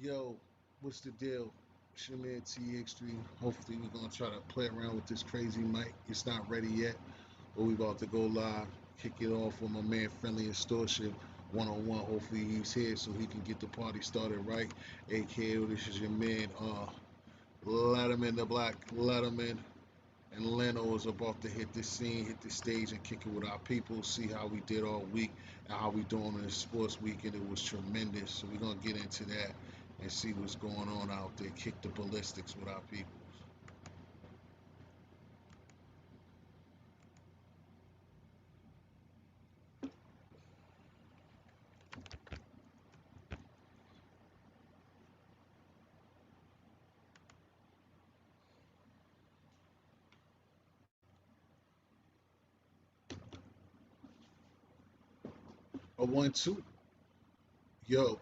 Yo, what's the deal? It's your man TX3. Hopefully, we're gonna try to play around with this crazy mic. It's not ready yet, but we about to go live. Kick it off with my man Friendly Extortion one on one. Hopefully, he's here so he can get the party started right. AKA, this is your man Letterman, the Black Letterman, and Leno is about to hit the scene, hit the stage, and kick it with our people. See how we did all week and how we doing in the sports weekend. It was tremendous. So we're gonna get into that and see what's going on out there. Kick the ballistics with our people. A 1-2. Yo,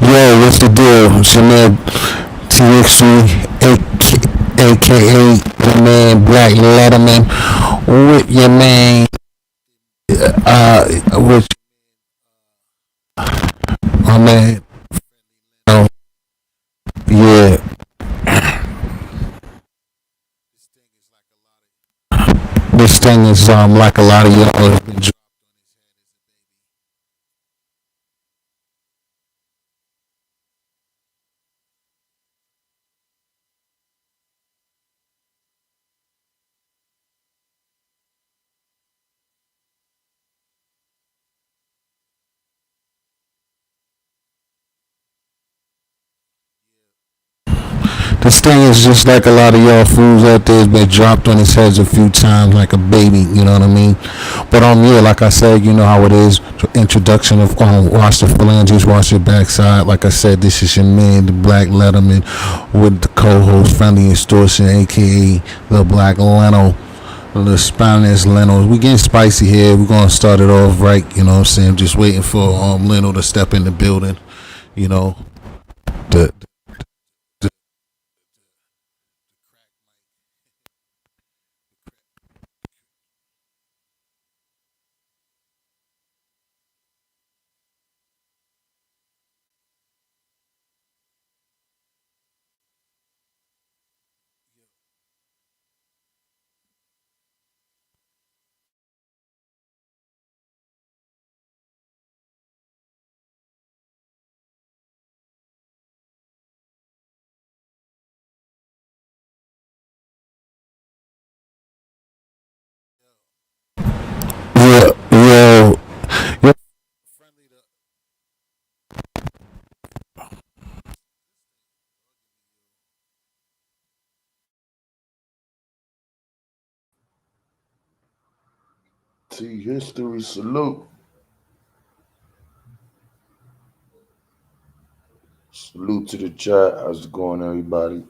Yo, what's the deal? It's your man TX3, aka the man Black Letterman, with your man, with my man. Oh, yeah, this thing is like a lot of y'all have been. This thing is just like a lot of y'all fools out there has been dropped on his heads a few times like a baby, you know what I mean? But yeah, like I said, you know how it is. Introduction of watch the phalanges, watch your backside. Like I said, this is your man, the Black Letterman, with the co-host Friendly Extortion, aka the Black Leno. The Spanish Leno. We getting spicy here. We're gonna start it off right, you know what I'm saying? Just waiting for Leno to step in the building, you know. The, the yeah, yeah, yeah. T history salute. Salute to the chat. How's it going, everybody?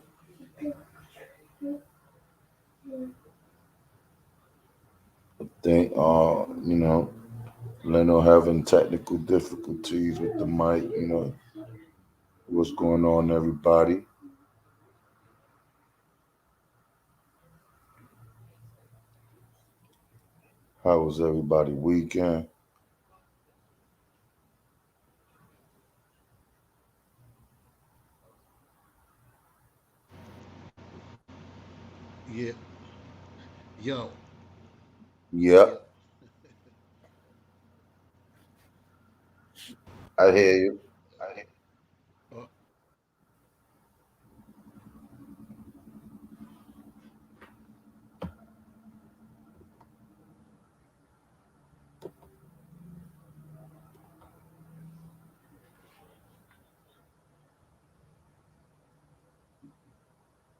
Think Leno having technical difficulties with the mic, what's going on, everybody? How was everybody weekend? yeah, yo, Yeah, yeah. I hear you. Uh,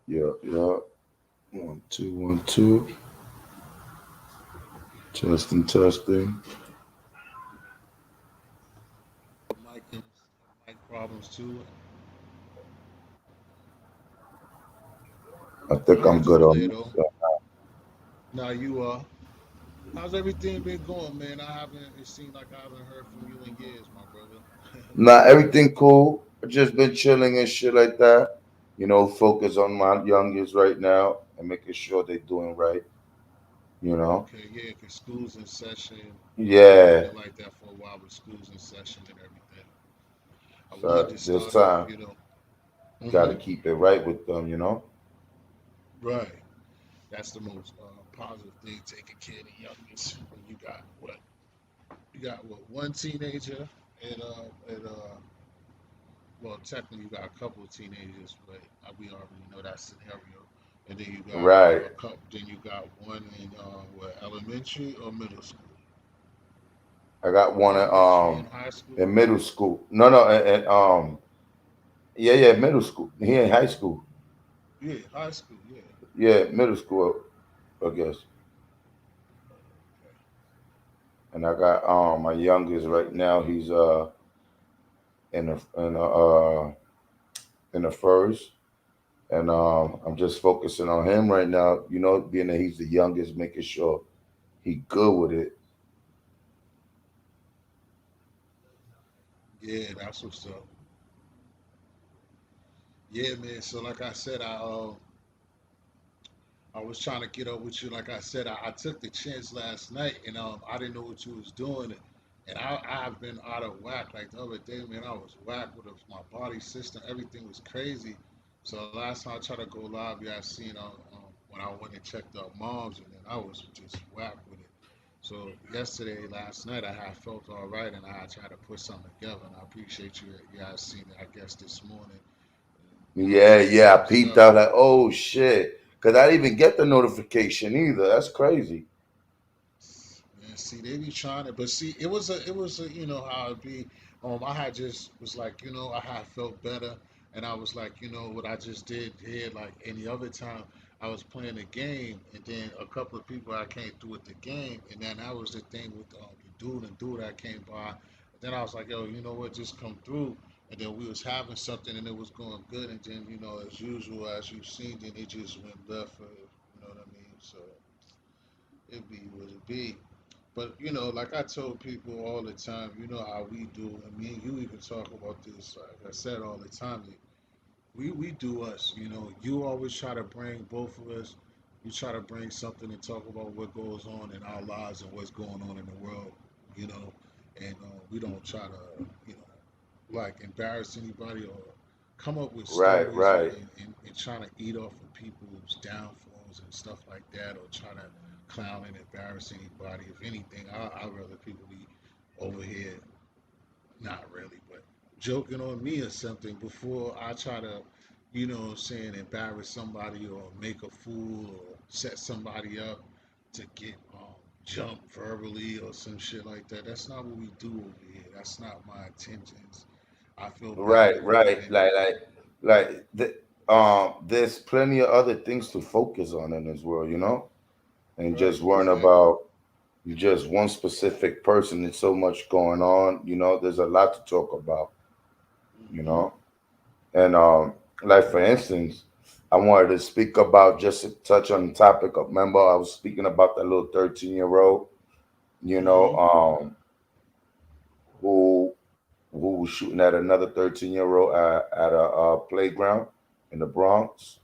Yeah, yeah. 1 2 1 2. Testing, testing. Mike and Mike problems too. I I think I'm heard you good on clear this though. side. Now you are. How's everything been going, man? I haven't. It seems like I haven't heard from you in years, my brother. Nah, everything cool. I just been chilling and shit like that. Focus on my youngest right now and making sure they're doing right. You know. Okay, yeah, 'cause school's in session. It's Yeah. been like that for a while with schools in session and everything. I wanted So to this start off, time, got to hmm keep it right with them. right. That's the most positive thing, taking care of the youngest. When you got what, one teenager and well, technically you got a couple of teenagers, but we already know that scenario. And then you got Right. a couple. Then you got one in what, elementary or middle school? I got one Elementary and high school. in middle school. No, no, and yeah, middle school. He in high school. Yeah, high school. Yeah. Yeah, middle school, I guess. Okay. And I got my youngest right now. He's in the first, and I'm just focusing on him right now. Being that he's the youngest, making sure he good with it. Yeah, that's what's up. Yeah, man. So like I said, I was trying to get up with you. Like I said, I took the chance last night, and I didn't know what you was doing, and I've been out of whack. Like the other day, man, I was whack with my body system. Everything was crazy. So last time I tried to go live, yeah, I seen when I went and checked out moms, and then I was just whack with it. So yesterday, last night, I had felt all right, and I tried to put something together. And I appreciate you. You guys seen it, I guess, this morning. Yeah, Putting yeah. I some peeped stuff. out like, oh shit, because I didn't even get the notification either. That's crazy. Yeah, see, they be trying to, but see, it was a, how it be. I had just was like, I had felt better, and I was like, what I just did here, like any other time, I was playing a game, and then a couple of people I came through with the game, and then that was the thing with the dude that came by. Then I was like, yo, you know what, just come through, and then we was having something, and it was going good, and then as usual, as you've seen, then it just went left, you know what I mean? So it be what it be. But like I told people all the time, you know how we do, and me and you even talk about this. Like I said all the time, that we do us. You always try to bring both of us. You try to bring something and talk about what goes on in our lives and what's going on in the world. You know, and we don't try to, like embarrass anybody or come up with Right, stories right, and trying to eat off of people's downfalls and stuff like that, or try to clown and embarrass anybody. If anything, I'd rather people be over here, not really, but joking on me or something before I try to, what I'm saying, embarrass somebody or make a fool or set somebody up to get jumped verbally or some shit like that. That's not what we do over here. That's not my intentions. I feel better right, when right. women. There's plenty of other things to focus on in this world, and Right, just worrying exactly. about you just one specific person. There's so much going on. There's a lot to talk about, you Hmm. know. And like for instance, I wanted to speak about just to touch on the topic of remember I was speaking about that little 13-year-old, you know, Hmm. um, who who was shooting at another 13-year-old at a playground in the Bronx.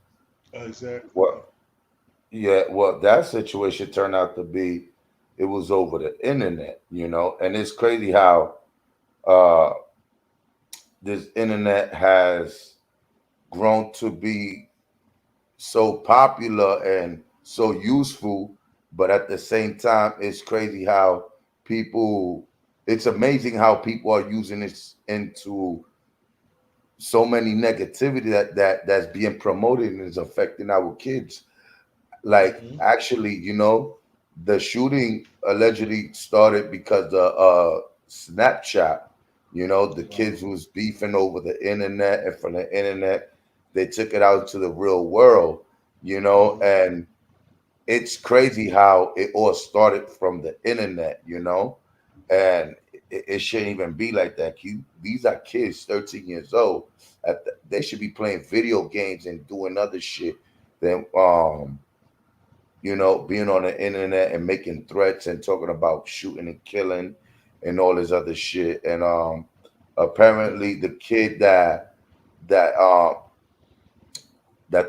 Exactly. What? Yeah, well, that situation turned out to be it was over the internet, and it's crazy how uh, this internet has grown to be so popular and so useful, but at the same time, it's crazy how people. It's amazing how people are using this into so many negativity that's being promoted and is affecting our kids. Like Hmm. actually, the shooting allegedly started because of Snapchat. The kids Wow. was beefing over the internet, and from the internet, they took it out to the real world. Hmm. And it's crazy how it all started from the internet, and it shouldn't even be like that. These are kids, 13 years old. They should be playing video games and doing other shit than being on the internet and making threats and talking about shooting and killing and all this other shit. And apparently the kid that that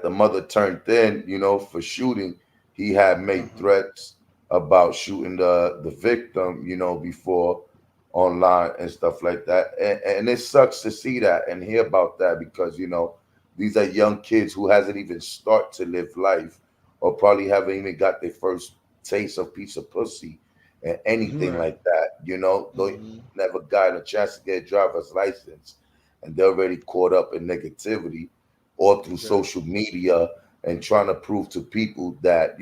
the mother turned in, for shooting, he had Uh made huh. threats about shooting the victim, before online and stuff like that. And it sucks to see that and hear about that because, these are young kids who hasn't even start to live life or probably haven't even got their first taste of piece of pussy and anything Right. like that, they Mm-hmm. never gotten a chance to get a driver's license and they're already caught up in negativity or through Exactly. social media and trying to prove to people that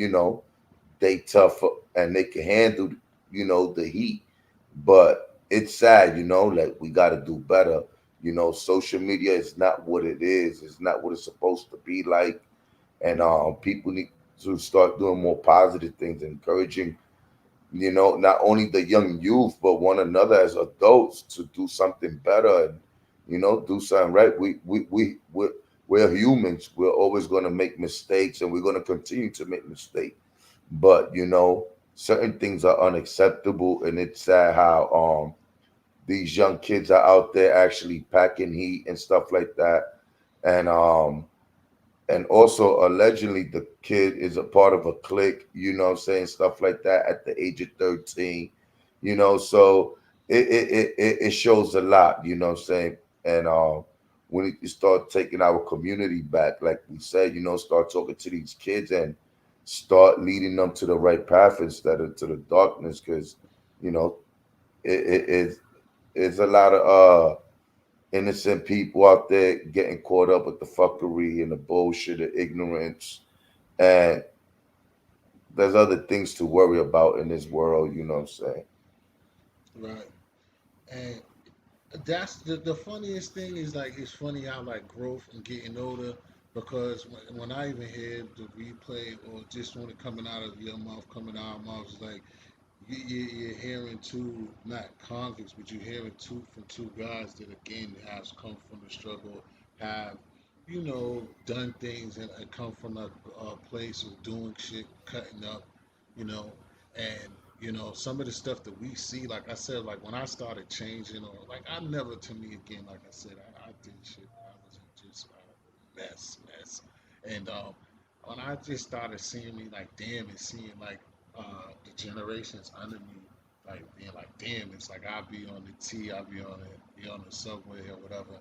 they tough and they can handle the heat. But it's sad, like we got to do better. Social media is not what it is. It's not what it's supposed to be like. And people need to start doing more positive things, encouraging not only the young youth, but one another as adults to do something better and, do something right. We're humans. We're always going to make mistakes and we're going to continue to make mistakes. But, certain things are unacceptable. And it's sad how these young kids are out there actually packing heat and stuff like that. And, also allegedly the kid is a part of a clique, what I'm saying, stuff like that at the age of 13, so it shows a lot, what I'm saying. And we need to start taking our community back, like we said, start talking to these kids and start leading them to the right path instead of to the darkness, because you know it's a lot of innocent people out there getting caught up with the fuckery and the bullshit, the ignorance, and there's other things to worry about in this world. You know what I'm saying? Right. And that's the funniest thing is like it's funny how like growth and getting older because when I even hear the replay or just when it coming out of your mouth coming out of our mouths it's like you're hearing two not convicts but you're hearing two from two guys that again has come from the struggle have done things and come from a place of doing shit cutting up you know and some of the stuff that we see like I said like when I started changing or like I never to me again like I said I did shit I wasn't just mess and when I just started seeing me like damn and seeing like the generations under me like being like damn it's like I'll be on the T I'll be on the subway or whatever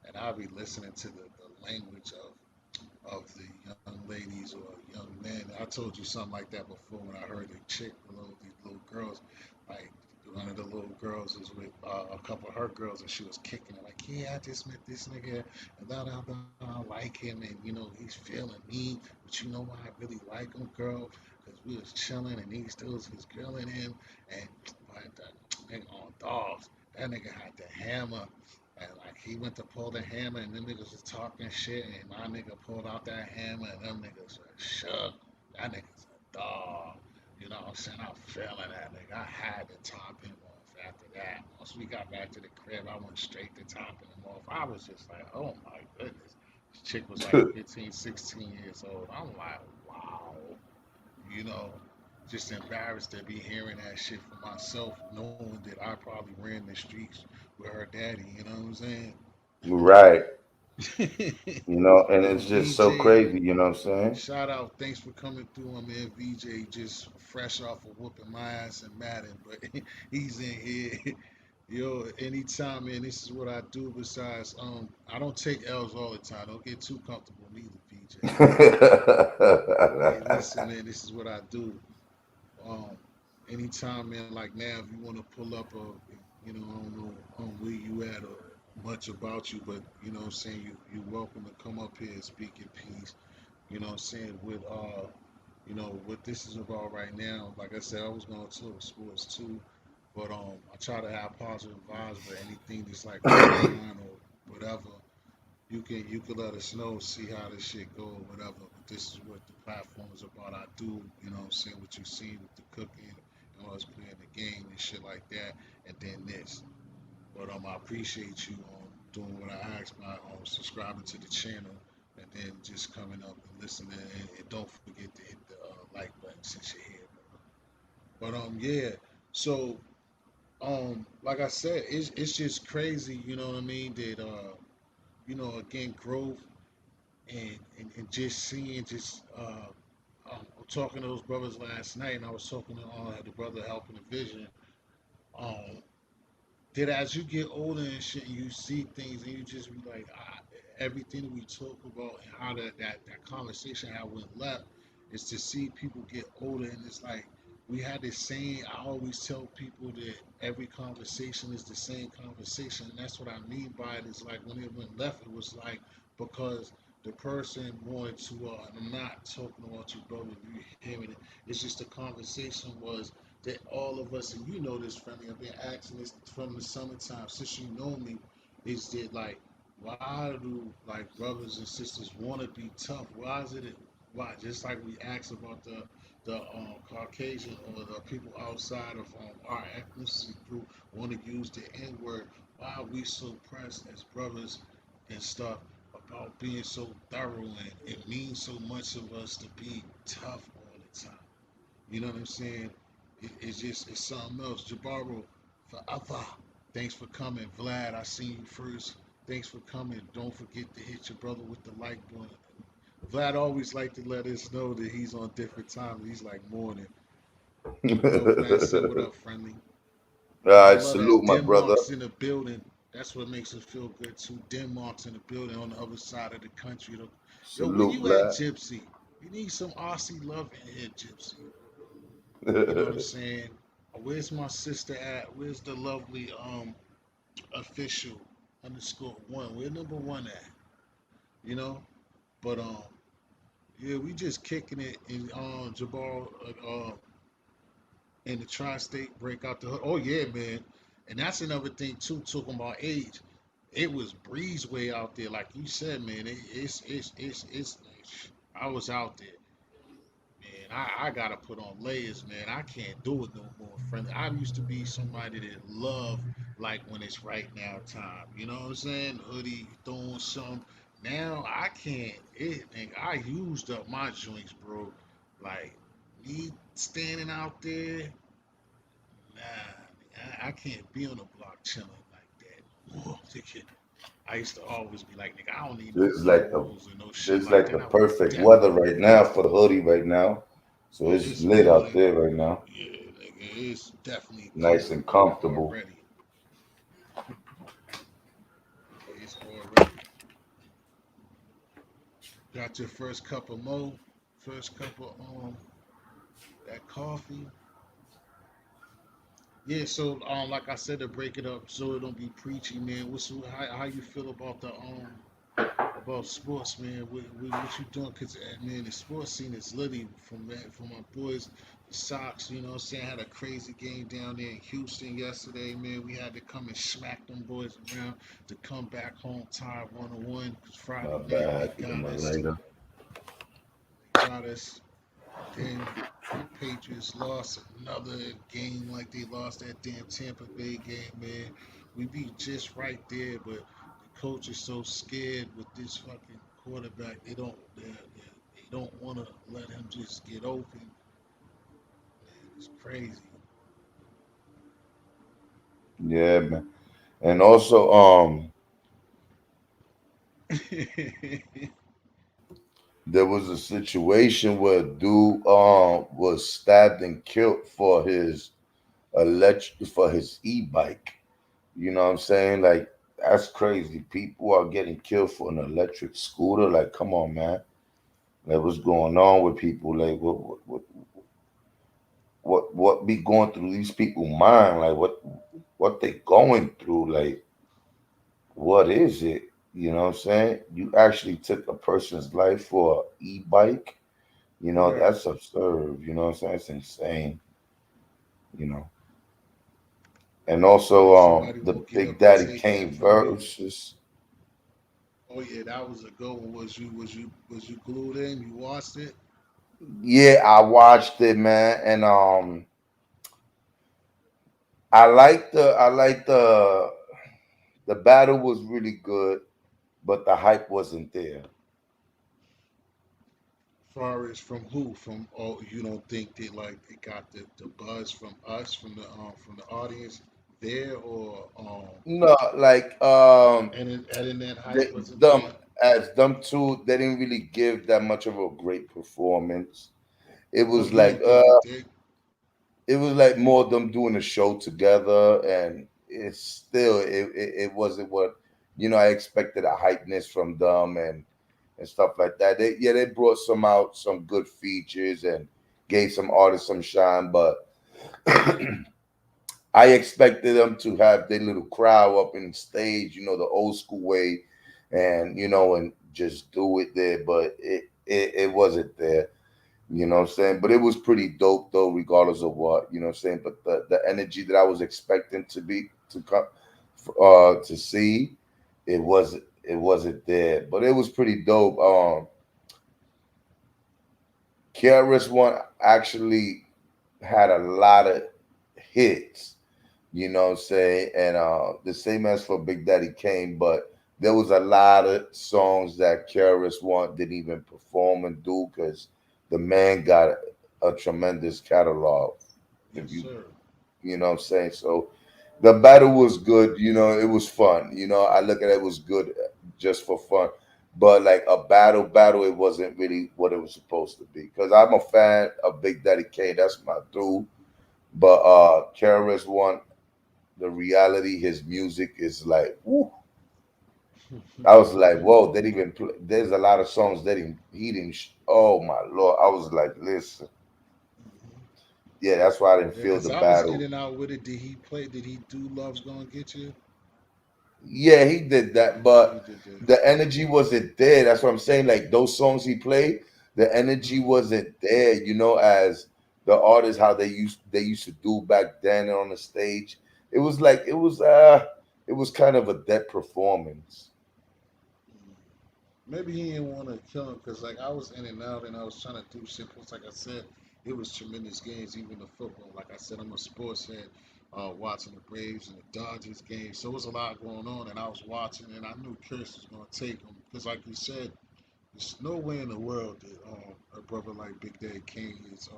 and I'll be listening to the language of the young ladies or young men. I told you something like that before when I heard the chick, these little girls, like one of the little girls was with a couple of her girls and she was kicking it like, yeah, I just met this nigga and I like him and he's feeling me, but you know why I really like him, girl, because we was chilling and these dudes was grilling him and but the nigga on dogs, that nigga had the hammer and like he went to pull the hammer and them niggas was talking shit and my nigga pulled out that hammer and them niggas were shook. That nigga's a dog. You know what I'm saying? I'm feeling that nigga. I had to top him off after that. Once we got back to the crib, I went straight to topping him off. I was just like, oh my goodness. This chick was like 15, 16 years old. I'm like, wow. You know, just embarrassed to be hearing that shit for myself, knowing that I probably ran the streets with her daddy. You know what I'm Right. saying? And Yo, it's just so VJ, crazy. You know what I'm saying? shout out. Thanks for coming through, my man. VJ, just fresh off of whooping my ass in Madden, but he's in here. Yo, anytime, man. This is what I do. Besides, I don't take L's all the time. Don't get too comfortable, neither, VJ. Hey, listen, man. This is what I do. Um, anytime, man. Like now, if you want to pull up I don't know where you at or much about you, but what I'm saying you welcome to come up here and speak in peace. You know what I'm saying? With what this is about right now. Like I said, I was gonna talk sports too, but I try to have positive vibes. But anything that's like online or whatever, you can let us know, see how this shit go or whatever. But this is what the platform is about. I do, what I'm saying, what you see with the cooking and us playing the game and shit like that, and then this. But I appreciate you doing what I asked by subscribing to the channel and then just coming up and listening and don't forget to hit the like button. since you're here, but yeah. So like I said, it's just crazy. You know what I mean? That again, growth and just seeing just talking to those brothers last night, and I was talking to the brother helping the vision. Um, that as you get older and shit, you see things and you just be like, everything that we talk about and how that conversation how went left is to see people get older and it's like we had this saying. I always tell people that every conversation is the same conversation, and that's what I mean by it. Is like when it went left, it was like because the person wanted to. And I'm not talking about you, brother. You hearing it? It's just the conversation was that all of us, and you know this, friendly, I've been asking this from the summertime since you know me, is that like, why do like brothers and sisters want to be tough? Why is it? Why just like we asked about the Caucasian or the people outside of our ethnicity group want to use the N word? Why are we so pressed as brothers and stuff about being so thorough and it means so much of us to be tough all the time? You know what I'm saying? It's something else. Jabaro, forever. Thanks for coming. Vlad, I seen you first. Thanks for coming. Don't forget to hit your brother with the like button. Vlad always like to let us know that he's on different time. He's like morning. Yo, Vlad said, what up, friendly? All I right, love that. salute my brother. Denmark's in the building. That's what makes us feel good too. Denmark's in the building on the other side of the country. Yo, where Salute, you at, Vlad. Gypsy? You need some Aussie love in here, Gypsy. You know what I'm saying? Where's my sister at? Where's the lovely official underscore one? Where number one at? You know? But yeah, we just kicking it in Jabal in the tri-state break out the hood. Oh yeah, man. And that's another thing too, talking about age. It was breezeway out there, like you said, man. It's I was out there. Man, I gotta put on layers, man. I can't do it no more, friend. I used to be somebody that loved like when it's right now time. You know what I'm saying? Hoodie, throwing some. Now I can't. And I used up my joints, bro. Like me standing out there, nah. I can't be on the block chilling like that. Whoa, I used to always be like, nigga, I don't need no This is like the clothes and no shit this is like like that. the I would perfect weather definitely right now for the hoodie right now. So it's it's lit more out than there right now. yeah, nigga, it's definitely Nice and comfortable comfortable. already. It's already got your first cup of first cup of that coffee. Yeah, so like I said, to break it up so it don't be preachy, man. How you feel about sports, man? What you doing? Cause man, the sports scene is litty from my boys, the Sox. You know, what I'm saying had a crazy game down there in Houston yesterday, man. We had to come and smack them boys around to come back home tied 1-1. Cause Friday My night bad. Give me my lighter. they got us. Then the Patriots lost another game like they lost that damn Tampa Bay game, man. We be just right there, but the coach is so scared with this fucking quarterback. They don't want to let him just get open. Man, it's crazy. Yeah, man. And also, there was a situation where a dude was stabbed and killed for his for his e-bike. You know what I'm saying? Like that's crazy. People are getting killed for an electric scooter. Like, come on, man. Like, what's going on with people? Like, what be going through these people's mind? Like, what they going through? Like, what is it? You know what I'm saying? You actually took a person's life for an e-bike. You know, Word. that's absurd. You know what I'm saying? It's insane. You know. And also, Like somebody the woke you Big up and Daddy take that Kane from you. versus. Oh yeah, that was a good one. Was you glued in? You watched it? Yeah, I watched it, man, and I like the battle was really good, but the hype wasn't there. far as from who? From oh, you don't think that like it got the buzz from us, from the audience there, or No, like and in that they, hype wasn't them there? as them two, they didn't really give that much of a great performance. It Oh, was you like don't think they did? it was like more them doing a show together, and it's still it wasn't what I expected a hypeness from them and stuff like that. They brought some out some good features and gave some artists some shine, but I expected them to have their little crowd up in stage, the old school way, and and just do it there, but it wasn't there. You know what I'm saying? But it was pretty dope though, regardless of what, you know what I'm saying? But the energy that I was expecting to come to see, it wasn't there. But it was pretty dope. KRS One actually had a lot of hits, you know what I'm saying? And the same as for Big Daddy Kane, but there was a lot of songs that KRS One didn't even perform and do because the man got a tremendous catalog. If Yes, sir. you know what I'm saying? So the battle was good, it was fun. I look at it was good just for fun. But like a battle, it wasn't really what it was supposed to be. Cause I'm a fan of Big Daddy Kane. That's my dude. But KRS One, the reality, his music is like, woo. I was like, whoa, they didn't even play. There's a lot of songs that he didn't. Oh my lord, I was like, listen, yeah, that's why I didn't Yeah, feel cause the I was in battle. and out with it. Did he play? Did he do "Love's Gonna Get You"? Yeah, he did that, He but did that. the energy wasn't there. That's what I'm saying. Like those songs he played, the energy Hmm. wasn't there. As the artists how they used to do back then on the stage. It was like it was kind of a dead performance. Maybe he didn't want to kill him because like I was in and out and I was trying to do shit. Plus, like I said, it was tremendous games, even the football. Like I said, I'm a sports head, watching the Braves and the Dodgers game. So it was a lot going on, and I was watching, and I knew Chris was gonna take him because, like you said, there's no way in the world that a brother like Big Daddy King is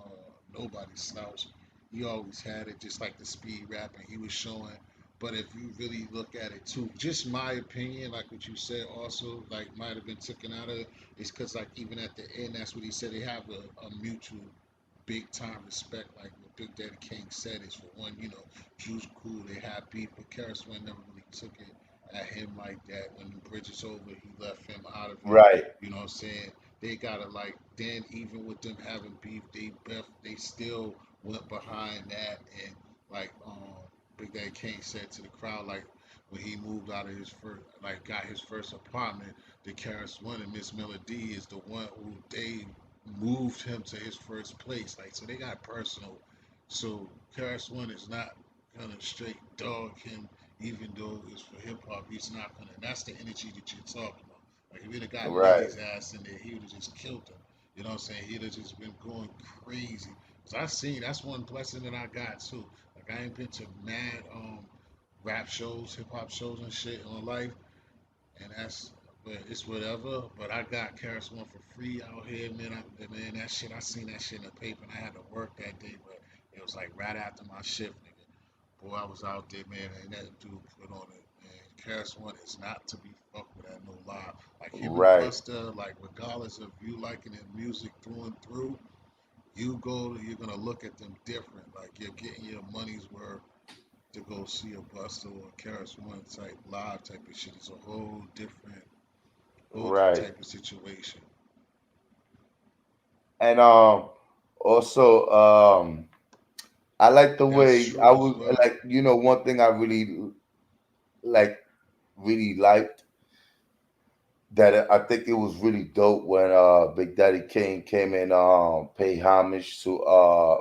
nobody's slouch. He always had it, just like the speed rapping he was showing. But if you really look at it too, just my opinion, like what you said, also like might have been taken out of it, is because like even at the end, that's what he said. They have a mutual big time respect. Like what Big Daddy King said is for one, Juice cool, they had beef, but Karis One never really took it at him like that. When the bridge is over, he left him out of it. Right, You know what I'm saying? They gotta like then even with them having beef, they still went behind that and like Big Daddy Kane said to the crowd like when he moved out of his first like got his first apartment, the Karis One and Miss Melody is the one who they moved him to his first place. Like so they got personal. So Karis One is not gonna straight dog him even though it's for hip hop, he's not gonna. That's the energy that you're talking about. Like if he'd have got right, Nelly's ass in there, he would have just killed him. You know what I'm saying? He'd have just been going crazy. Cause I seen that's one blessing that I got too. Like I ain't been to mad rap shows, hip hop shows and shit in my life, and that's but it's whatever. But I got Karis One for free out here, man. Man, that shit I seen that shit in the paper, and I had to work that day, but it was like right after my shift, nigga. Boy, I was out there, man, and that dude put on it. And Karis One is not to be fucked with at no lie. Like him and right, Busta, like regardless of you liking their music through and through, you're gonna look at them different. Like you're getting your money's worth to go see a Busta or a Karis One type live type of shit. It's a whole different right. type of situation. And also I like the That's way I true as was well. like, one thing I like really liked that I think it was really dope when Big Daddy Kane came and paid homage to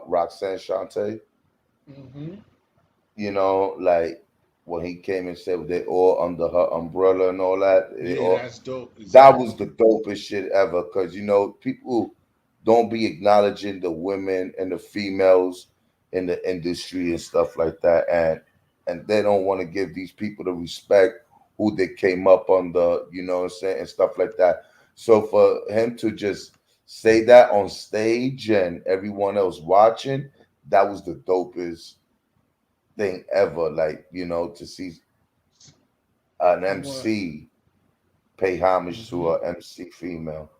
Roxanne Shante. Hmm. Like when he came and said they all under her umbrella and all that. Yeah, that's dope. That was Exactly. the dopest shit ever because people don't be acknowledging the women and the females in the industry and stuff like that, and they don't want to give these people the respect who they came up under, you know what I'm saying, and stuff like that. So for him to just say that on stage and everyone else watching, that was the dopest thing ever. Like, to see an I want. MC pay homage to Hmm. a MC female.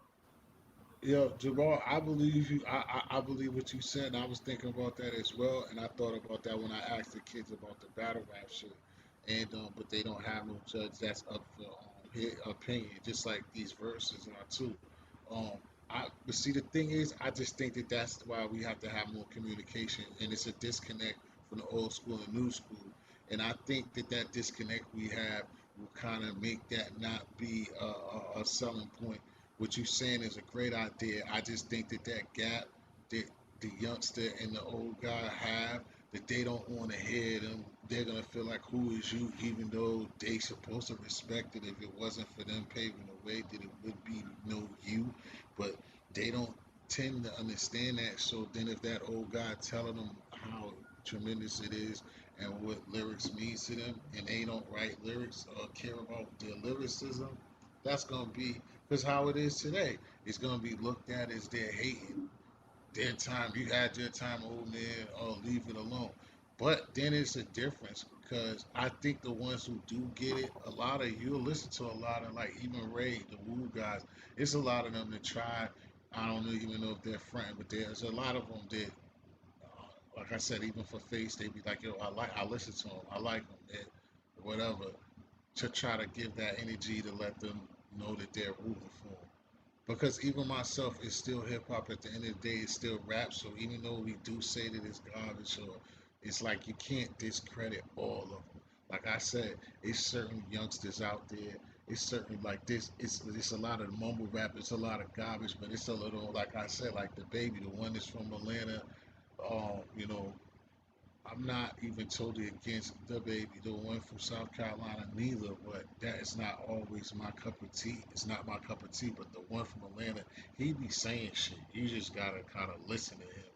Yo, Jamal, I believe you. I believe what you said. And I was thinking about that as well, and I thought about that when I asked the kids about the battle rap shit. And but they don't have no judge. That's up for his opinion, just like these verses are too. Um, but see, the thing is, I just think that that's why we have to have more communication, and it's a disconnect from the old school and new school. And I think that that disconnect we have will kind of make that not be a selling point. What you're saying is a great idea. I just think that that gap that the youngster and the old guy have, that they don't want to hear them. They're gonna feel like, who is you? Even though they supposed to respect it. If it wasn't for them paving the way, that it would be no you. But they don't tend to understand that. So then, if that old guy telling them how tremendous it is and what lyrics means to them, and they don't write lyrics or care about their lyricism, that's gonna be, because how it is today. It's gonna be looked at as they're hating. Their time, you had your time, old man, or leave it alone. But then it's a difference, because I think the ones who do get it, a lot of you'll listen to a lot of, like, even Ray, the Woo guys. It's a lot of them that try. I don't even know if they're friends, but there's a lot of them that, like I said, even for Face, they be like, yo, I listen to them, I like them, and whatever, to try to give that energy to let them know that they're rooting for them. Because even myself, it's still hip hop. At the end of the day, it's still rap. So even though we do say that it's garbage, or it's like you can't discredit all of them. Like I said, it's certain youngsters out there. It's certain, like this. It's a lot of mumble rap. It's a lot of garbage, but it's a little, like I said, like the baby, the one that's from Atlanta. You know, I'm not even totally against the baby, the one from South Carolina, neither, but that is not always my cup of tea. It's not my cup of tea, but the one from Atlanta, he be saying shit. You just gotta kind of listen to him.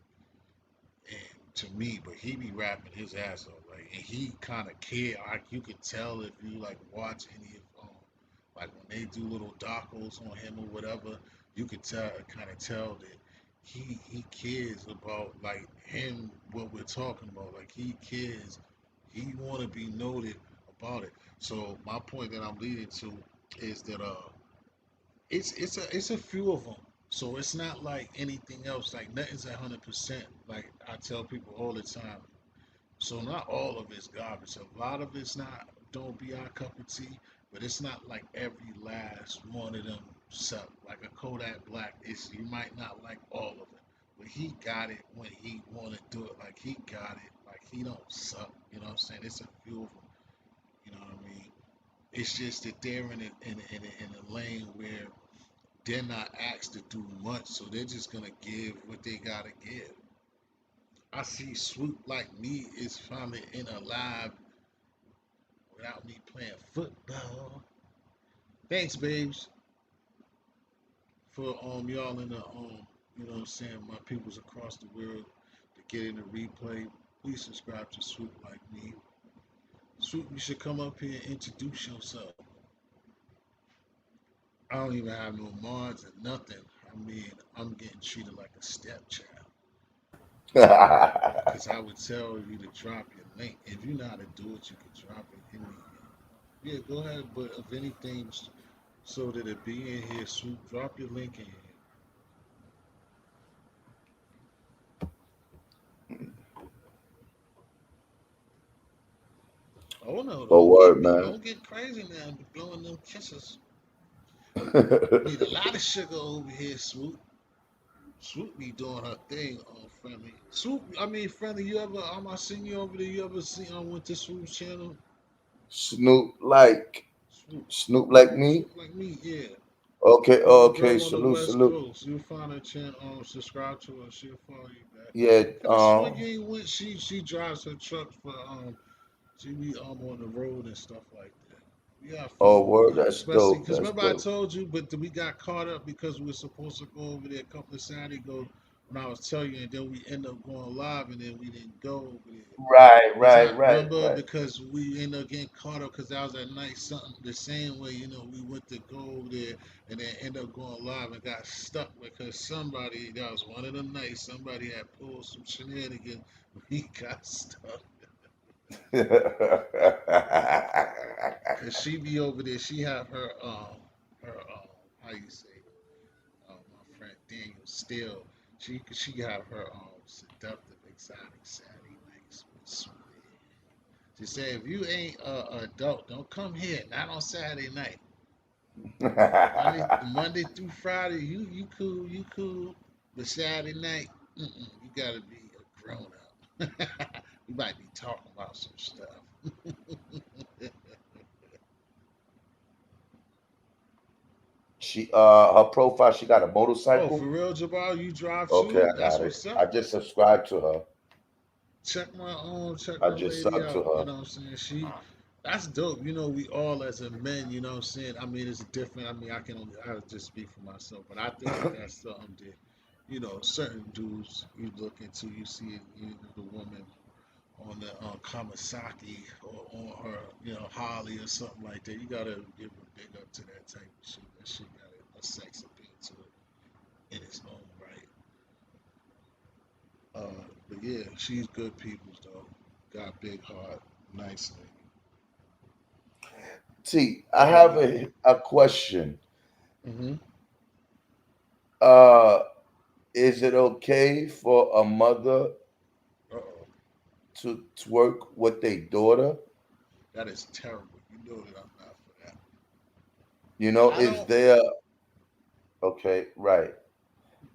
And to me, but he be rapping his ass off, like, and he kind of care. Like, you could tell if you like watch any of like when they do little docos on him or whatever, you could tell, kind of tell that he cares about, like, him, what we're talking about. Like, he cares. He want to be noted about it. So my point that I'm leading to is that it's a few of them. So it's not like anything else. Like, nothing's 100%. Like I tell people all the time. So not all of it's garbage. A lot of it's not, don't be our cup of tea. But it's not like every last one of them suck. Like a Kodak Black, it's, you might not like all of it, but he got it when he want to do it. Like, he got it. Like, he don't suck. You know what I'm saying? It's a few of them. You know what I mean? It's just that they're in a lane where they're not asked to do much, so they're just gonna give what they gotta give. I see Swoop Like Me is finally in a live without me playing football. Thanks, babes, for y'all in the you know what I'm saying, my peoples across the world to get in the replay. Please subscribe to Swoop Like Me. Swoop, you should come up here and introduce yourself. I don't even have no mods or nothing. I mean, I'm getting treated like a stepchild. Because I would tell you to drop your link. If you know how to do it, you can drop it in the. Yeah, go ahead. But if anything, so that it be in here, Swoop, drop your link in here. Oh no, Oh, word, man. don't get crazy now. Be blowing them kisses. Need a lot of sugar over here, Swoop. Swoop be doing her thing on Friendly. Swoop, I mean Friendly. You ever? I seen you over there. You ever seen? I went to Swoop's channel. Snoop like Swoop, Snoop like me. Swoop like me, yeah. Okay, The okay. girl on the Salute, West salute. Coast. You'll find her channel. Subscribe to her. She'll follow you back. Yeah. Could have sworn you ain't went. She drives her truck for she be on the road and stuff like that. We gotta Oh, follow word. her, That's especially dope. because That's remember I dope. told you, but we got caught up because we were supposed to go over there a couple of Saturdays ago when I was telling you, and then we end up going live, and then we didn't go over there. Right, Cause right, I right, remember right. because we ended up getting caught up because that was at night something the same way, we went to go over there and then end up going live and got stuck because somebody that was one of the nights somebody had pulled some shenanigans. We got stuck. Cause she be over there, she have her how you say my friend Daniel Steele, she have her seductive exotic Saturday nights with sweet. She said, if you ain't a adult, don't come here. Not on Saturday night. Monday through Friday, you cool, you cool. But Saturday night, you gotta be a grown up. We might be talking about some stuff. Her profile, she got a Oh, for motorcycle. real, Jabal, you drive Okay, too? I That's got it. what's up. I just subscribed to her. Check I my just lady subbed to out. You her. know what I'm saying? That's dope. We all as a men, you know what I'm saying? I mean, it's different. I mean, I just speak for myself, but I think that's something that, certain dudes you look into, you see, the woman on the Kawasaki or on her, Harley or something like that. You gotta give a big up to that type of shit. That shit got a sex appeal to it in its own right. But yeah, she's good people's though. Got big heart, nice lady. See, I What about have you? a question. Mm-hmm. Uh, is it okay for a mother Uh oh, to twerk with their daughter? that is terrible. You know that I'm not for that. I Is don't. there okay, right?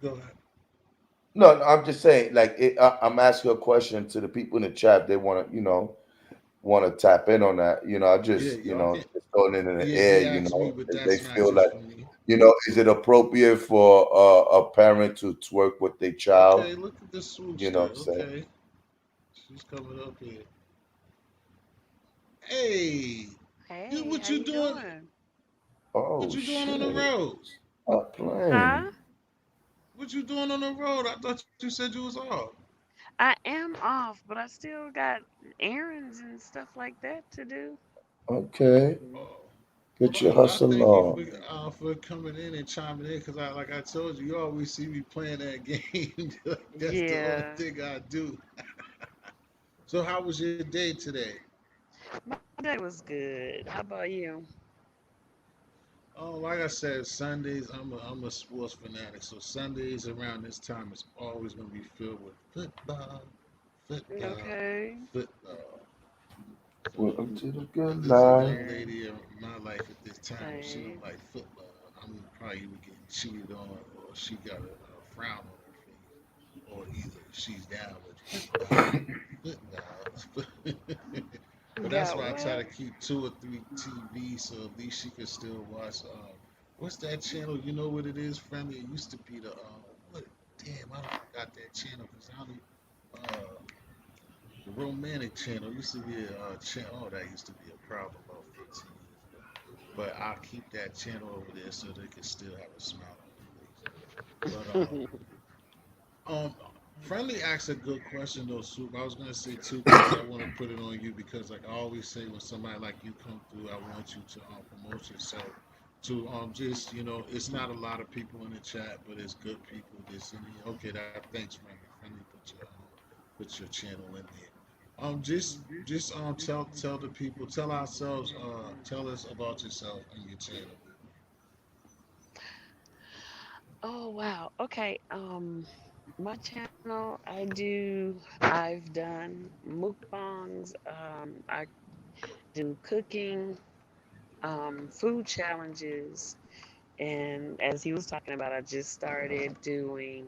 Go ahead. No, no, I'm just saying, like, I'm asking a question to the people in the chat. They want to, want to tap in on that. I Yeah, just, y'all can. just throwing it in the Yeah, air. he asked me, but If they that's not feel just like, for me. is it appropriate for a parent to twerk with their child? Okay, look at the You swoosh know there. what I'm saying? Okay, she's coming up here. Hey, Hey, what how you you doing? doing? What Oh you doing on the shit! road? Stop playing. Huh? What you doing on the road? I thought you said you was off. I am off, but I still got errands and stuff like that to do. Okay, Oh. get your Well, I hustle thank you on. for coming in and chiming in because like I told you, you always see me playing that game. That's the only Yeah, thing I do. So how was your day today? my day was good. How about you? Oh, like I said, Sundays I'm a sports fanatic. So Sundays around this time is always gonna be filled with football, football, Okay. football. So Welcome to the good there's a life. young Yeah, lady in my life at this time. If she don't same. like football, I'm probably either getting cheated on or she got a frown on her face, or either she's down with football, football. But that's Got why I try to what? keep two or three TVs so at least she can still watch. What's that channel? You know what it is, friendly? It used to be the what? Damn, I forgot that channel because I only the romantic channel used to be a channel. Oh, that used to be a problem about 15 years ago. But I'll keep that channel over there so they can still have a smile on their face. Um, Friendly asked a good question though, Soup. I was gonna say two things. I want to put it on you because, like I always say, when somebody like you come through, I want you to promote yourself. To just it's not a lot of people in the chat, but it's good people. This and okay, that thanks, friendly. Friendly, put your channel in there. Just tell the people, tell ourselves, tell us about yourself and your channel. Oh wow. Okay. My channel, I've done mukbangs. I do cooking, food challenges, and as he was talking about, I just started doing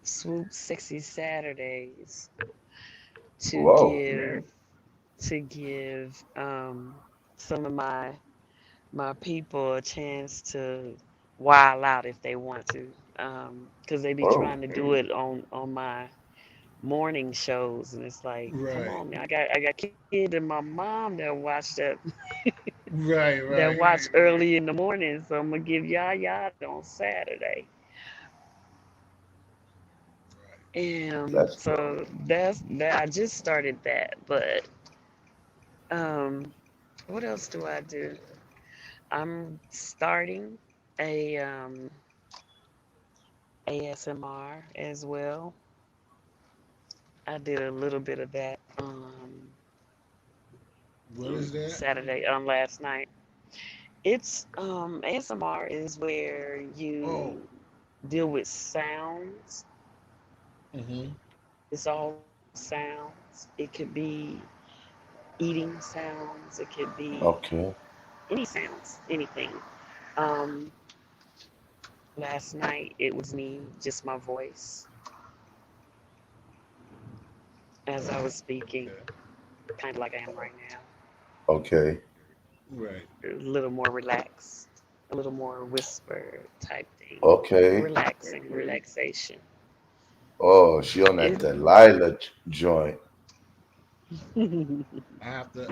Swoop Sexy Saturdays to Whoa. give some of my people a chance to wild out if they want to, because they be Oh. trying to do it on my morning shows, and it's like, come Right, on, man, I got kids and my mom that watch right, that right. watch early in the morning, so I'm gonna give y'all on Saturday. And That's dope. so that's that. I just started that, but um, what else do I do? I'm starting a ASMR as well. I did a little bit of that What is that? Saturday on last night. It's ASMR is where Oh, you deal with sounds. mm-hmm. It's all sounds. It could be eating sounds. It could be Okay. any sounds, anything. Um, Last night it was me, just my voice as I was speaking, Okay. kind of like I am right now. Okay. Right. A little more relaxed, a little more whisper type thing. Okay. Relaxing, relaxation. Oh, she on that It, Delilah joint. I have to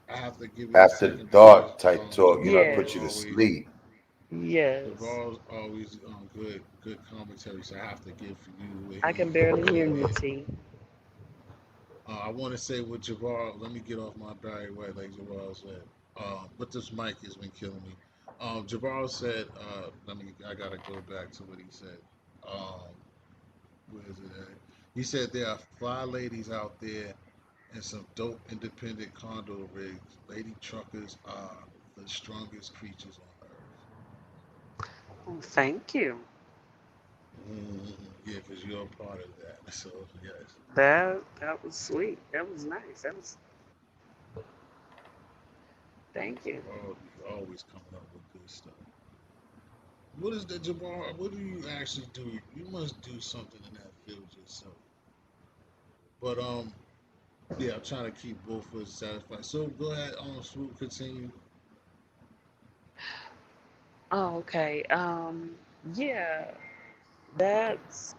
I have to give it a After second because dark type talk, you know, Javar put you to yes, always sleep. yes. Javar's always good commentary, so I have to give for you what I he can barely hear you, did. T. I want to say with Javar. Let me get off my Barry White, like Javar said. But this mic has been killing me. Javar said. Let me. I gotta go back to what he said. Um, where is it at? He said there are fly ladies out there and some dope independent condo rigs. Lady truckers are the strongest creatures on earth. Oh, thank you. Yeah, because you're a part of that. So yes, That was sweet. That was nice. That was thank you. Javar be always coming up with good stuff. What is the Jabbar? What do you actually do? You must do something in that field yourself. But yeah, I'm trying to keep both of us satisfied. So go ahead, Swoop, continue. Oh, okay. Yeah, that's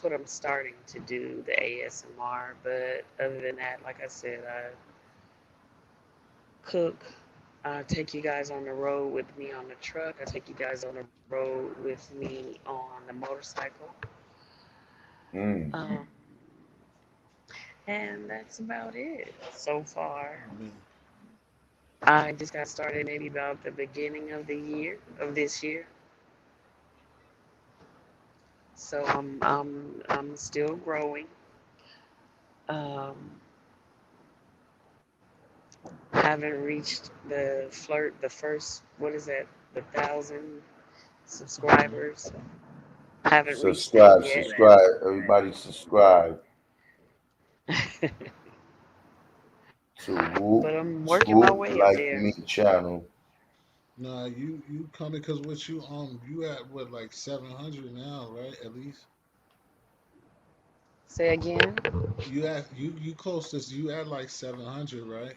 what I'm starting to do, the ASMR. But other than that, like I said, I cook. I take you guys on the road with me on the truck. I take you guys on the road with me on the motorcycle. Mm. Um, and that's about it so far. I mean, I just got started maybe about the beginning of the year of this year. So I'm still growing. Um, haven't reached the first, what is that, the 1,000 mm-hmm. subscribers. I haven't reached that Subscribe, yet. subscribe. Everybody subscribe to Whoop But I'm working my Swoop way up Like there. Me channel. Nah, you coming because what you at what like 700 now, right? At least Say again. you close to you at like 700, right?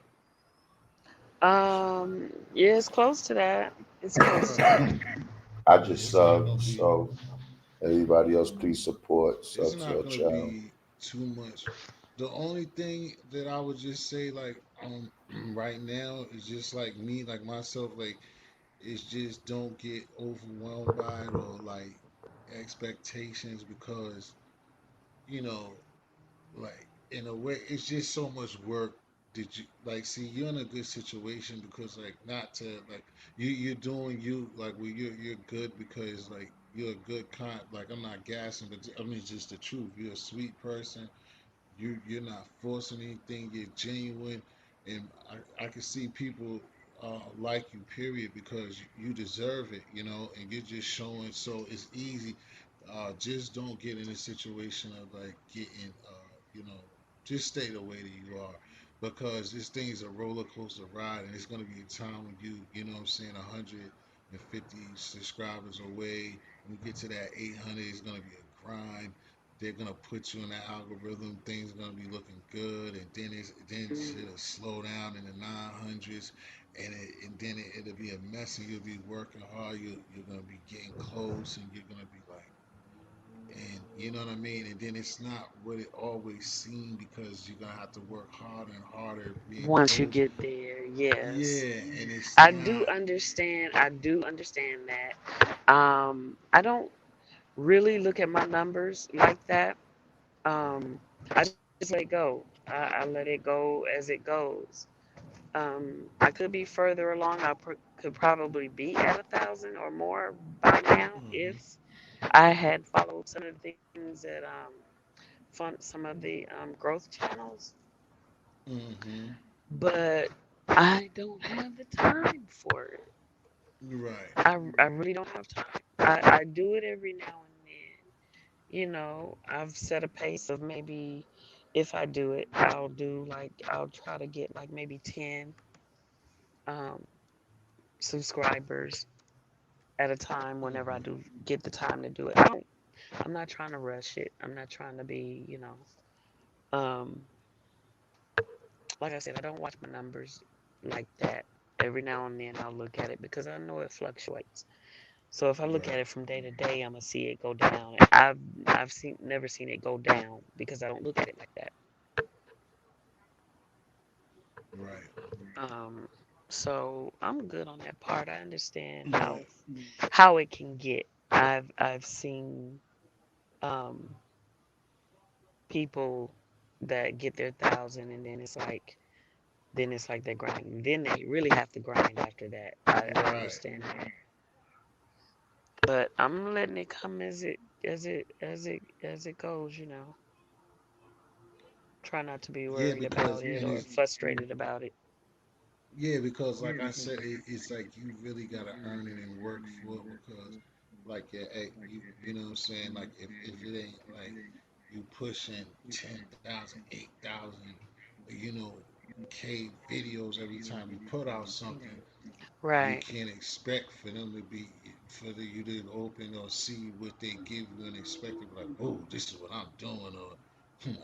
Yeah, it's close to that. It's close to Right. that. I Yeah, just it's not gonna subbed, be so everybody else please support, it's sub to not her gonna channel. be too much. The only thing that I would just say like right now is just like me, like myself, like it's just don't get overwhelmed by it or like expectations because you know like in a way it's just so much work. Did you like see you're in a good situation because like not to like you're doing you like well you're good because like you're a good like I'm not gassing but I mean just the truth, you're a sweet person, you're not forcing anything. You're genuine, and I can see people like you. Period, because you deserve it. You know, and you're just showing. So it's easy. Just don't get in a situation of like getting. You know, just stay the way that you are. Because this thing's a roller coaster ride, and it's gonna be a time when you know what I'm saying, 150 subscribers away. When we get to that 800, it's gonna be a grind. They're gonna put you in that algorithm. Things are gonna be looking good, and then Mm. it'll slow down in the 900s, and then it'll be a mess, and you'll be working hard. You're gonna be getting close, and you're gonna be like, and you know what I mean. And then it's not what it always seemed because you're gonna have to work harder and harder being Once you close. get there, yes. Yeah, and it's I do not. understand. I do understand that. I don't really look at my numbers like that. I just let it go. I let it go as it goes. I could be further along. Could probably be at 1,000 or more by now Mm-hmm. if I had followed some of the things that some of the growth channels. Mm-hmm. But I don't have the time for it. Right. I really don't have time. I do it every now and then. I've set a pace of maybe if I do it, I'll try to get like maybe 10 um, subscribers at a time whenever I Mm-hmm. do get the time to do it. I'm not trying to rush it. I'm not trying to be, um, like I said, I don't watch my numbers like that. Every now and then I'll look at it because I know it fluctuates. So if I look at Right. it from day to day, I'm gonna see it go down. I've never seen it go down because I don't look at it like that. Right. Um, so I'm good on that part. I understand how Right. how it can get. I've seen um, people that get their 1,000 and then it's like they're grinding. Then they really have to grind after that. I Right. understand that. But I'm letting it come as it goes. Try not to be Yeah, worried because about it and or it's frustrated about it. yeah, because like I said, it's like you really gotta earn it and work for it because like yeah, you know what I'm saying? Like if it ain't like you pushing 10,000, 8,000, you know, K videos every time you put out something, you Right. can't expect for them to be you to open or see what they give you and expect it like, oh, this is what I'm doing or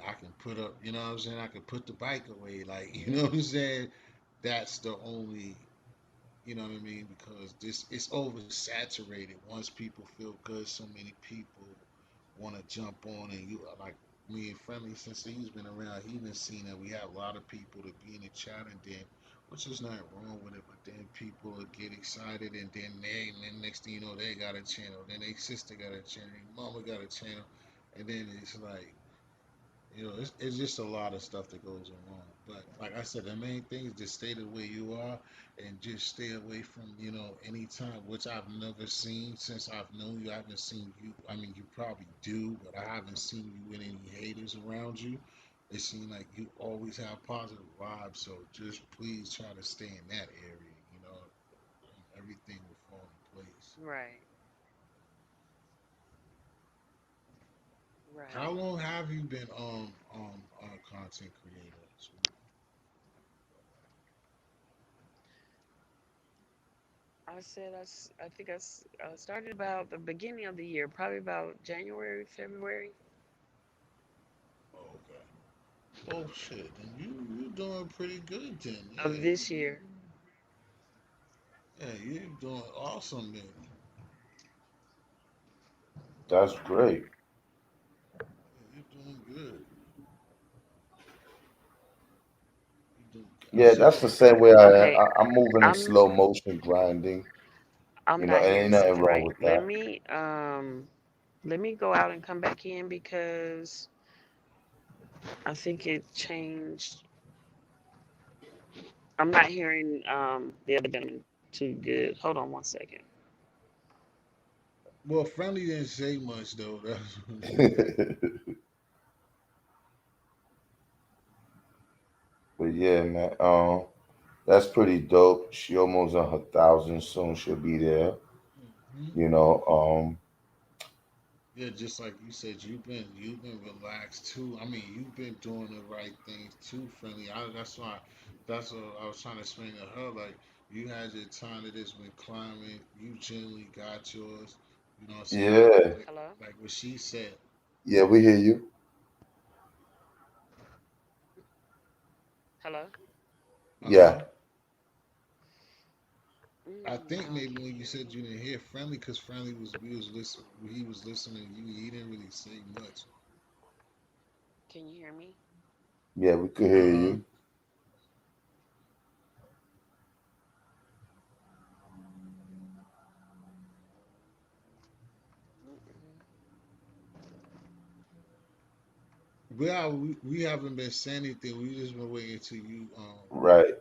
I can put up, you know what I'm saying? I can put the bike away, like you know what I'm saying? That's the only, you know what I mean? Because this it's oversaturated. Once people feel good, so many people want to jump on, and you like me and Friendly since he's been around, he been seen that we have a lot of people to be in the chat, and then which is nothing wrong with it, but then people will get excited, and then next thing you know, they got a channel, then their sister got a channel, their mama got a channel, and then it's like it's just a lot of stuff that goes on. But like I said, the main thing is just stay the way you are and just stay away from, any time, which I've never seen since I've known you. I haven't seen you. I mean, you probably do, but I haven't seen you with any haters around you. It seems like you always have positive vibes. So just please try to stay in that area, and everything will fall in place. Right. How Right. long have you been a content creator? I think I started about the beginning of the year, probably about January, February Okay. Oh shit, then you doing pretty good then. of Yeah, this year. you doing awesome then. That's great. Yeah, you doing good. You do. I Yeah, see that's the that. same way I am. Okay, I'm moving in I'm slow motion, grinding. I'm And not hearing ain't stuff nothing wrong right. with Let that. me go out and come back in because I think it changed. I'm not hearing the other gentleman too good. Hold on one second. Well, Friendly didn't say much though. That's But yeah, man. That's pretty dope. She almost on her thousand soon. She'll be there. Mhm. You know. Yeah, just like you said, you've been relaxed too. I mean, you've been doing the right things too, Friendly. That's what I was trying to explain to her. Like you had your time that has been climbing. You generally got yours. You know what I'm saying? Like Yeah. like Hello? like what she said. Yeah, we hear you. Hello? Uh huh. Yeah. I think I maybe can't when you hear said you anything. didn't hear Friendly, because Friendly was we was listening, he was listening to you. He didn't really say much. Can you hear me? Yeah, we could Uh hear huh. you. we haven't been saying anything. We just been waiting till you Right.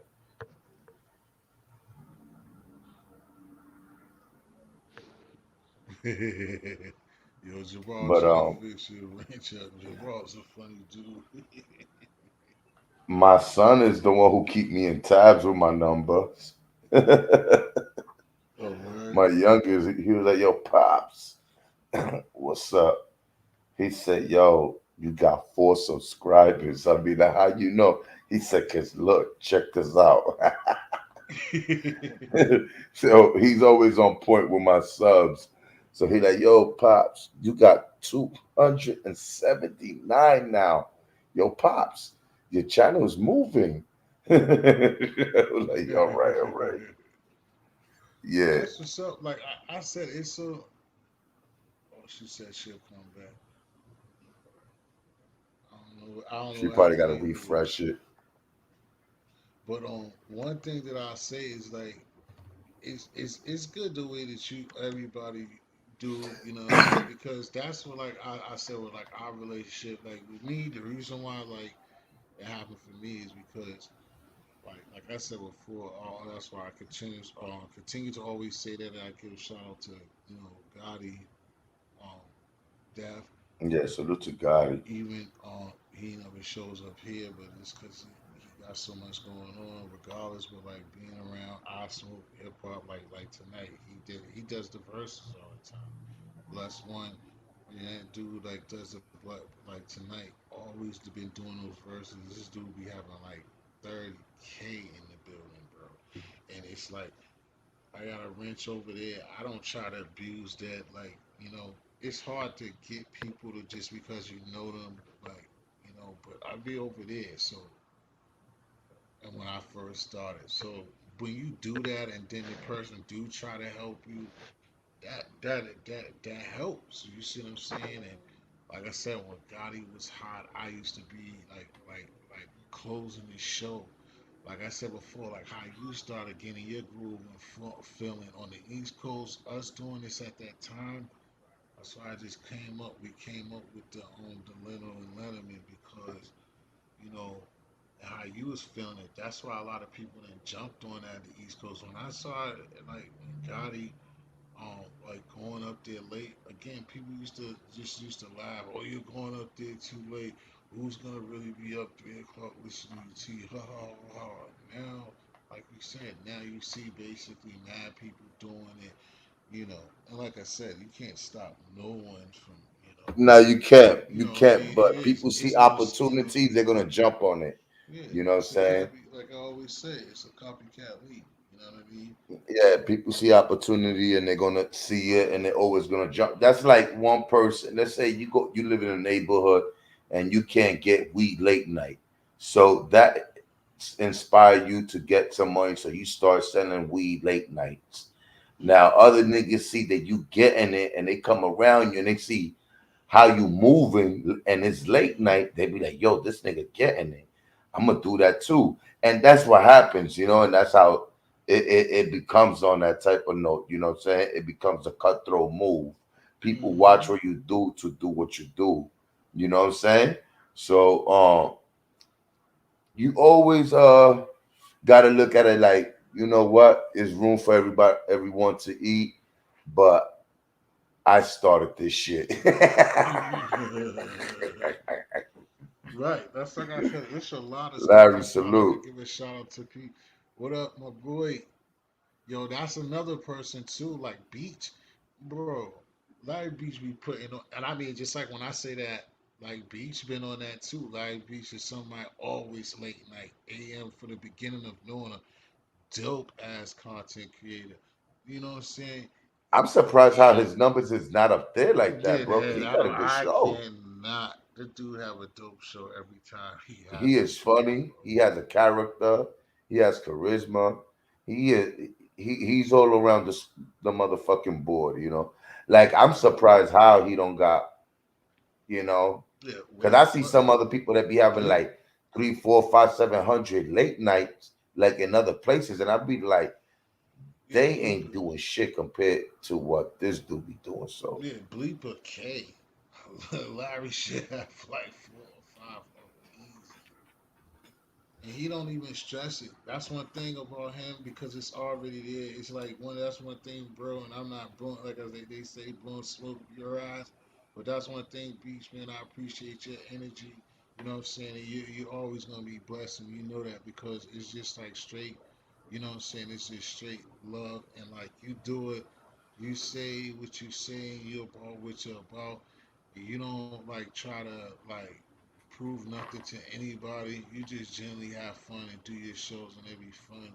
Yo, Jabal But trying to fix your ranch up. Jabal's a funny dude. my son is the one who keep me in tabs with my numbers. Oh, word? My youngest, he was like, "Yo, pops, what's up?" He said, "Yo, you got 4 subscribers." I be like, "How you know?" He said, "Cause look, check this out." So he's always on point with my subs. So he like, "Yo, pops, you got 279 now. Yo, pops, your channel is moving." I was like, all right, yeah." That's what's up. Like I said, it's so. Oh, she said she'll come back. I don't know. I don't know She what probably got happened to either with refresh it. But one thing that I say is like it's good the way that you everybody do. You know what I'm saying? Because that's what like I said with like our relationship. Like with me, the reason why like it happened for me is because like I said before, that's why I continue to always say that, and I give a shout out to Gotti, um, Def. Yeah, salute to God. Even he never shows up here, but it's because he got so much going on. Regardless, but like being around I smoke hip hop, like tonight, he does the verses all the time. Bless one, and that dude like does the like tonight. Always been doing those verses. This dude be having like 30K in the building, bro, and it's like I got a wrench over there. I don't try to abuse that. Like, it's hard to get people to just because you know them, like, but I be over there. So, and when I first started. So, when you do that and then the person do try to help you, that helps. You see what I'm saying? And like I said, when Gotti was hot, I used to be like closing the show. Like I said before, like how you started getting your groove and feeling on the East Coast, us doing this at that time. That's why I just came up. We came up with the Leno and Letterman because you know how you was feeling it. That's why a lot of people then jumped on that at the East Coast. When I saw it, like when Gotti like going up there late again. People used to laugh. Oh, you're going up there too late. Who's gonna really be up 3 o'clock listening to you? Ha ha ha. Now, like we said, now you see basically mad people doing it. And like I said, you can't stop no one from No, you can't. You can't. it But is. people see It's on this. opportunities, they're gonna jump on it. Yeah, You know what I'm it's a saying? copy. Like I always say, it's a copycat league. You know what I mean? Yeah, people see opportunity and they're gonna see it and they're always gonna jump. That's like one person. Let's say you live in a neighborhood and you can't get weed late night. So that inspire you to get some money. So you start selling weed late nights. Now other niggas see that you getting it and they come around you and they see how you moving and it's late night, they be like, yo, this nigga getting it. I'm gonna do that too. And that's what happens, and that's how it becomes on that type of note, you know what I'm saying? It becomes a cutthroat move. People watch Mm-hmm. what you do to do what you do. You know what I'm saying? So you always gotta look at it like, you know what, there's room for everyone to eat, but I started this shit. Right. That's like I said. It's a lot of stuff. Larry, That's why I like to salute. give a shout out to Pete. What up, my boy? Yo, that's another person too. Like Beach, bro. Larry Beach be putting on, and I mean, just like when I say that, like Beach been on that too. Larry Beach is somebody always late night, AM for the beginning of knowing a dope ass content creator. You know what I'm saying? I'm surprised how And his numbers is not up there like that, yeah, bro, because that he I got don't. a good I show. cannot. The dude have a dope show every time he He has a is show, funny. He has a character. He has charisma. He is he's all around the motherfucking board. Like I'm bro. surprised how he don't got, you know, Yeah. because What? I see What? some other people that be having Blip. like 3, 4, 5, 700 late nights like in other places, and I'd be like, Yeah. they Blip. ain't doing shit compared to what this dude be doing. So Yeah. Bleeper K. Larry should have like 4 or and he don't even stress it. That's one thing about him because it's already there. It's like one. That's one thing, bro. And I'm not blowing like as they say blowing smoke up your eyes, but that's one thing, Beach man. I appreciate your energy. You know what I'm saying? And you're always gonna be blessed, and you know that because it's just like straight. You know what I'm saying? It's just straight love, and like you do it. You say what you say. You about what you're about. You don't like try to like prove nothing to anybody. You just generally have fun and do your shows, and they be fun.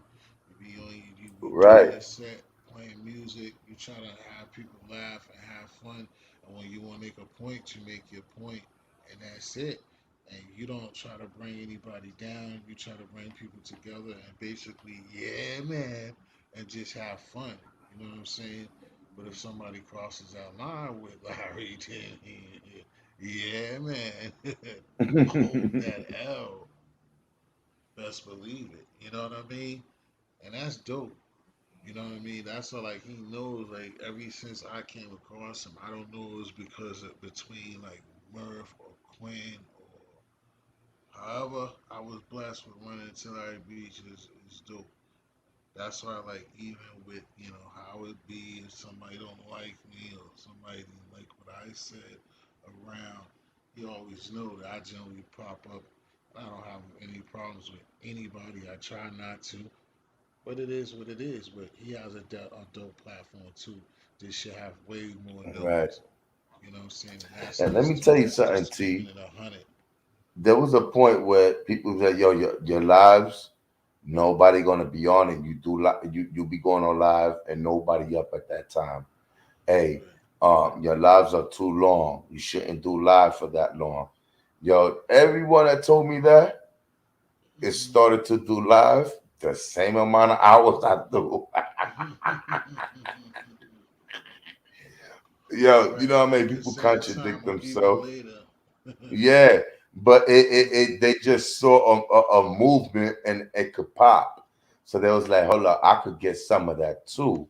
You be on you doing Right, your set, playing music. You try to have people laugh and have fun. And when you want to make a point, you make your point, and that's it. And you don't try to bring anybody down. You try to bring people together and basically, yeah, man, and just have fun. You know what I'm saying? But if somebody crosses that line with Larry, then yeah, man, hold that L. Best believe it. You know what I mean? And that's dope. You know what I mean? That's all, like he knows. Like ever since I came across him, I don't know it was because of between like Murph or Quinn or however I was blessed with running into Larry Beach is dope. That's why, like, even with how it be if somebody don't like me or somebody didn't like what I said around, you always know that I generally pop up. I don't have any problems with anybody. I try not to, but it is what it is. But he has a dope platform too. This should have way more right. numbers. You know what I'm saying? And that's And let me just tell you something, just keeping T. it 100. There was a point where people said, "Yo, your lives, nobody gonna be on it. You be going on live and nobody up at that time. Hey, Right. your lives are too long. You shouldn't do live for that long." Yo, everyone that told me that it started to do live the same amount of hours I do. Yo, you know Right. how many At the people same time contradict or even themselves? later. Yeah, but they just saw a movement and it could pop. So they was like, hold up, I could get some of that too.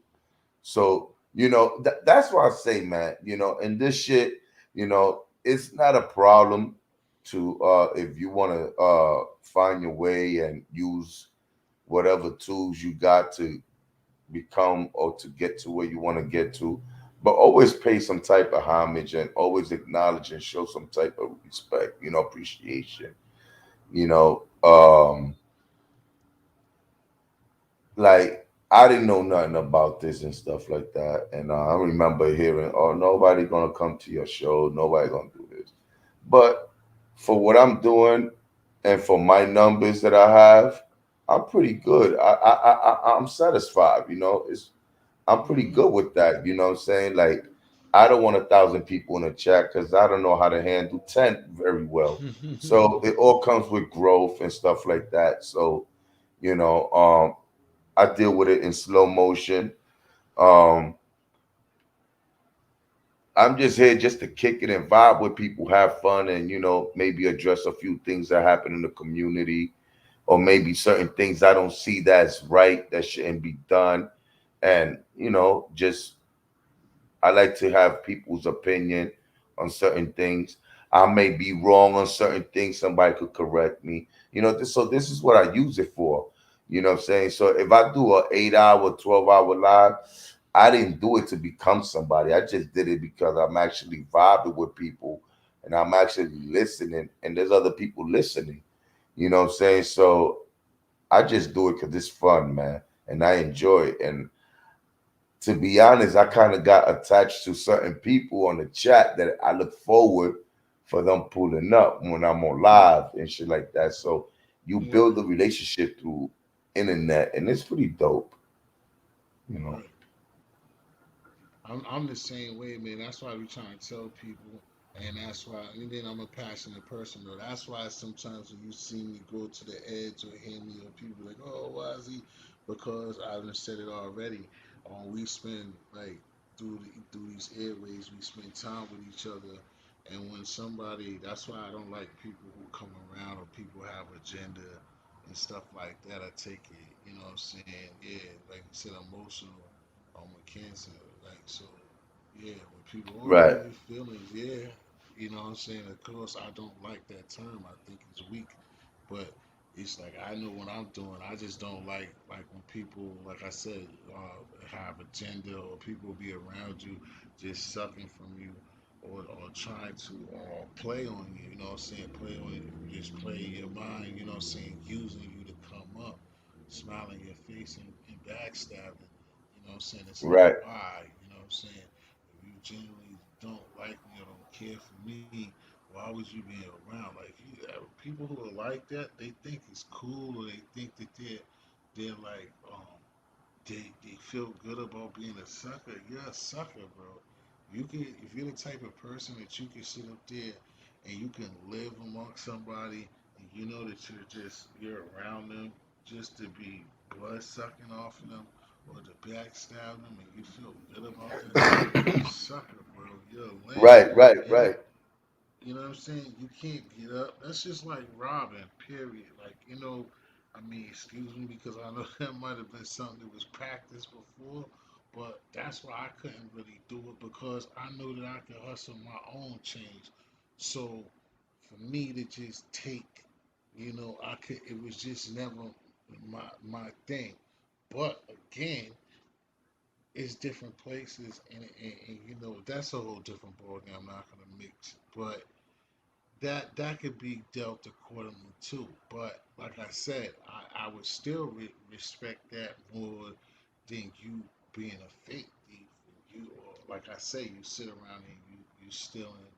So, that's why I say, man, and this shit, it's not a problem to if you want to find your way and use whatever tools you got to become or to get to where you want to get to, but always pay some type of homage and always acknowledge and show some type of respect, appreciation, you know. Like I didn't know nothing about this and stuff like that, and I remember hearing, "Oh, nobody gonna come to your show, nobody gonna do this," but for what I'm doing and for my numbers that I have, I'm pretty good. I'm satisfied. I'm pretty Hmm. good with that. You know what I'm saying? Like, I don't want 1,000 people in the chat because I don't know how to handle 10 very well. So it all comes with growth and stuff like that. So, you know, um, I deal with it in slow motion. Um, I'm just here just to kick it and vibe with people, have fun, and maybe address a few things that happen in the community, or maybe certain things I don't see that's right that shouldn't be done, and just I like to have people's opinion on certain things. I may be wrong on certain things. Somebody could correct me. So this is what I use it for. You know what I'm saying? So if I do a 8 hour, 12 hour live, I didn't do it to become somebody. I just did it because I'm actually vibing with people and I'm actually listening and there's other people listening. You know what I'm saying? So I just do it because it's fun, man. And I enjoy it. And to be honest, I kind of got attached to certain people on the chat that I look forward for them pulling up when I'm on live and shit like that. So you build Right. the relationship through internet, and it's pretty dope, you know. Right. I'm the same way, man. That's why we trying to tell people, and that's why. And then I'm a passionate person, though. That's why sometimes when you see me go to the edge or hear me, or people like, "Oh, why is he?" Because I've said it already. We spend like through these airways, we spend time with each other, and when somebody, that's why I don't like people who come around or people have agenda and stuff like that. I take it, you know what I'm saying? Yeah, like you said, emotional with cancer. Like so, yeah. When people, oh, you Right. in your feelings, yeah. You know what I'm saying? Of course, I don't like that term. I think it's weak, but it's like I know what I'm doing. I just don't like when people, like I said, have agenda or people be around you just sucking from you or trying to play on you. You know what I'm saying? Play on you, just play your mind. You know what I'm saying? Using you to come up, smiling your face and backstabbing. You know what I'm saying? It's like Right, why? You know what I'm saying? If you genuinely don't like me or don't care for me, why would you be around? Like people who are like that, they think it's cool, or they think that they're like they feel good about being a sucker. You're a sucker, bro. You can if you're the type of person that you can sit up there and you can live amongst somebody and you know that you're around them just to be blood sucking off of them or to backstab them and you feel good about that shit, you're a sucker, bro. You're a lame. right, right, And right, you know what I'm saying? You can't get up. That's just like robbing, period. Like, I mean, excuse me, because I know that might have been something that was practiced before, but that's why I couldn't really do it because I knew that I could hustle my own change. So for me to just take, it was just never my thing. But again, it's different places, and that's a whole different ballgame. I'm not gonna mix, but that could be dealt accordingly too. But like I said, I would still respect that more than you being a fake thief. You or like I say, you sit around and you stealing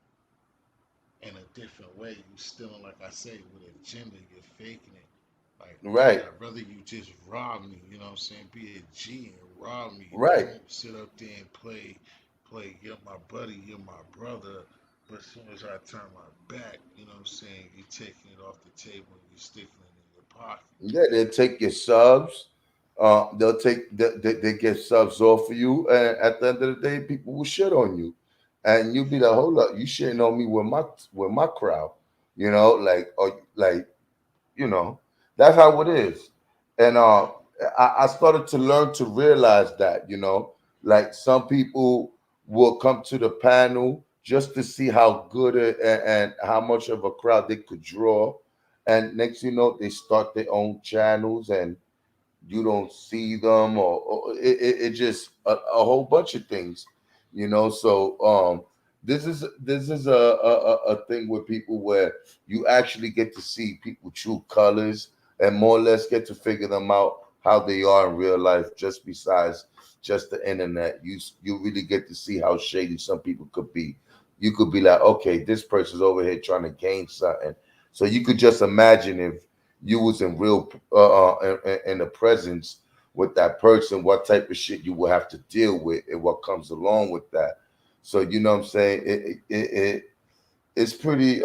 in a different way. You stealing like I say with agenda. You're faking it. Like right, I'd rather you just rob me. You know what I'm saying? Be a G and rob me. right. Don't sit up there and play. You're my buddy. You're my brother. But as soon as I turn my back, you know what I'm saying? You're taking it off the table and you're sticking it in your pocket. Yeah, they'll take your subs. They'll take they get subs off for you, and at the end of the day, people will shit on you, and you'll be like, "Hold up, you shitting on me with my crowd," like or like you know, that's how it is. And I started to learn to realize that, like some people will come to the panel just to see how good and how much of a crowd they could draw. And next, they start their own channels and you don't see them or it just a whole bunch of things, so this is a thing with people where you actually get to see people true colors and more or less get to figure them out how they are in real life, just besides just the internet. You really get to see how shady some people could be. You could be like, okay, this person's over here trying to gain something, so you could just imagine if you was in real in the presence with that person, what type of shit you will have to deal with and what comes along with that. So you know what I'm saying? It's pretty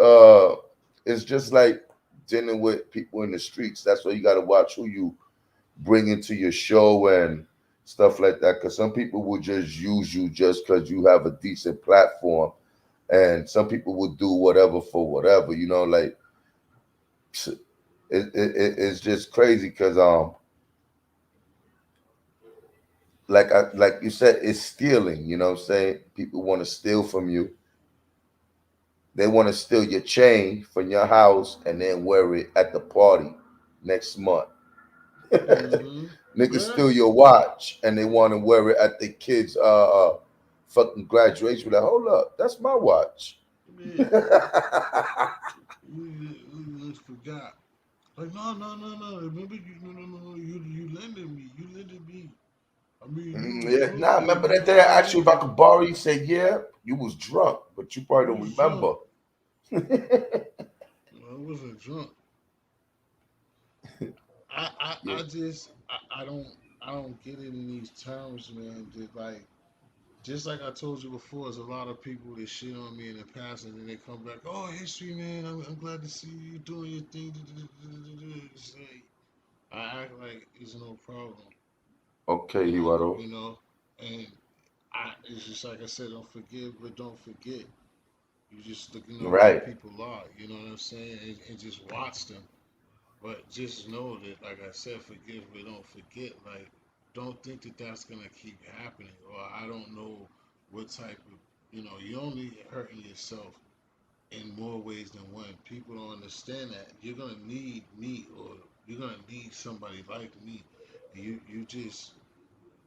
it's just like dealing with people in the streets. That's why you gotta watch who you bring into your show and stuff like that. Cause some people will just use you just cause you have a decent platform. And some people will do whatever for whatever, like it's just crazy because like you said, it's stealing. You know what I'm saying? People want to steal from you. They want to steal your chain from your house and then wear it at the party next month. Mm-hmm. Niggas Yeah. steal your watch and they want to wear it at the kids' fucking graduation. Like, hold up, that's my watch. Yeah. We just forgot. Like, no, no, no, no. Remember, no. You lended me. You lended me. I mean, you was Yeah, drunk nah. when Remember you that day I came asked you if I in. could borrow? You said yeah. You was drunk, but you probably You don't was drunk. remember. I wasn't drunk. I Yeah. just, I don't get it in these terms, man. That like, just like I told you before, there's a lot of people that shit on me in the past, and then they come back. Oh, history, man. I'm glad to see you doing your thing. It's like, I act like it's no problem, Okay, and Hiwaro. and it's just like I said, don't forgive, but don't forget. You just look, how Right. people are. You know what I'm saying, and just watch them. But just know that, like I said, forgive but don't forget. Like, don't think that that's gonna keep happening. Or I don't know what type of, you're only hurting yourself. in more ways than one. People don't understand that you're gonna need me, or you're gonna need somebody like me. And you just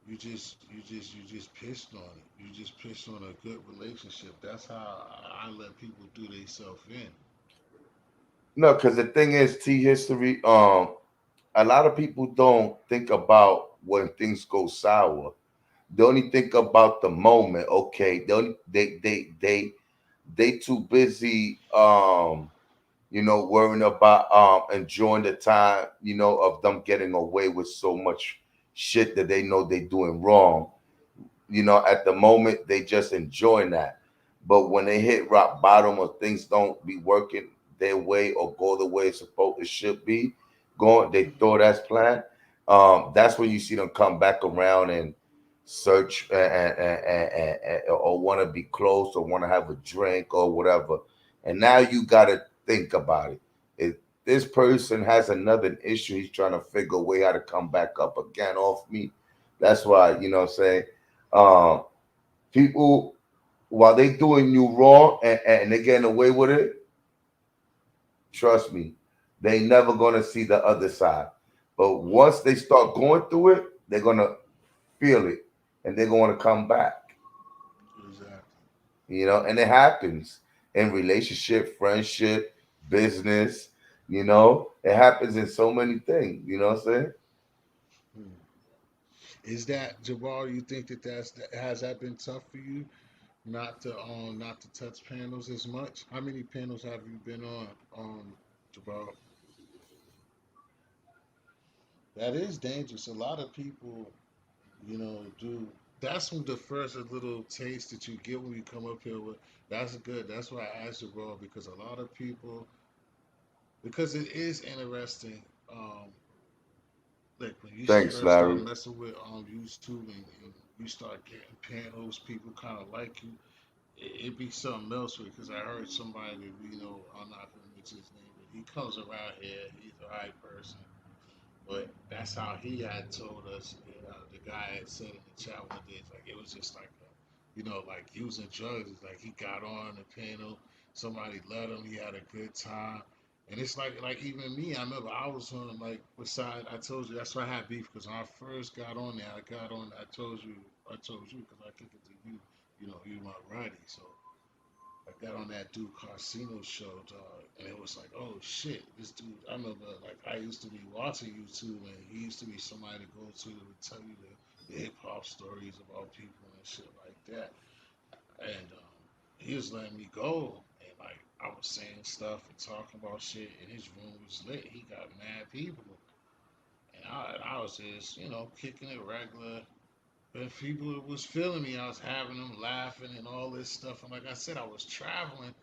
pissed on it. You just pissed on a good relationship. That's how I let people do themselves in. No, because the thing is, T history. A lot of people don't think about when things go sour. They only think about the moment. Okay, they too busy. Worrying about enjoying the time. Of them getting away with so much shit that they know they doing wrong. At the moment they just enjoying that. But when they hit rock bottom or things don't be working their way or go the way it's supposed it should be going, they throw that plan. That's when you see them come back around and search or want to be close or want to have a drink or whatever. And now you got to think about it. If this person has another issue, he's trying to figure a way how to come back up again off me. That's why, what I'm saying, um, people, while they doing you wrong and they getting away with it, trust me, they never gonna see the other side. But once they start going through it, they're gonna feel it and they're gonna come back. Exactly. And it happens in relationship, friendship, business. It happens in so many things. You know what I'm saying? Hmm. Is that Jabbar? You think that has that been tough for you? Not to touch panels as much. How many panels have you been on, Jabbar? That is dangerous. A lot of people, do. That's when the first little taste that you get when you come up here with. That's good. That's why I asked Jabbar, because a lot of people, because it is interesting. Like when you Thanks, first start Larry. messing with YouTube, and you start getting panels, people kind of like you. It be something else with, because I heard somebody that I'm not gonna mention his name, but he comes around here. He's a high person, but that's how he had told us. The guy had said in the chat one day, it's like it was just like like using drugs. It's like he got on the panel, somebody let him, he had a good time. And it's like even me, I remember I was on like beside. I told you that's why I had beef, because when I first got on there, I got on. I told you because I kicked it to you. You my righty, so I got on that dude Carsino show, dog, and it was like, oh shit, this dude. I remember, like, I used to be watching YouTube, and he used to be somebody to go to that would tell you the hip hop stories about people and shit like that. And he was letting me go, and like I was saying stuff and talking about shit, and his room was lit. He got mad people, and I was just kicking it regular. But people was feeling me. I was having them laughing and all this stuff. And like I said, I was traveling,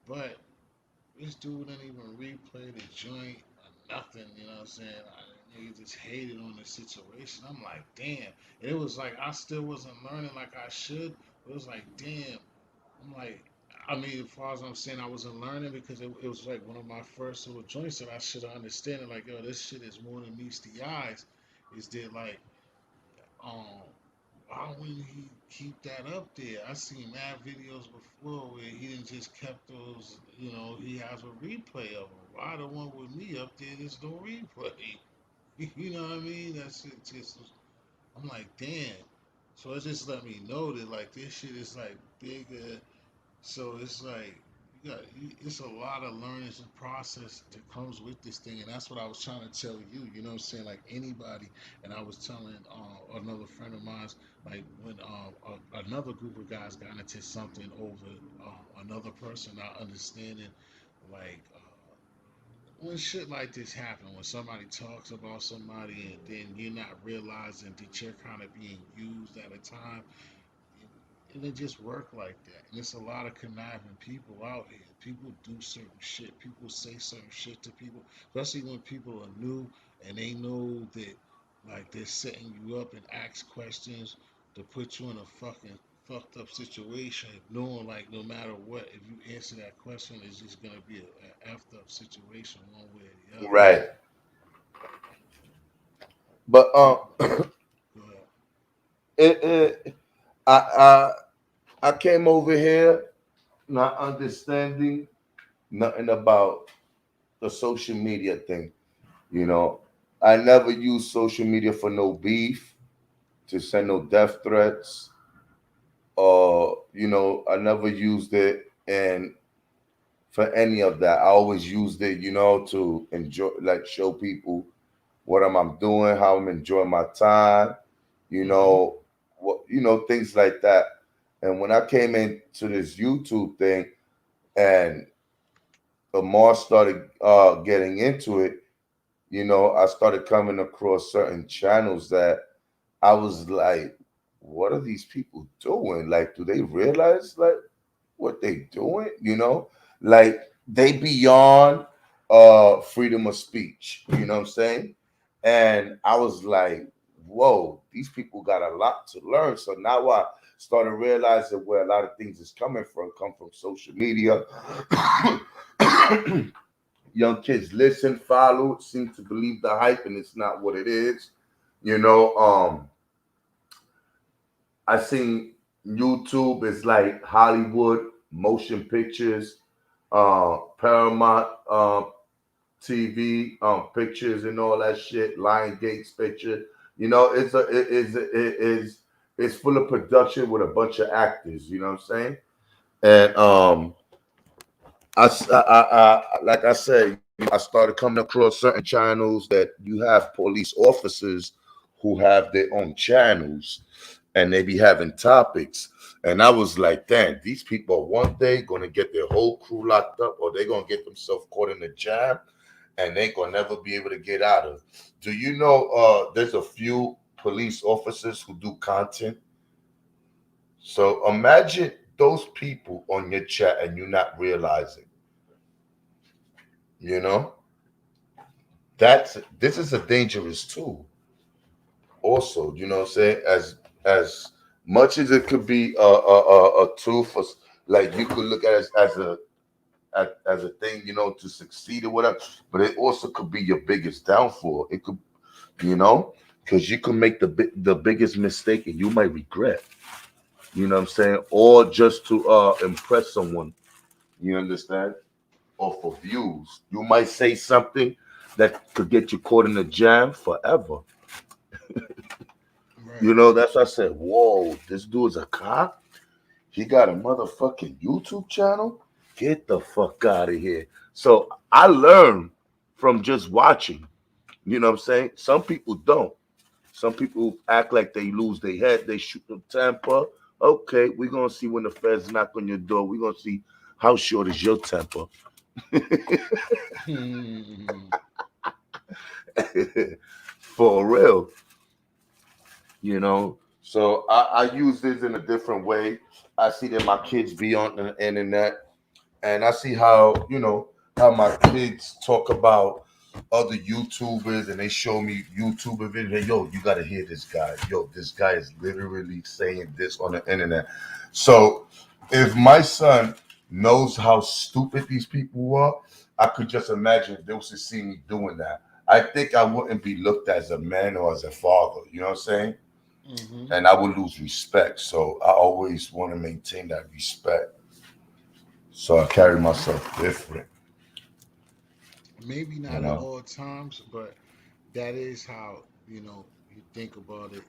but this dude didn't even replay the joint or nothing, you know what I'm saying? Nigga just hated on the situation. I'm like, damn. And it was like I still wasn't learning like I should. It was like, damn. I'm like, I mean, as far as I'm saying, I wasn't learning, because it was like one of my first little joints that I should have understood. Like, yo, this shit is more than meets the eyes. Is that like, um, why wouldn't he keep that up there? I seen mad videos before where he didn't just kept those, he has a replay of them. Why the one with me up there, there's no replay? You know what I mean? That's it. Just, I'm like, damn. So it just let me know that like this shit is like bigger. So it's like it's a lot of learning and process that comes with this thing, and that's what I was trying to tell you. You know what I'm saying? Like anybody, and I was telling another friend of mine, like when another group of guys got into something over another person not understanding, like. When shit like this happen, when somebody talks about somebody and then you're not realizing that you're kind of being used at a time, and it just work like that. And it's a lot of conniving people out here. People do certain shit. People say certain shit to people, especially when people are new and they know that like they're setting you up and ask questions to put you in a fucking fucked up situation, knowing like no matter what, if you answer that question, it's just gonna be a effed up situation one way or the other. Right. But People, go ahead. it I I I came over here not understanding. nothing about the social media thing. You know, I never use social media for no beef, to send no death threats, or I never used it and for any of that. I always used it, to enjoy, like show people what I'm doing, how I'm enjoying my time, you Mm-hmm. know, things like that. And when I came into this YouTube thing and Amar started getting into it, I started coming across certain channels that I was like, what are these people doing? Like, do they realize like what they doing? Like they beyond freedom of speech. You know what I'm saying? And I was like, whoa, these people got a lot to learn. So now I started realizing where a lot of things is coming from, come from social media. Young kids listen, follow, seem to believe the hype, and it's not what it is. You know, I seen YouTube is like Hollywood motion pictures, Paramount TV pictures and all that shit, Lion Gates picture. It's full of production with a bunch of actors. You know what I'm saying? And like I said, I started coming across certain channels that you have police officers who have their own channels and they be having topics. And I was like, damn, these people are one day gonna get their whole crew locked up, or they're gonna get themselves caught in a jam and they gonna never be able to get out of. Do you know there's a few police officers who do content? So imagine those people on your chat and you're not realizing, you know? This is a dangerous tool also, what I'm saying, as much as it could be a tool for, like, you could look at it as a thing, to succeed or whatever, but it also could be your biggest downfall. It could, you know because you could make the biggest mistake and you might regret, what I'm saying, or just to impress someone, you understand, or for views. You might say something that could get you caught in a jam forever. Right. That's why I said, whoa, this dude's a cop? He got a motherfucking YouTube channel? Get the fuck out of here. So I learned from just watching. You know what I'm saying? Some people don't. Some people act like they lose their head. They shoot them temper. Okay, we're going to see when the feds knock on your door. We're going to see how short is your temper. For real. So I use this in a different way. I see that my kids be on the internet, and I see how my kids talk about other YouTubers, and they show me YouTuber videos. Hey, yo, you gotta hear this guy. Yo, this guy is literally saying this on the internet. So if my son knows how stupid these people are, I could just imagine if they was to see me doing that. I think I wouldn't be looked as a man or as a father. You know what I'm saying? Mm-hmm. And I would lose respect. So I always want to maintain that respect. So I carry myself different, Maybe you not at know. all times, but that is how you think about it.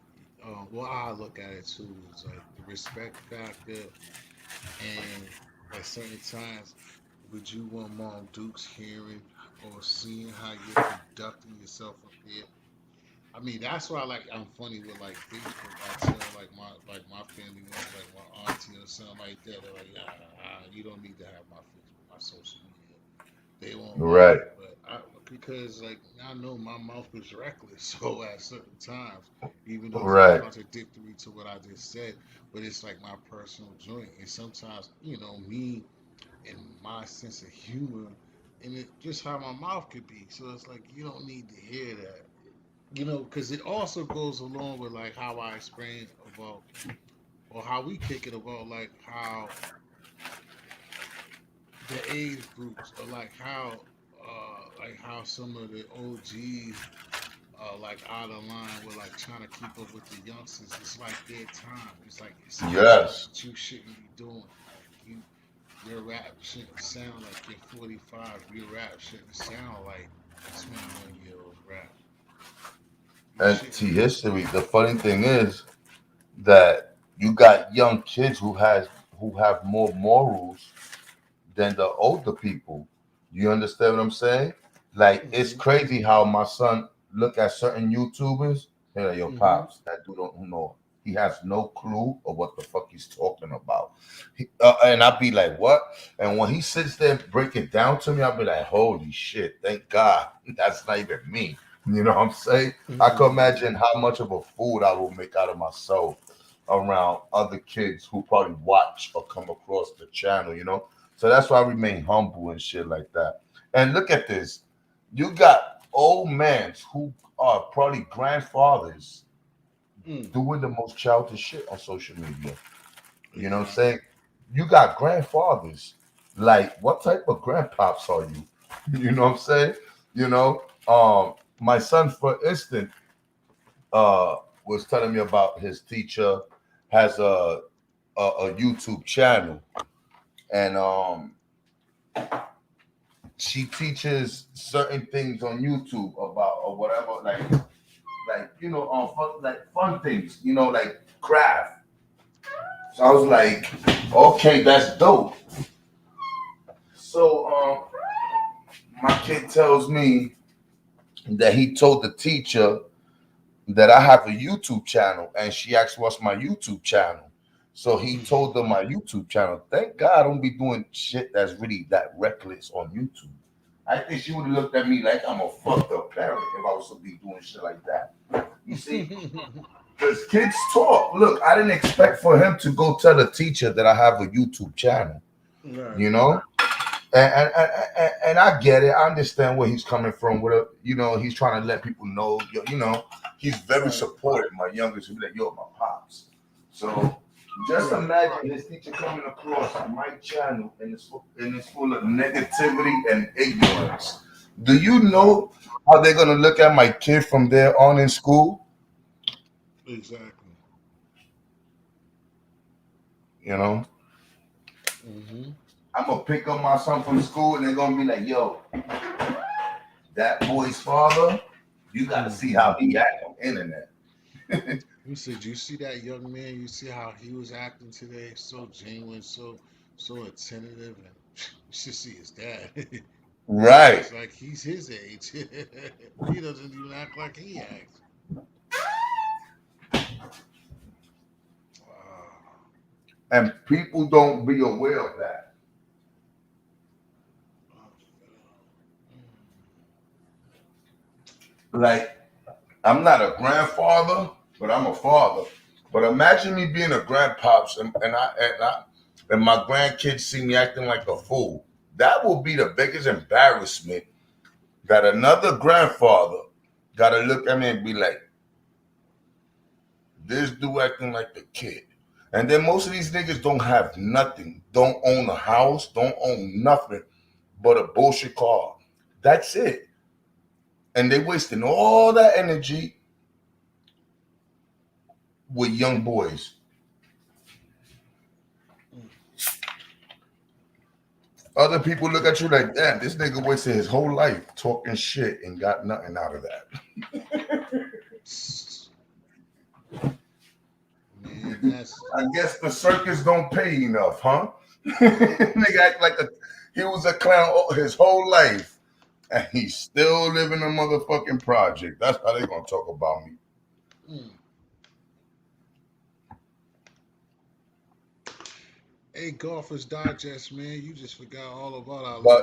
Well, I look at it too is like the respect factor, and at certain times, would you want Mom Dukes hearing or seeing how you're conducting yourself up there? I mean, that's why I'm funny with like Facebook. I tell like my family members, like my auntie or something like that. They're like, you don't need to have my Facebook, my social media. They won't Right, mind, but because like I know my mouth is reckless, so at certain times, even though it's like right, contradictory to what I just said, but it's like my personal joint, and sometimes me and my sense of humor, and it just how my mouth could be. So it's like you don't need to hear that, because it also goes along with like how I explain about or how we kick it about like how the age groups or like how some of the OGs like out of line with like trying to keep up with the youngsters. It's like their time. It's like it's some shit yes, that you shouldn't be doing. Like Your rap shouldn't sound like you're 45. Your rap shouldn't sound like 21 year olds rap. You And shouldn't. T history. The funny thing is that you got young kids who have more morals than the older people. You understand what I'm saying? Like it's Mm-hmm. crazy how my son look at certain YouTubers. They're like, yo, Mm-hmm. pops, that dude don't know. He has no clue of what the fuck he's talking about. And I'll be like, what? And when he sits there and break it down to me, I'll be like, holy shit, thank God. That's not even me. You know what I'm saying? I can Mm-hmm. imagine how much of a fool I will make out of myself around other kids who probably watch or come across the channel, you know? So that's why I remain humble and shit like that. And look at this. You got old men who are probably grandfathers Mm. doing the most childish shit on social media. You know what I'm Exactly. saying? You got grandfathers. Like, what type of grandpops are you? You know what I'm saying? You know, my son, for instance, uh, was telling me about his teacher has a YouTube channel, and she teaches certain things on YouTube about or whatever, like you know, on fun, like fun things, you know, like craft. So I was like, okay, that's dope. So my kid tells me that he told the teacher that I have a YouTube channel, and she asked what's my YouTube channel. So he told her my YouTube channel. Thank God I don't be doing shit that's really that reckless on YouTube. I think she would have looked at me like I'm a fucked up parent if I was to be doing shit like that. You see, because kids talk. Look, I didn't expect for him to go tell a teacher that I have a YouTube channel. Right. You know, and I get it. I understand where he's coming from. With a, you know, he's trying to let people know. You know, he's very Right. supportive. My youngest will be like, "Yo, my pops." So just Right. imagine his teacher coming across my channel and it's full of negativity and ignorance. Do you Right. know how they're gonna look at my kid from there on in school? Exactly. You know, Mm-hmm. I'm gonna pick up my son from school and they're gonna be like, "Yo, that boy's father. You got to see Mm-hmm. how he act on internet." You said you see that young man. You see how he was acting today. So genuine. So attentive, and you should see his dad. He Right. acts like he's his age. He doesn't even act like he acts. Wow. And people don't be aware of that. Like, I'm not a grandfather, but I'm a father. But imagine me being a grandpops and my grandkids see me acting like a fool. That will be the biggest embarrassment that another grandfather gotta look at me and be like, this dude acting like the kid. And then most of these niggas don't have nothing, don't own a house, don't own nothing but a bullshit car. That's it. And they wasting all that energy with young boys. Mm. Other people look at you like, damn, this nigga wasted his whole life talking shit and got nothing out of that. Man, that's I guess the circus don't pay enough, huh? Nigga act like he was a clown his whole life and he's still living a motherfucking project. That's how they gonna talk about me. mm. Hey, Golfers Digest, man. You just forgot all about But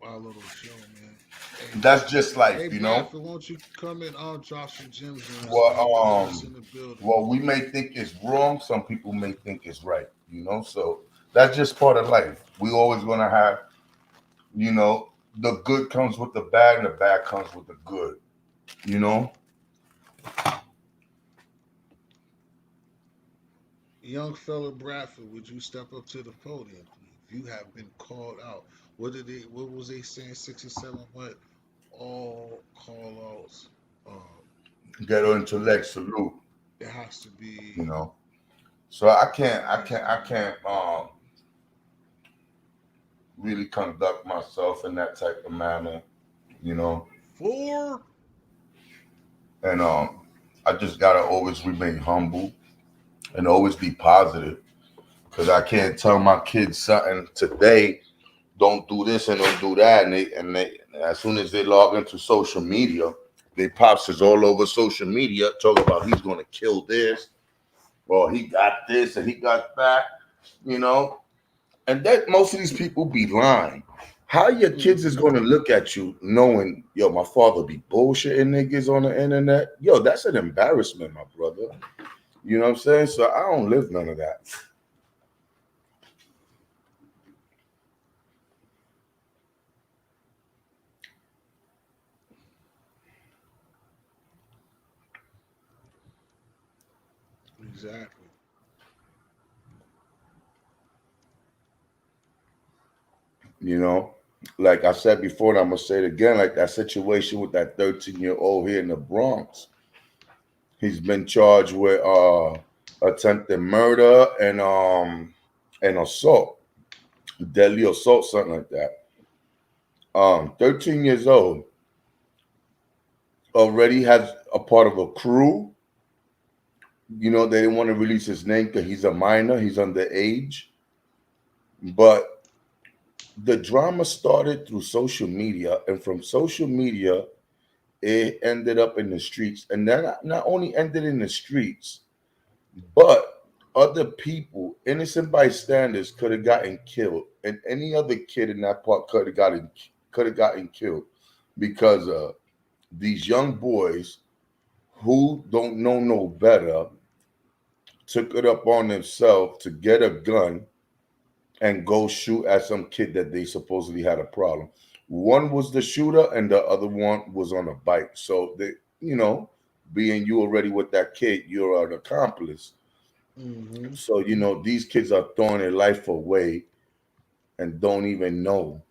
our little show, man. Hey, that's just hey, life, you know. Bradford, won't you come and drop some gems on us, What man? We just in the building. what we may think is wrong, some people may think is right, you know. So that's just part of life. We always gonna have, you know, the good comes with the bad and the bad comes with the good, you know. Young fella Bradford, would you step up to the podium, please? You have been called out. What was they saying? 67 what? All call outs. Get on Can't be. intellect, salute, It has to be. you know. So I can't It I has can't to I be. can't really conduct myself in that type of manner, you know. Four. And I just gotta always remain humble and always be positive because I can't tell my kids something today. Don't do this and don't do that, and they as soon as they log into social media, they pops is all over social media talking about he's gonna kill this or he got this and he got that, you know. And that most of these people be lying. How your kids is Mm-hmm. gonna look at you knowing, yo, my father be bullshitting niggas on the internet? Yo, that's an embarrassment, my brother. You know what I'm saying? So I don't live none of that. Exactly. You know, like I said before, and I'm gonna say it again, like that situation with that 13-year-old here in the Bronx. He's been charged with attempted murder and assault, deadly assault, something like that. 13 years old, already has a part of a crew. You know, they didn't want to release his name because he's a minor, he's underage. But the drama started through social media, and from social media, it ended up in the streets. And then not only ended in the streets, but other people, innocent bystanders, could have gotten killed, and any other kid in that park could have gotten killed because these young boys who don't know no better took it up on themselves to get a gun and go shoot at some kid that they supposedly had a problem. One was the shooter, and the other one was on a bike. So they, you know, being you already with that kid, you're an accomplice. Mm-hmm. So these kids are throwing their life away and don't even know.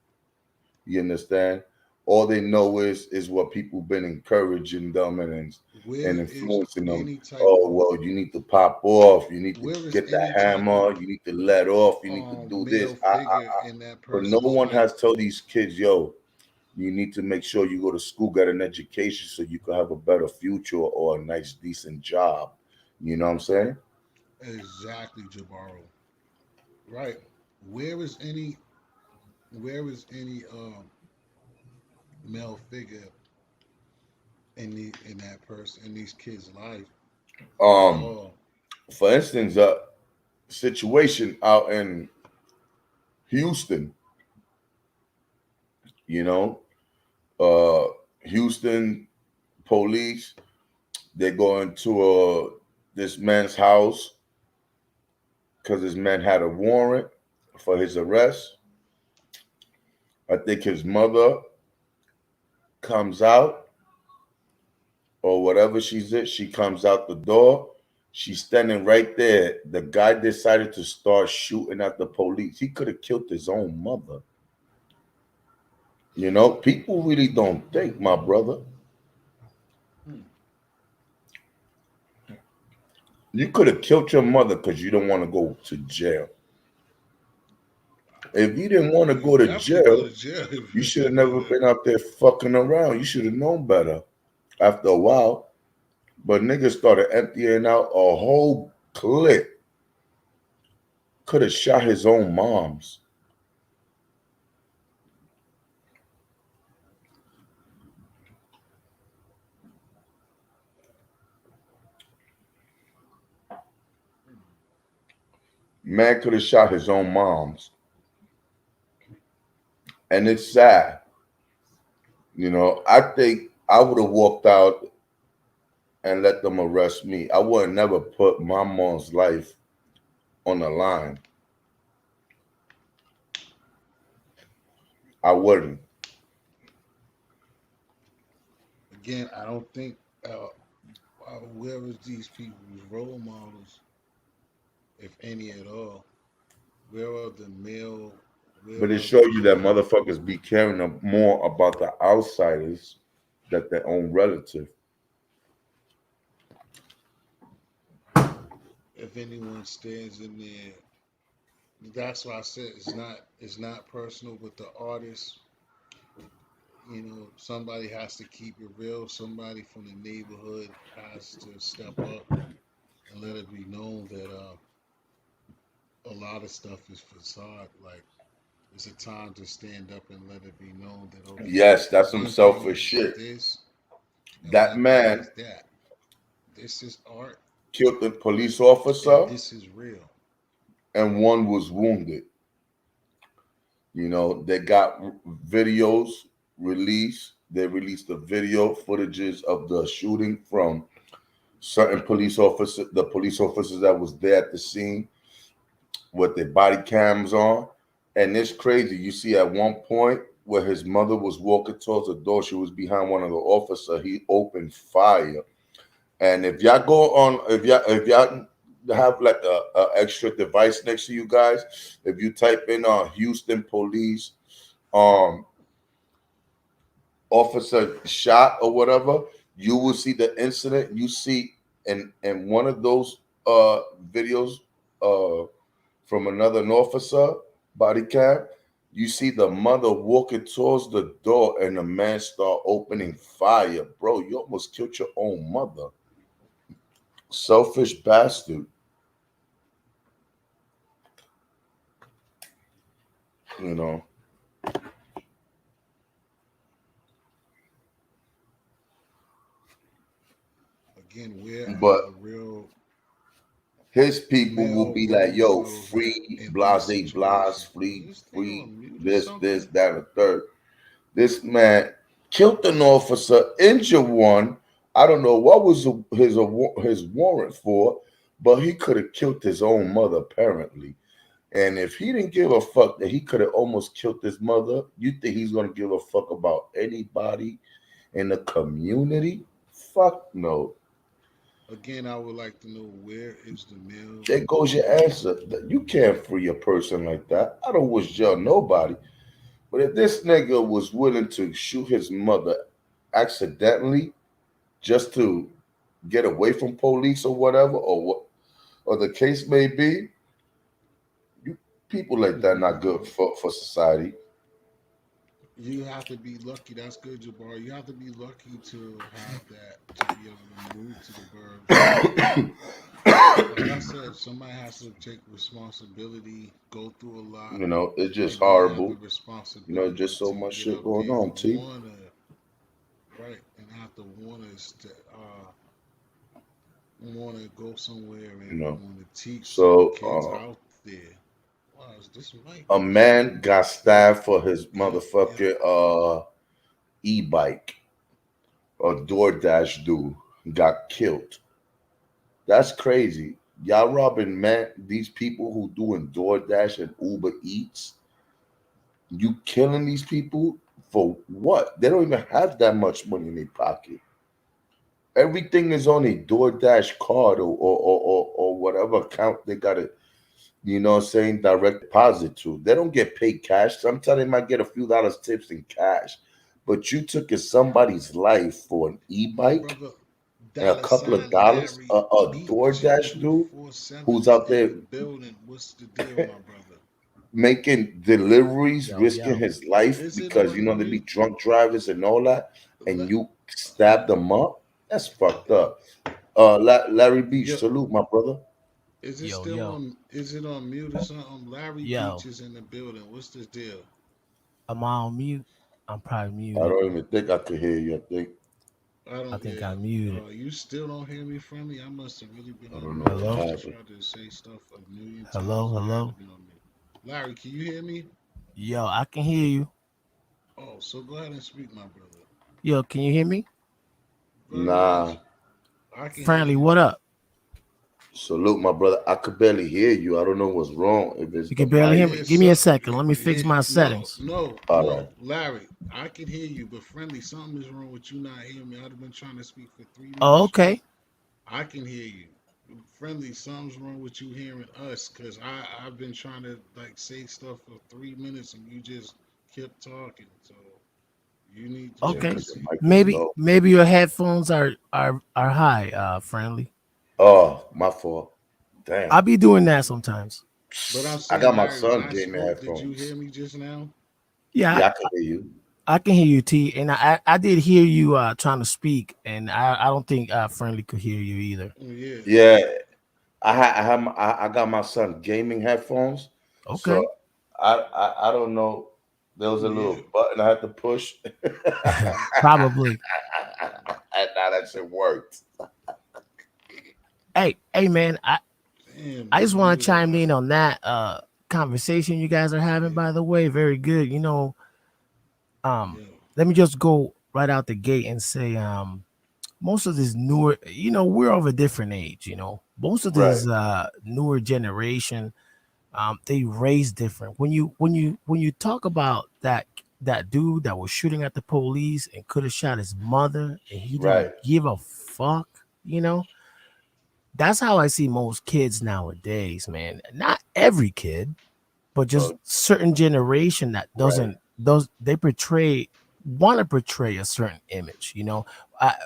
You understand? All they know is what people been encouraging them and Where is influencing them. any type Oh of well, you need to pop off. You need to where is get that any type of hammer. You need to let off. You need to do this. male figure in that But no person's one life? has told these kids, yo, you need to make sure you go to school, get an education, so you can have a better future or a nice, decent job. You know what I'm saying? Exactly, Jabaro. Right. Where is any male figure in that person in these kids' life at Um, all? for instance, a situation out in Houston, you know, uh, Houston police, they go into this man's house because this man had a warrant for his arrest. I think his mother comes out or whatever she's at, she comes out the door. She's standing right there. The guy decided to start shooting at the police. He could have killed his own mother. You know, people really don't think, my brother. Hmm. You could have killed your mother because you don't want to go to jail. If you didn't want to You go to definitely go jail, to jail you if should you have do never that. been out there fucking around. You should have known better after a while. But niggas started emptying out a whole clip. Could have shot his own moms. Man could have shot his own moms. And it's sad. I think I would have walked out and let them arrest me. I would have never put my mom's life on the line. I wouldn't. Again, I don't think where is these people's role models, if any at all? Where are the male? Where But it are the shows you that male? motherfuckers be caring more about the outsiders than their own relative. If anyone stands in there That's why I said it's not personal with the artist. You know, somebody has to keep it real. Somebody from the neighborhood has to step up and let it be known that a lot of stuff is facade. Like it's a time to stand up and let it be known that okay, Yes, that's some one thing selfish is shit. this and That one thing man is that. This is art killed a police and officer this is real. and one was wounded. You know, they got videos released. They released the video footages of the shooting from certain police officers, the police officers that was there at the scene with their body cams on. And it's crazy. You see at one point where his mother was walking towards the door, she was behind one of the officers. He opened fire. And if y'all go on, if y'all have like a extra device next to you guys, if you type in Houston police um officer shot or whatever, you will see the incident. You see in one of those videos uh from another officer body cam, you see the mother walking towards the door and the man start opening fire. Bro, you almost killed your own mother. Selfish bastard, you know. Again, where are But the real his people will male be like, role yo, models free in these blase blas, situations? free, Is this thing free, on mute or this, something? that, and the third. This man killed an officer, injured one. I don't know what was his warrant for, but he could have killed his own mother apparently. And if he didn't give a fuck that he could have almost killed his mother, you think he's gonna give a fuck about anybody in the community? Fuck no. Again, I would like to know where is the male There goes your role answer. You can't free a person like that. I don't wish jail nobody. But if this nigga was willing to shoot his mother accidentally just to get away from police or whatever, or what, or the case may be, you people like that not good model? for society. You have to be lucky. That's good, Jabbar. You have to be lucky to have that to be able to move to the burbs. Like I said, somebody has to take responsibility, go through a lot, You know, it's just and then have the horrible. You know, responsibility just so to much get shit up going there on, and T. wanna right and have to wanna go somewhere You and know, wanna teach some so kids out there. Wow, is this mic a messing up? man got stabbed for his Yep, yep. motherfucking e-bike. A DoorDash dude got killed. That's crazy. Y'all robbing man these people who doing DoorDash and Uber Eats. You killing these people for what? They don't even have that much money in their pocket. Everything is on a DoorDash card or whatever account they got it, you know what I'm saying, direct deposit to. They don't get paid cash. Sometimes they might get a few dollars tips in cash. But you took somebody's life for an My e-bike brother, and a dollar couple of sign dollars, Larry a Beach DoorDash dude 247 who's is out in there the building. What's the deal, my brother? making deliveries, Yo, risking yo, his life Is it because you know on they be mute? drunk drivers and all that, and Le- you stabbed them up. That's fucked uh, up. Larry Beach, yo, salute my brother. is it yo, still yo, on? Is it on mute or something? Larry Beach yo. is in the building. What's the deal? Am I on mute? I'm probably I muted. don't even think I could hear you. I I don't. think Yeah. I'm muted. You still don't hear me from me? I must have really been I on don't know mute. I what Hello? just happened. tried to say stuff a million Hello? times, and I had to Hello? be on mute. Larry, can you hear me? Yo, I can hear you. Oh, so go ahead and speak, my brother. Yo, can you hear me? Go ahead. Nah, I can hear Friendly, you. what up? salute my brother. I could barely hear you. I don't know what's wrong. If it's You the can barely hear mic. me. Yeah, Give me a so second. Let me fix yeah, my no, settings. no, All right. no, Larry, I can hear you, but friendly, something is wrong with you not hearing me. I've been trying to speak for 3 minutes Oh, straight. okay. I can hear you. Friendly, something's wrong with you hearing us, cause I've been trying to like say stuff for 3 minutes and you just kept talking. So you need to Yeah, try to Okay. because your see. mic is Maybe low. maybe your headphones are high, friendly. Oh, my fault. Damn. I'll be doing that sometimes. But I'm I saying, got my Larry, when son I gaming spoke, did you headphones. hear me just now? Yeah, Yeah, I can hear you. I can hear you, T, and I did hear you trying to speak, and I don't think Friendly could hear you either. Oh, yeah. Yeah, I got my son gaming headphones. So Okay. I don't know. There was a Yeah. little button I had to push, and Probably. now that shit worked. Hey, man, Damn, I bro. just You want to was chime alive. in on that conversation you guys are having. Yeah. By the way, very good. Um, Yeah. let me just go right out the gate and say, most of this newer, we're of a different age. Most of Right, this newer generation, they raise different. When you talk about that dude that was shooting at the police and could have shot his mother and he right, didn't give a fuck, that's how I see most kids nowadays, man. Not every kid, but just so certain generation that right. doesn't those they portray want to portray a certain image,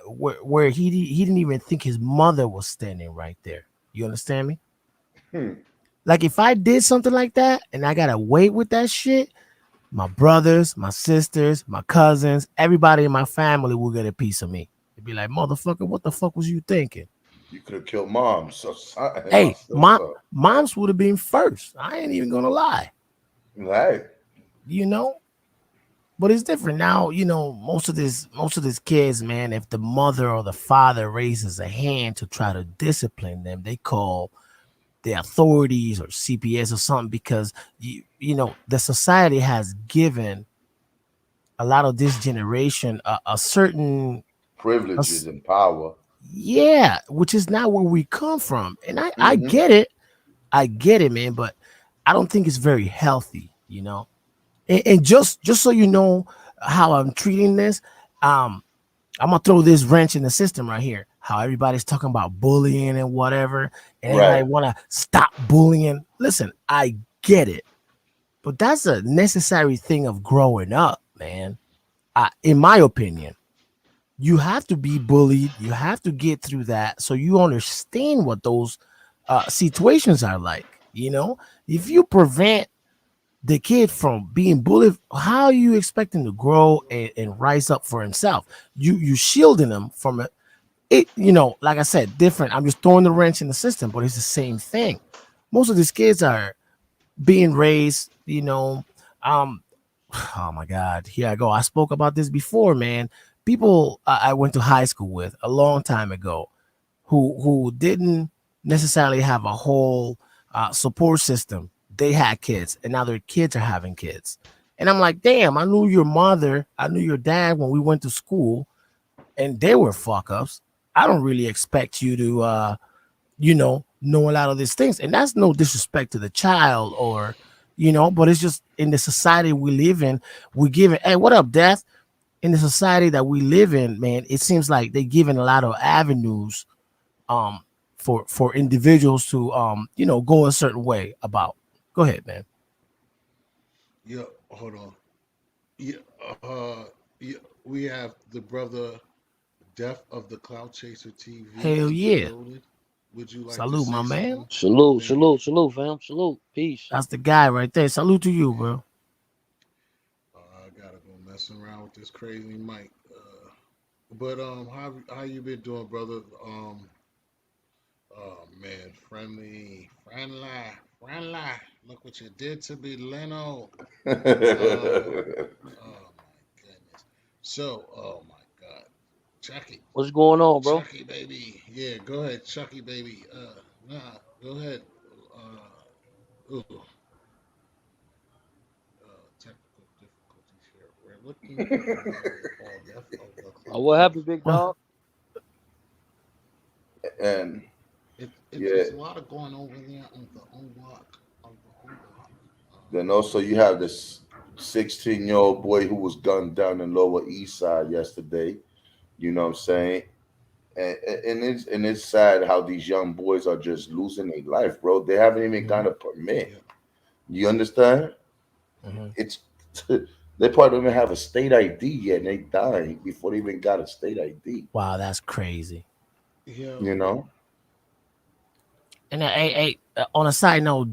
where he didn't even think his mother was standing right there. You understand me? Hmm. Like if I did something like that and I gotta wait with that shit, my brothers, my sisters, my cousins, everybody in my family will get a piece of me. They'd be like, motherfucker, what the fuck was you thinking? You could have killed mom, so and my Hey, sister. moms would have been first. I ain't even gonna lie, Right. you know. But it's different now. Most of these kids, man. If the mother or the father raises a hand to try to discipline them, they call the authorities or CPS or something because the society has given a lot of this generation a certain a Privileges s- and power. yeah, which is not where we come from. And I Hmm. get it. I get it, man, but I don't think it's very healthy. And just so you know how I'm treating this, um, I'm gonna throw this wrench in the system right here. How everybody's talking about bullying and whatever, and Right. everybody wanna stop bullying. Listen, I get it, but that's a necessary thing of growing up, man. In my opinion, you have to be bullied. You have to get through that so you understand what those situations are like. If you prevent the kid from being bullied, how are you expecting to grow and rise up for himself? You shielding him from it. Like I said, different. I'm just throwing the wrench in the system, but it's the same thing. Most of these kids are being raised, um, oh my God, here I go. I spoke about this before, man. People I went to high school with a long time ago who didn't necessarily have a whole support system. They had kids, and now their kids are having kids. And I'm like, damn, I knew your mother, I knew your dad when we went to school, and they were fuck ups. I don't really expect you to, know a lot of these things. And that's no disrespect to the child but it's just in the society we live in, we're giving, hey, what up, Death? In the society that we live in, man, it seems like they're giving a lot of avenues um for individuals to go a certain way about. Go ahead, man. Yeah. Hold on. Yeah. Yeah. We have the brother Death of the Cloud Chaser TV Hell in the yeah. building. Would you like to Salute, my say man. something? Salute, Thank salute, you. salute, fam. Salute. Peace. That's the guy right there. Salute to you, Yeah. bro. I gotta go messing around with this crazy mic. But how you been doing, brother? Oh man, friendly. Look what you did to me, Leno. Um, oh my goodness. So, oh my God, Chucky, What's going on, bro? Chucky baby. Yeah, go ahead, Chucky baby. Nah, go ahead. Ooh, technical difficulties here. We're looking for a video called "Death of the Cloud What happened, Chaser." big Well, dog? And yeah, It's a lot of going over there on the unlock of the unlock. then also you have this 16-year-old boy who was gunned down in Lower East Side yesterday. You know what I'm saying? And it's sad how these young boys are just losing their life, bro. They haven't even got mhm, a permit. Yeah, You understand? mhm. It's they probably don't even have a state ID yet, and they dying before they even got a state ID. Wow, that's crazy. yeah. You know? And on a side note,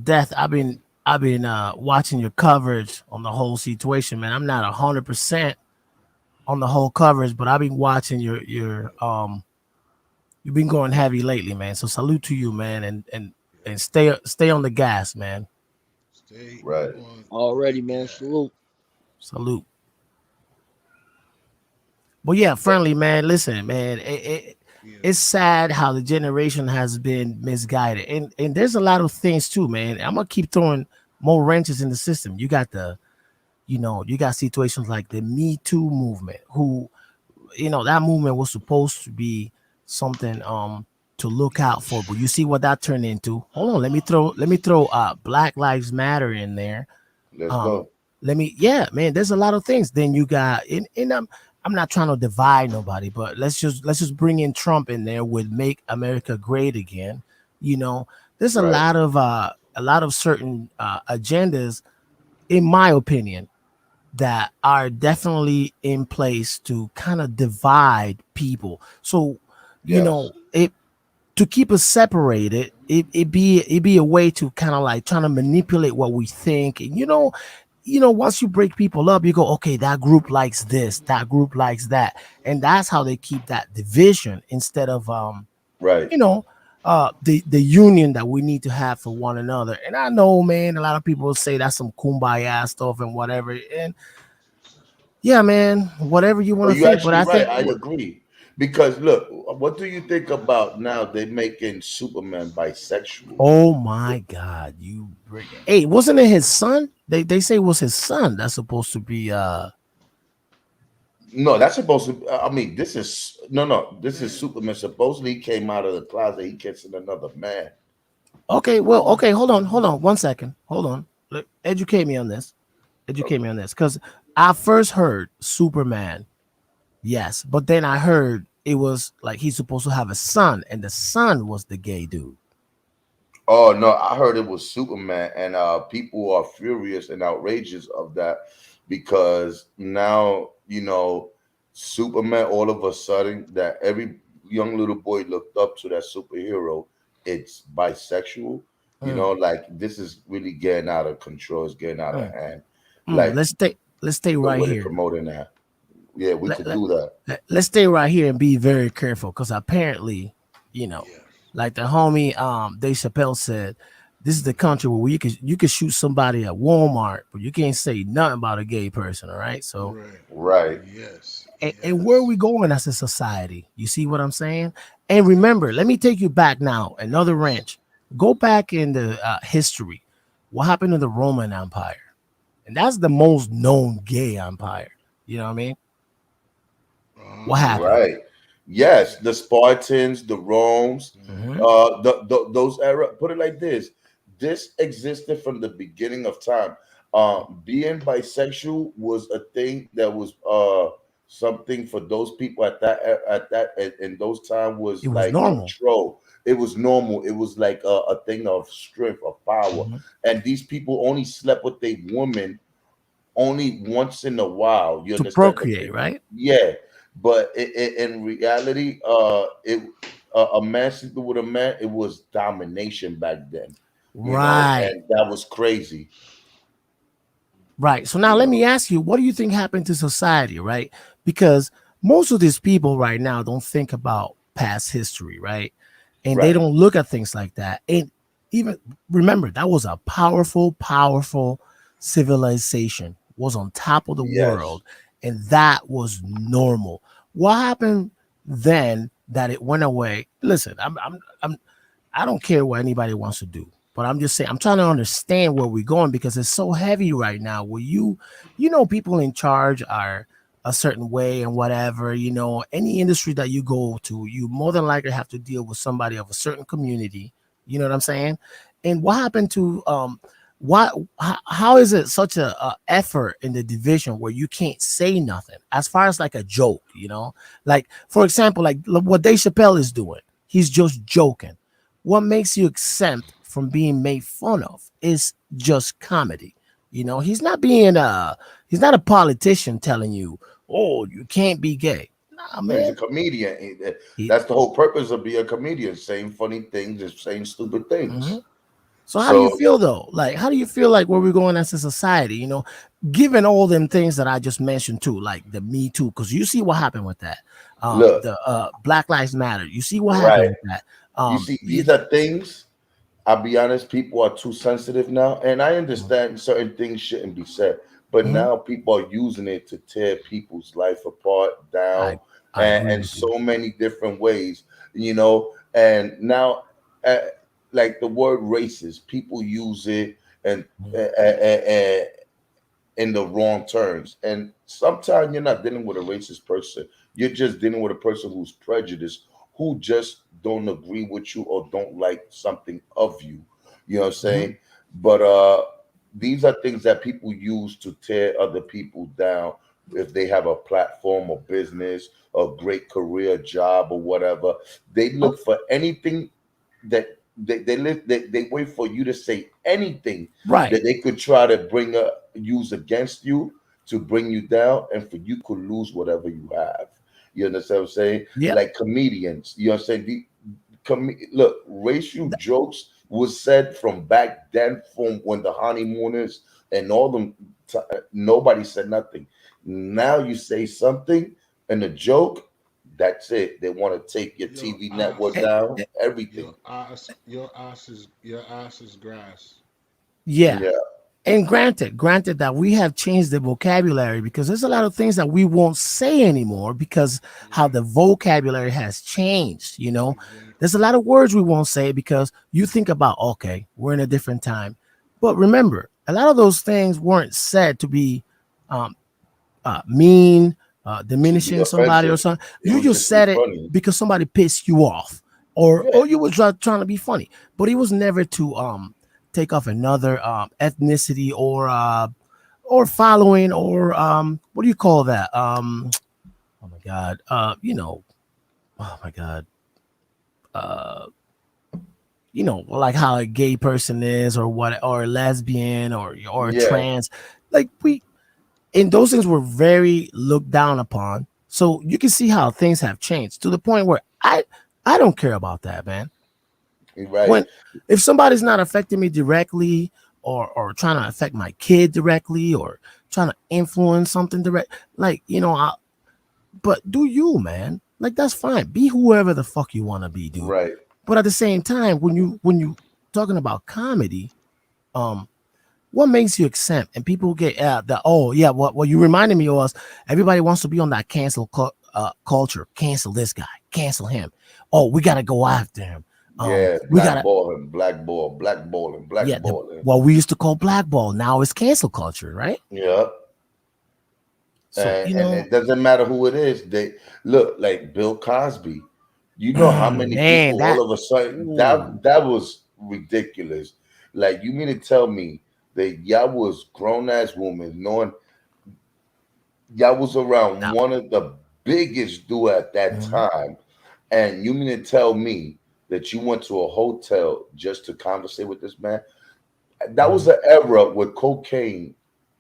Death, I've been watching your coverage on the whole situation, man. I'm not 100% on the whole coverage, but I've been watching your. You've been going heavy lately, man. So salute to you, man, and stay on the gas, man. Stay Right. on the Already, man. gas. Salute. Salute. But yeah, friendly man. Listen, man, Yeah. it's sad how the generation has been misguided, and there's a lot of things too, man. I'm gonna keep throwing more wrenches in the system. You got situations like the Me Too movement, who that movement was supposed to be something to look out for, but you see what that turned into. Hold on, let me throw Black Lives Matter in there. Let's um go. yeah, man, there's a lot of things. Then you got and I'm not trying to divide nobody, but let's just bring in Trump in there with Make America Great Again. you know there's Right. a lot of certain agendas, in my opinion, that are definitely in place to kind of divide people. So, Yes. it to keep us separated, it be a way to kind of like trying to manipulate what we think. And once you break people up, you go, okay, that group likes this, that group likes that, and that's how they keep that division instead of Right. you know the union that we need to have for one another. And I know, man, a lot of people say that's some kumbaya stuff and whatever. And yeah, man, whatever you want But to you think, but actually I right. think I agree. Because look, what do you think about now? They're making Superman bisexual. oh my god, hey, wasn't it his son? They say it was his son that's supposed to be No, that's supposed to. I mean, this is no, no. This is Superman. Supposedly, he came out of the closet. He kissing another man. okay. Well, okay, hold on 1 second, hold on. Educate me on this. Educate me on this, because I first heard Superman, yes, but then I heard it was like he's supposed to have a son, and the son was the gay dude. Oh no, I heard it was Superman, and people are furious and outrageous of that because now Superman. All of a sudden, that every young little boy looked up to that superhero. It's bisexual. Mm, Like this is really getting out of control. It's getting out of mm, hand. Like let's stay the right way they're here. promoting that. Yeah, we let, could let, do that. let's stay right here and be very careful, because apparently, you know, Yeah. like the homie Dave Chappelle said, this is the country where you could shoot somebody at Walmart, but you can't say nothing about a gay person. All right, so Right. Right. Yes. and where are we Yes. going as a society? You see what I'm saying? And remember, let me take you back now, another wrench. Go back in the history. What happened to the Roman Empire? And that's the most known gay empire. You know what I mean? What happened? Right. Yes, the Spartans, the Romes, Hmm. those era. Put it like this: this existed from the beginning of time. Being bisexual was a thing that was something for those people in those time It was was like normal. control. It was normal. It was like a thing of strength, of power, Hmm. and these people only slept with a woman only once in a while. You To understand? procreate, right? Yeah, but in reality, a man sleeping with a man, it was domination back then, Right. and that was crazy, Right. So now you let me know. ask you, what do you think happened to society, right? Because most of these people right now don't think about past history, right? And they Right? don't look at things like that. And even remember, that was a powerful, powerful civilization, was on top of the Yes. world, and that was normal. What happened then that it went away? Listen, I don't care what anybody wants to do, but I'm just saying I'm trying to understand where we're going, because it's so heavy right now. Where people in charge are a certain way and whatever. Any industry that you go to, you more than likely have to deal with somebody of a certain community. You know what I'm saying? And what happened to why how is it such a effort in the division where you can't say nothing as far as like a joke? Like, for example, like what Dave Chappelle is doing, he's just joking. What makes you exempt from being made fun of is just comedy. He's not a politician telling you, oh, you can't be gay. Nah, He's a man. comedian. He, That's the whole purpose of being a comedian, saying funny things and saying stupid things. mhm. So how do you So feel though? Like, how do you feel like where we're going as a society? Given all them things that I just mentioned too, like the Me Too, because you see what happened with that. look, The Black Lives Matter. You see what happened right. with that. You see, You, these are things. I'll be honest, people are too sensitive now, and I understand certain things shouldn't be said, but mhm. now people are using it to tear people's life apart, down, I agree and with you. so many different ways, And now, uh, like the word racist, people use it and uh, Mhm. uh, uh, in the wrong terms. And sometimes you're not dealing with a racist person. You're just dealing with a person who's prejudiced, who just don't agree with you or don't like something of you. You know what I'm Mhm. saying? But these are things that people use to tear other people down if they have a platform or business, a great career, job, or whatever. They Oh, look for anything that they wait for you to say anything right. that they could try to use against you to bring you down and for you could lose whatever you have. You understand what I'm saying? Yeah. Like comedians, you know what I'm saying? Look, racial jokes was said from back then, from when the honeymooners and all them. Nobody said nothing. Now you say something and a joke, that's it. They want to take your Your TV network ass, Eh, down, eh, everything. your ass is grass. yeah. Yeah, And granted that we have changed the vocabulary because there's a lot of things that we won't say anymore because how Yeah, the vocabulary has changed. There's a exactly. lot of words we won't say because you think about, okay, we're in a different time. But remember, a lot of those things weren't said to be um, mean, to be diminishing somebody or offensive, something. it You was just just be said it funny. because somebody pissed you off, or Yeah, or you were trying to be funny. But it was never to take off another ethnicity or following or what do you call that? Oh my god. Oh my god. Uh like how a gay person is or what or a lesbian or yeah, trans. Like we and those things were very looked down upon. So you can see how things have changed to the point where I don't care about that, man. you're right. When if somebody's not affecting me directly or trying to affect my kid directly or trying to influence something direct, like but do you, man? Like that's fine. Be whoever the fuck you want to be, dude. Right. But at the same time, when you talking about comedy, um, what makes you exempt? And people get the oh yeah, what you reminded me was everybody wants to be on that culture. Cancel this guy, cancel him. Oh, we gotta go after him. Yeah, We gotta blackballing, yeah. blackballing. What we used to call blackball now is cancel culture, right? Yeah. So And it doesn't matter who it is. They look like Bill Cosby. You know how many man, people all that of a sudden ooh, that was ridiculous. Like you mean to tell me that y'all was grown ass woman knowing y'all was around that, one of the biggest dude at that mhm, time, and you mean to tell me that you went to a hotel just to conversate with this man? That was mhm, an era where cocaine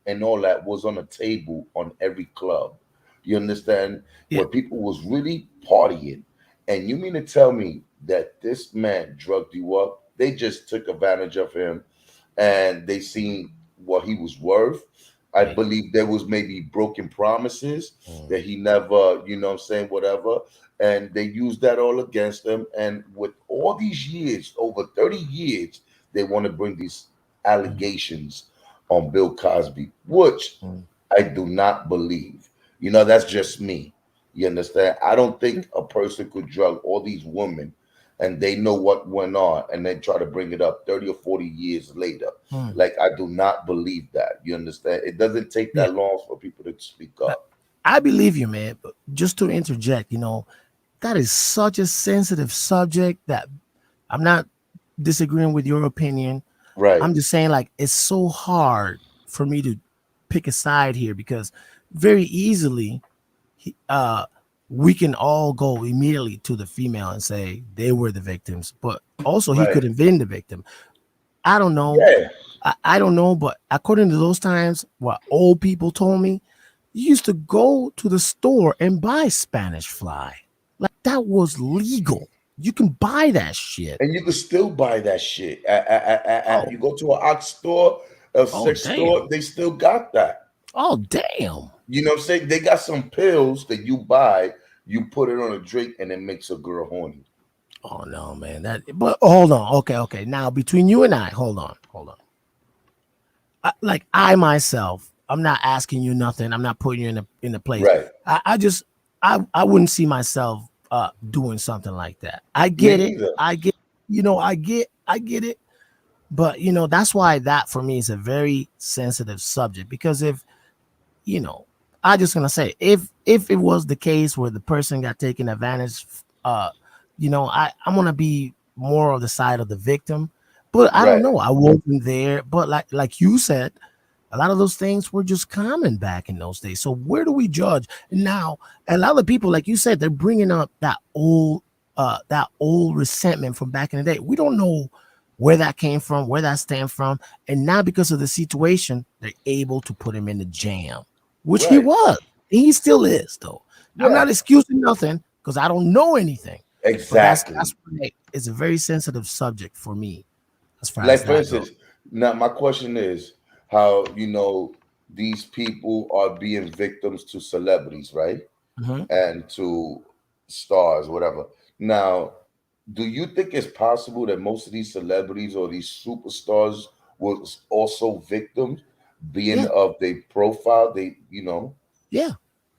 and all that was on the table on every club. You understand? yeah, Where people was really partying. And you mean to tell me that this man drugged you up? They just took advantage of him and they seen what he was worth. I hey, believe there was maybe broken promises mm, that he never, what I'm saying, whatever. And they used that all against him. And with all these years, over 30 years, they want to bring these mm, allegations on Bill Cosby, which mm. I do not believe. That's just me. You understand? I don't think a person could drug all these women and they know what went on and then try to bring it up 30 or 40 years later. Mm. Like, I do not believe that. You understand? It doesn't take Yeah, that long for people to speak I up. I believe you, man. But just to interject, that is such a sensitive subject that I'm not disagreeing with your opinion. Right, I'm just saying, like, it's so hard for me to pick a side here because very easily, he- uh, we can all go immediately to the female and say they were the victims, but also he right. could have been the victim. I don't know. Yeah, I don't know, but according to those times, what old people told me, You used to go to the store and buy Spanish fly. Like that was legal. You can buy that shit. And you can still buy that shit. Oh, You go to an ox store, a oh sex store, damn. they still got that. Oh damn. You know what I'm saying? They got some pills that you buy, you put it on a drink, and it makes a girl horny. Oh no, man. That but hold on. Okay, okay. Now between you and I, hold on. Like I myself, I'm not asking you nothing. I'm not putting you in a place. Right. I just I wouldn't see myself doing something like that. I Me get it. either. I get I get it. But that's why that for me is a very sensitive subject because if you know, I just gonna say if it was the case where the person got taken advantage, I'm gonna be more on the side of the victim. But I don't Right. know. I wasn't there. But like you said, a lot of those things were just common back in those days. So where do we judge now? A lot of people, like you said, they're bringing up that old resentment from back in the day. We don't know where that came from, where that stemmed from, and now because of the situation, they're able to put him in the jam, which he Right. was. He still is, though. I'm Yeah. not excusing nothing because I don't know anything, but that's Exactly. why it's a very sensitive subject for me as far as Like for that goes. instance, now my question is how these people are being victims to celebrities, right? Mhm. And to stars, whatever. Now, do you think it's possible that most of these celebrities or these superstars was also victims, being Yeah, of their profile? yeah,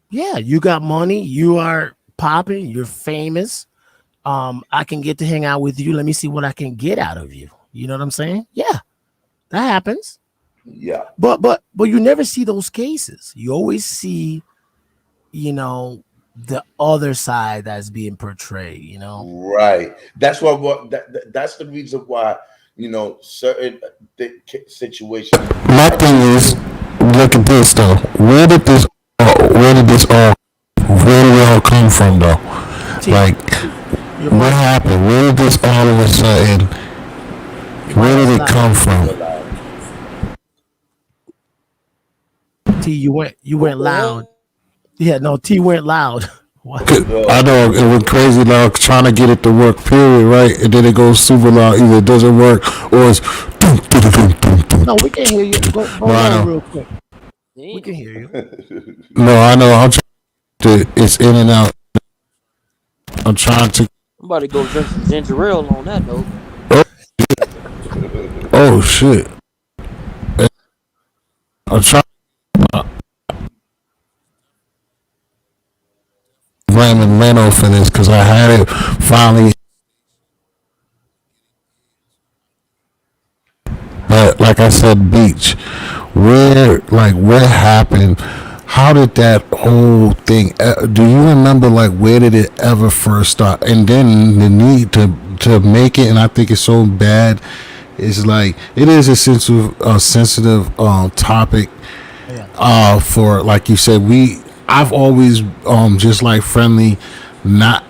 yeah. You got money. You are popping. You're famous. I can get to hang out with you. Let me see what I can get out of you. You know what I'm saying? Yeah, that happens. Yeah, But you never see those cases. You always see, the other side that's being portrayed. right. That's that's the reason why certain situations. My I thing just is, feel look at this though. Where did this all, where did it all come from though? T, Like, your what mic, happened? Where did this all of a sudden? your Where mic did is it loud. come from? super loud. T, you went What the loud. hell? Yeah, no, T went loud. What? I Yo, know it went crazy loud trying to get it to work, period, right? And then it goes super loud. Either it doesn't work or it's boom, boom, boom, boom, boom. No, we can hear you. Go No, I low know. real quick. We Damn. can hear you. No, I know. It's in and out. I'm trying to. I'm about to go drink some ginger ale on that note. Oh, oh shit. I'm trying to blame Leno for this because I had it finally. But like I said, beach. Where happened? How did that whole thing? Do you remember where did it ever first start? And then the need to make it, and I think it's so bad. It's like it is a sensitive topic Yeah, for like you said I've always just like friendly not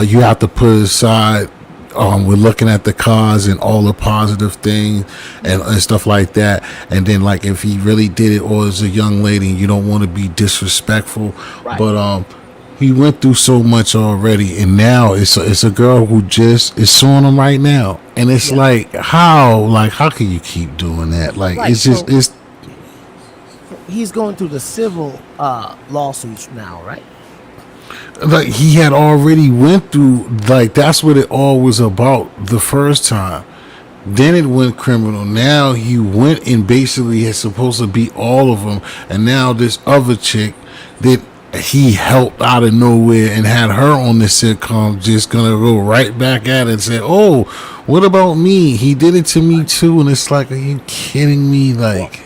you have to put aside we're looking at the cause and all the positive things yeah, and stuff like that, and then like if he really did it or as a young lady and you don't want to be disrespectful, right. but he went through so much already and now it's a girl who just is suing him right now, and it's Yeah, how can you keep doing that? Like right. it's just So it's he's going through the civil lawsuits now, right? like he had already went through, like that's what it all was about the first time. Then it went criminal. Now he went and basically is supposed to beat all of them, and now this other chick that he helped out of nowhere and had her on the sitcom just gonna go right back at it and say, "Oh, what about me? He did it to me too." And it's like, are you kidding me? Well, Like,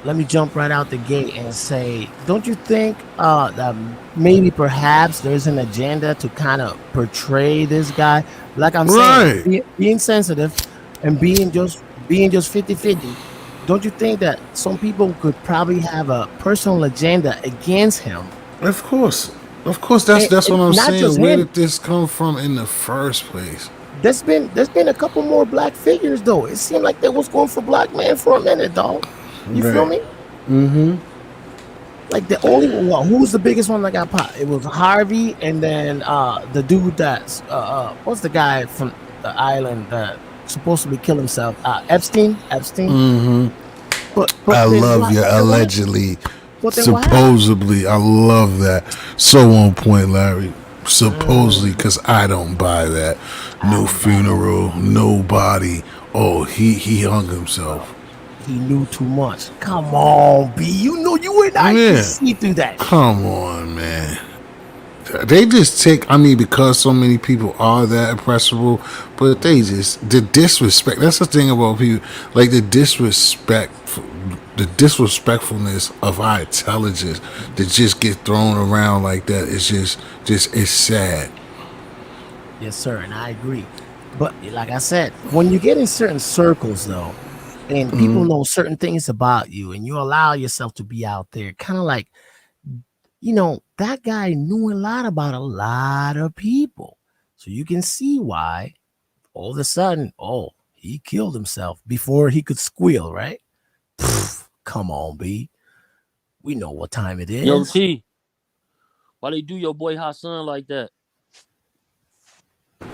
let me jump right out the gate and say, don't you think that maybe perhaps there's an agenda to kind of portray this guy? Like I'm saying, right? being sensitive and being just 50-50. Don't you think that some people could probably have a personal agenda against him? Of course. That's And what I'm not just saying. Where him. did this come from in the first place? There's been a couple more black figures though. It seemed like they was going for black man for a minute, dog. You feel Right. me? Like the only one, who was the biggest one that got popped? It was Harvey, and then the dude that's what's the guy from the island that supposedly killed himself? Epstein. Epstein. But I then love what? your Then what? allegedly, But then what happened? supposedly. I love that. So on point, Larry. Supposedly, Mm, because I don't buy that. I No don't buy that, funeral, nobody. Oh, he hung himself. bro. He knew too much. Come on, B. You know you and I can Yeah, see through that shit. come on, man. They just take. I mean, because so many people are that impressionable, but they just the disrespect. That's the thing about people, like the disrespectfulness of our intelligence to just get thrown around like that. It's just it's sad. Yes, sir, and I agree. But like I said, when you get in certain circles, though, and people know certain things about you, and you allow yourself to be out there, kind of like, that guy knew a lot about a lot of people. So you can see why all of a sudden, oh, he killed himself before he could squeal, right? Come on, B. We know what time it Yo, is. T, why they do your boy hot son like that?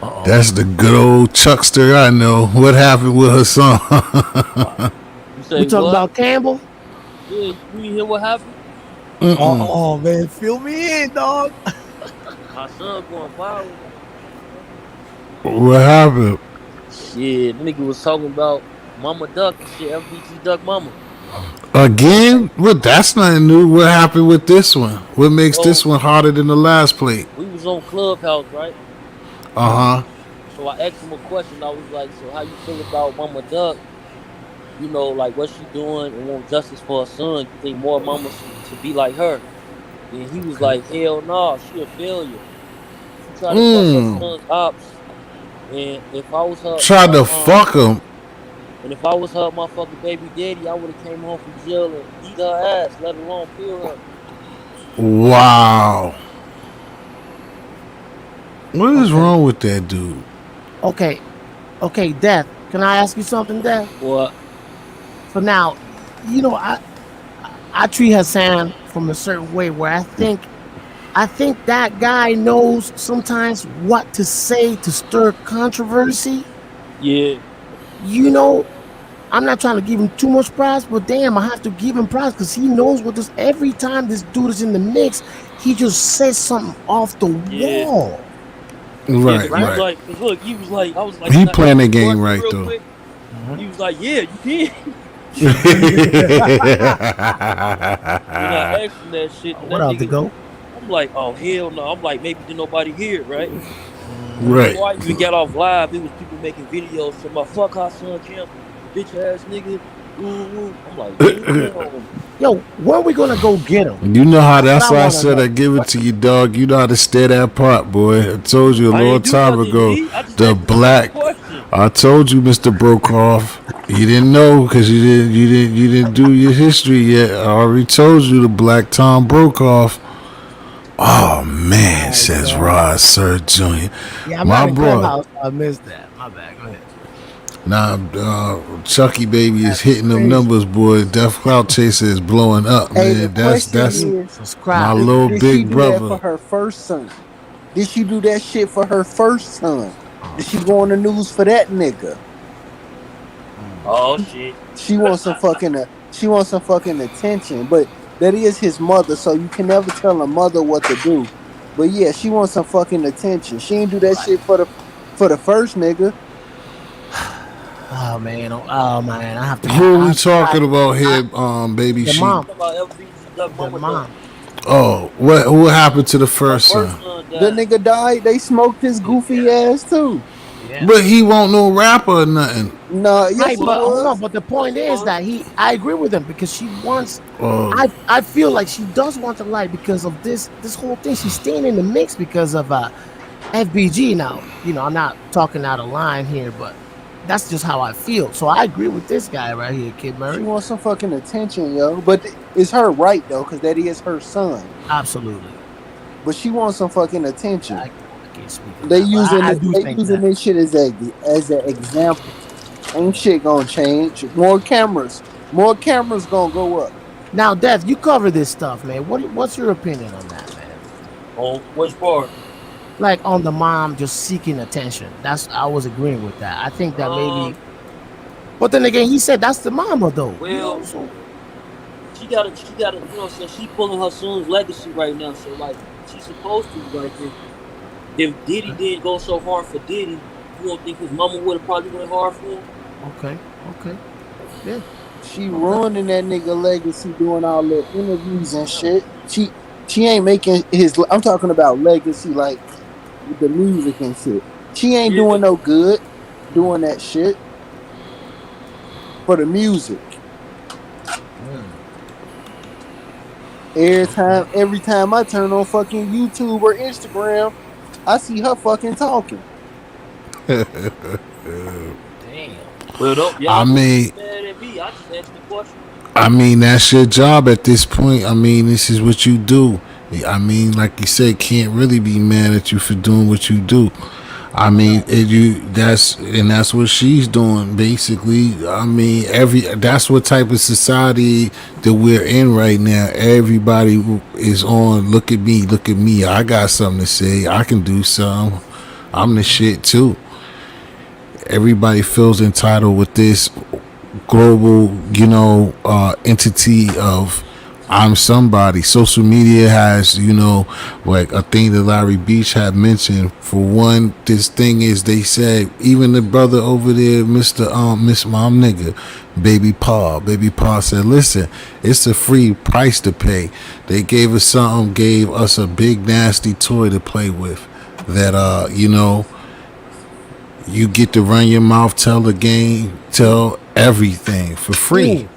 Uh oh. That's the good old Chuckster I know. What happened with her son? You We say talking what? about Campbell? Yeah, you ain't hear what happened? Oh, man, fill me in, dog. Hot son going viral. What happened? Shit, nigga was talking about Mama Duck and shit, FBG Duck Mama. Again? Well, that's nothing new. What happened with this one? What makes this So one harder than the last plate? we was on Clubhouse, right? Uh huh. So I asked him a question. I was like, so how you feel about Mama Duck? You know, like what she doing and want justice for her son. You think more mamas should be like her? Then he was Okay. like, hell no, she a failure. She tried to fuck her Mmm. son's ops. And if I was Tried to fuck him. and if I was her motherfucking baby daddy, I would have came home from jail and eat her ass, let alone kill her. Wow. What is Okay. wrong with that dude? Okay. Okay, Death. Can I ask you something, Death? Boy, So now, I treat Hassan from a certain way where I think that guy knows sometimes what to say to stir controversy. yeah, You know, I'm not trying to give him too much props, but damn, I have to give him props because he knows what this. Every time this dude is in the mix, he just says something off the yeah. wall, Yeah, Right, cause he was right? right. like, cause look, he was like, I was like, He can I playing answer the your game question right real though. quick? Mhm. He was like, yeah, you can. Then I asked him that shit, and What that up, to nigga, go? I'm like, oh hell no. I'm like, maybe did nobody hear it, right? And Mhm. Right. before I even got off live, it was people making videos to my fuck our son Camp, bitch ass nigga. Woo woo. I'm like, damn. Yo, when we gonna go get him? You know how That's what that's I why I want to said I know. give it to you, dog. You know how to stay that part, boy. I told you a I long ain't do time nothing, ago. G. I just The asked him a simple black. question. I told you, Mr. Brokoff. You didn't know because you didn't do your history yet. I already told you the Black Tom Brokoff. Oh man, All right, says dog. Rod Sir Jr. Yeah, I'm My not in bro. clubhouse. So I missed that. My bad. Go ahead. Nah, Chucky baby is That's hitting them crazy. numbers, boy. Death Cloud Chaser is blowing up, Hey, the man. That's question that's is, my Subscribe. little did she big do that for brother. her first son? Did she do that shit for her first son? Did she go on the news for that nigga? Oh shit. She wants some fucking attention, but that is his mother, so you can never tell a mother what to do. But yeah, she wants some fucking attention. She ain't do that Right. shit for the first nigga. Oh man. Oh man. I have to. Who are I we have to try. talking about I, here, baby the sheep? mom. Talking about FBG Duck The Mama Duck. mom. Oh, what happened to the Her first first son? son The died. nigga died. They smoked his goofy Yeah. ass too. Yeah. But he won't no rapper or nothing. Nah, yes Right, he but hold on. was. But the Yes, point he is was. that I agree with him because she wants. Oh, I feel like she does want the light because of this whole thing. She's staying in the mix because of FBG. Now, I'm not talking out of line here, but that's just how I feel. So I agree with this guy right here, Kid She Murray. wants some fucking attention, yo. But it's her right though, because that is her son. Absolutely. But she wants some fucking Yeah, attention. I can't speak on They that, but using I it. do They think using that. this shit as an example. Ain't shit gonna change. More cameras. More cameras gonna go up. Now, Dev, you cover this stuff, man. What's your opinion on that, man? On which part? Like on the mom just seeking attention. That's I was agreeing with that. I think that maybe, Um, but then again, he said that's the mama though. well, So she gotta, you know what I'm saying? She pulling her son's legacy right now. So like she's supposed to. Like if Diddy didn't go so hard for Diddy, you don't think his mama would have probably went hard for him? okay, okay, yeah, She okay. ruining that nigga legacy doing all the interviews and shit. She ain't making his. I'm talking about legacy, like with the music and shit. She ain't Yeah. doing no good doing that shit for the music. Mm, okay. Every time I turn on fucking YouTube or Instagram, I see her fucking talking. Damn. Well, don't, I y'all don't mean, be mad at me. I just asked the question. that's your job at this point. I mean, this is what you do. I mean, like you said, can't really be mad at you for doing what you do. I mean, Nah. that's what she's doing basically. I mean, that's what type of society that we're in right now. Everybody is on. Look at me, look at me. I got something to say. I can do something. I'm the shit too. Everybody feels entitled with this global, entity of I'm somebody. Social media has, like a thing that Larry Beach had mentioned. For one, this thing is they said even the brother over there, Miss Mom nigga, Baby Pa said, listen, it's a free price to pay. They gave us something, gave us a big nasty toy to play with. That you get to run your mouth, tell the game, tell everything for free. Ooh,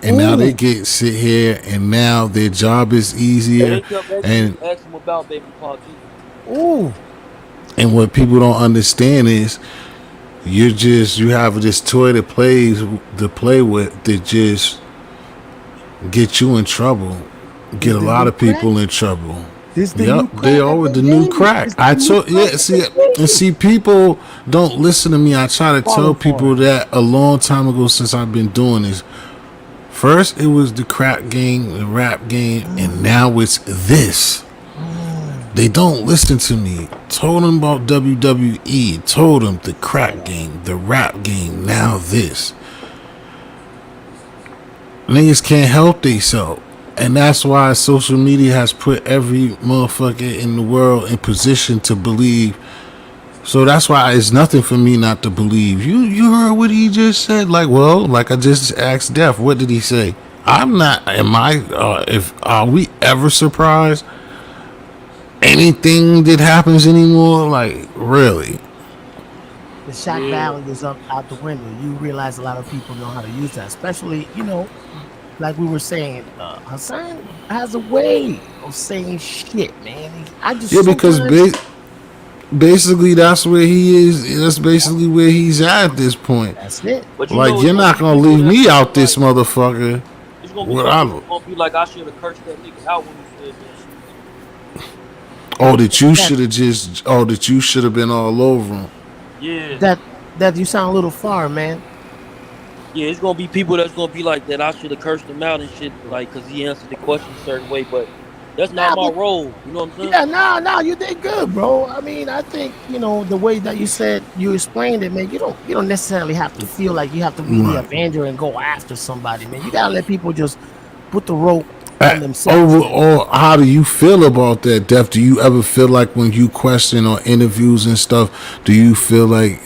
And now they ooh, get sit here, and now their job is And easier. they kept asking me, And asking him about Baby Paul too. ooh. what people don't understand is you have this toy that plays to play with that just get you in trouble, get This a the lot new of crack. people in trouble. This the Yep, new they crack are that with they the new gave you. crack. This the I new told crack yeah, that they see gave and you. see people don't listen to me. I try to tell Falling for people it. that a long time ago since I've been doing this. First it was the crack game, the rap game, and Mm, now it's this. mm. They don't listen to me. Told them about WWE. Told them the Say crack that. game, the rap game. Now this. Niggas can't help themselves. And that's why social media has put every motherfucker in the world in position to believe. So that's why it's nothing for me not to believe. You heard what he just said? Like, well, like I just asked Def, what did he say? I'm not. Am I? If are we ever surprised? Anything that happens anymore? Like, really? The shock Yeah. value is up out the window. You realize a lot of people know how to use that, especially like we were saying. Hassan has a way of saying shit, man. I Yeah, just because sometimes basically that's where he is. That's basically where he's at this point. that's it. But you Like, know, you're it's gonna not be gonna people leave that's me gonna be out this like, motherfucker. it's gonna be What some I people gonna be like, I should have cursed that nigga out when he said that shit. oh that you That should have just that you should have been all over him. Yeah. that that you sound a little far, man. Yeah, it's gonna be people that's gonna be like that. I should have cursed him out and shit, like, cause he answered the question a certain way. But that's not Nah, my but role. You know what I'm saying? yeah, no, you did good, bro. I mean, I think the way that you said you explained it, man. You don't necessarily have to feel like you have to be the Right. Avenger and go after somebody, man. You gotta let people just put the rope on themselves, man. Overall, how do you feel about that, Def? Do you ever feel like when you question on interviews and stuff, do you feel like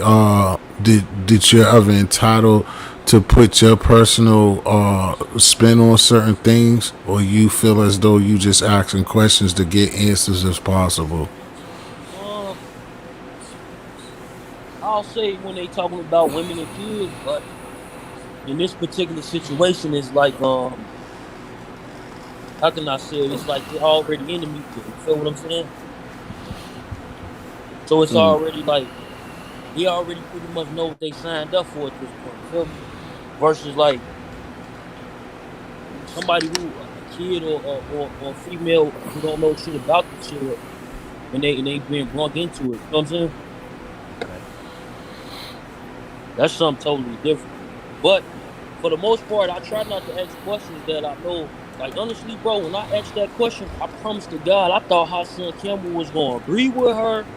did you're ever entitled to put your personal spin on certain things, or you feel as though you just asking questions to get answers as possible? Uh, I'll say when they talking about women and kids, but in this particular situation, it's like, how can I say it? It's like they're already in the music. You feel what I'm saying? So it's already like they already pretty much know what they signed up for at this point. You feel me? Versus like somebody who a kid or female who don't know shit about this shit and they being brung into it. You know what I'm saying? Right. That's something totally different. But for the most part, I try not to ask questions that I know Like honestly, bro, when I asked that question, I promise to God, I thought Hassan Campbell was gonna agree with her